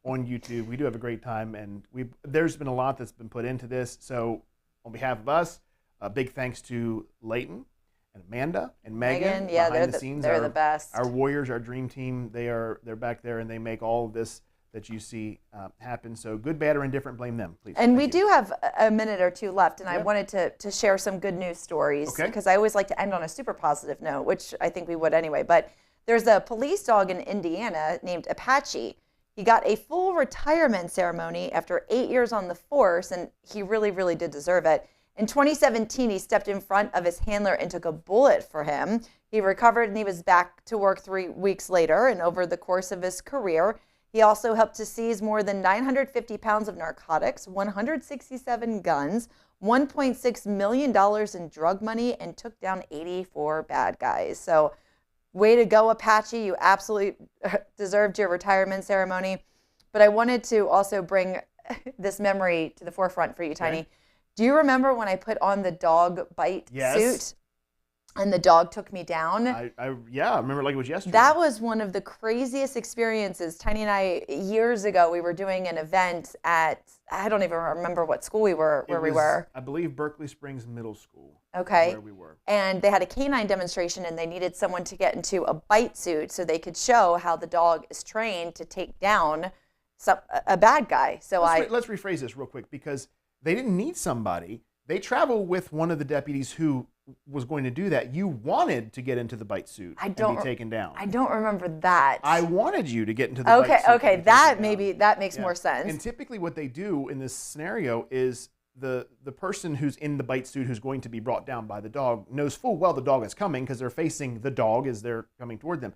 on YouTube. We do have a great time, and there's been a lot that's been put into this. So on behalf of us, a big thanks to Leighton and Amanda and Megan. Yeah, they're the best. Our warriors, our dream team, they're back there, and they make all of this that you see happen. So good, bad, or indifferent, blame them, please. And we do have a minute or two left, and I wanted to share some good news stories because I always like to end on a super positive note, which I think we would anyway. But there's a police dog in Indiana named Apache. He got a full retirement ceremony after 8 years on the force, and he really, really did deserve it. In 2017, he stepped in front of his handler and took a bullet for him. He recovered, and he was back to work 3 weeks later, and over the course of his career, he also helped to seize more than 950 pounds of narcotics, 167 guns, $1.6 million in drug money, and took down 84 bad guys. So way to go, Apache. You absolutely deserved your retirement ceremony. But I wanted to also bring this memory to the forefront for you, Tiny. Okay. Do you remember when I put on the dog bite suit? And the dog took me down. I remember like it was yesterday. That was one of the craziest experiences. Tiny and I, years ago, we were doing an event at, I don't even remember what school we were. I believe Berkeley Springs Middle School. Okay. Where we were. And they had a canine demonstration, and they needed someone to get into a bite suit so they could show how the dog is trained to take down a bad guy. So let's rephrase this real quick, because they didn't need somebody. They traveled with one of the deputies who was going to do that. You wanted to get into the bite suit and be taken down. I don't remember that. I wanted you to get into the bite suit. Okay, that makes more sense. And typically what they do in this scenario is the person who's in the bite suit who's going to be brought down by the dog knows full well the dog is coming because they're facing the dog as they're coming toward them.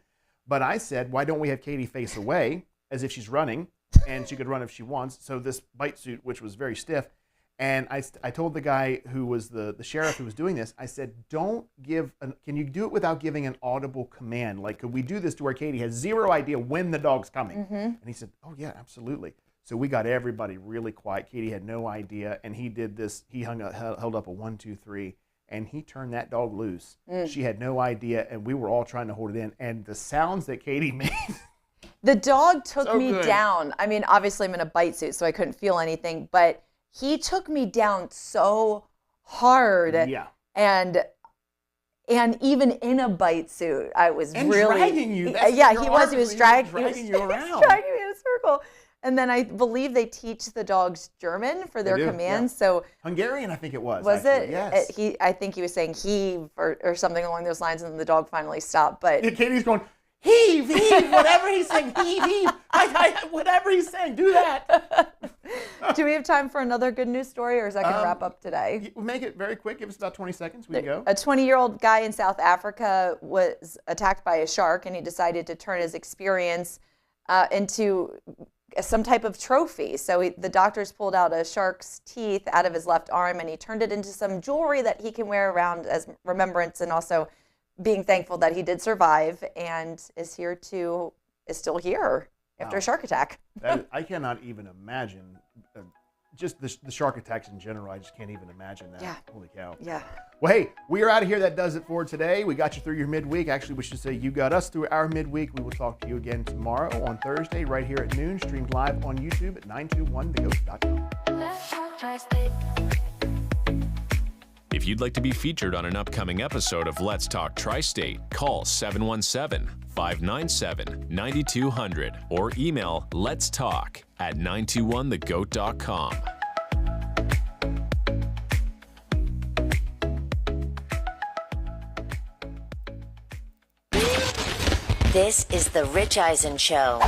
But I said, why don't we have Katie face away as if she's running, and she could run if she wants. So this bite suit, which was very stiff, and I told the guy who was the sheriff who was doing this, I said, can you do it without giving an audible command? Like, could we do this to where Katie has zero idea when the dog's coming? Mm-hmm. And he said, oh yeah, absolutely. So we got everybody really quiet. Katie had no idea, and he did this. He held up a 1, 2, 3, and he turned that dog loose. She had no idea, and we were all trying to hold it in. And the sounds that Katie made. The dog took So me good. down. I mean, obviously I'm in a bite suit, so I couldn't feel anything, but he took me down so hard. Yeah. And even in a bite suit, I was And really dragging you. Yeah, he was dragging you around. He was dragging me in a circle. And then I believe they teach the dogs German for their They do, commands. yeah. So Hungarian, I think it was. was actually. it? Yes. I think he was saying heave or something along those lines, and then the dog finally stopped. But Katie's going, heave, whatever he's saying, heave. Whatever he's saying, do that. do we have time for another good news story, or is that going to wrap up today? We'll make it very quick. Give us about 20 seconds. We can go. A 20-year-old guy in South Africa was attacked by a shark, and he decided to turn his experience into some type of trophy. So the doctors pulled out a shark's teeth out of his left arm, and he turned it into some jewelry that he can wear around as remembrance, and also being thankful that he did survive and is still here after a shark attack. I cannot even imagine. Just the shark attacks in general, I just can't even imagine that. Yeah. Holy cow. Yeah. Well, hey, we are out of here. That does it for today. We got you through your midweek. Actually, we should say you got us through our midweek. We will talk to you again tomorrow on Thursday, right here at noon, streamed live on YouTube at 921theghost.com. If you'd like to be featured on an upcoming episode of Let's Talk Tri-State, call 717-597-9200 or email letstalk@921thegoat.com. This is The Rich Eisen Show.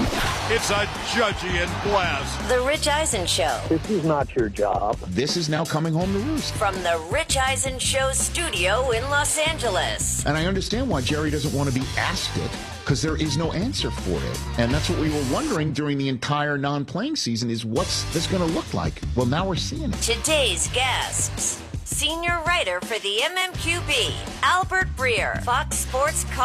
It's a judgy and blast. The Rich Eisen Show. This is not your job. This is now coming home to roost. From the Rich Eisen Show studio in Los Angeles. And I understand why Jerry doesn't want to be asked it, because there is no answer for it. And that's what we were wondering during the entire non-playing season is what's this going to look like? Well, now we're seeing it. Today's guests. Senior writer for the MMQB, Albert Breer, Fox Sports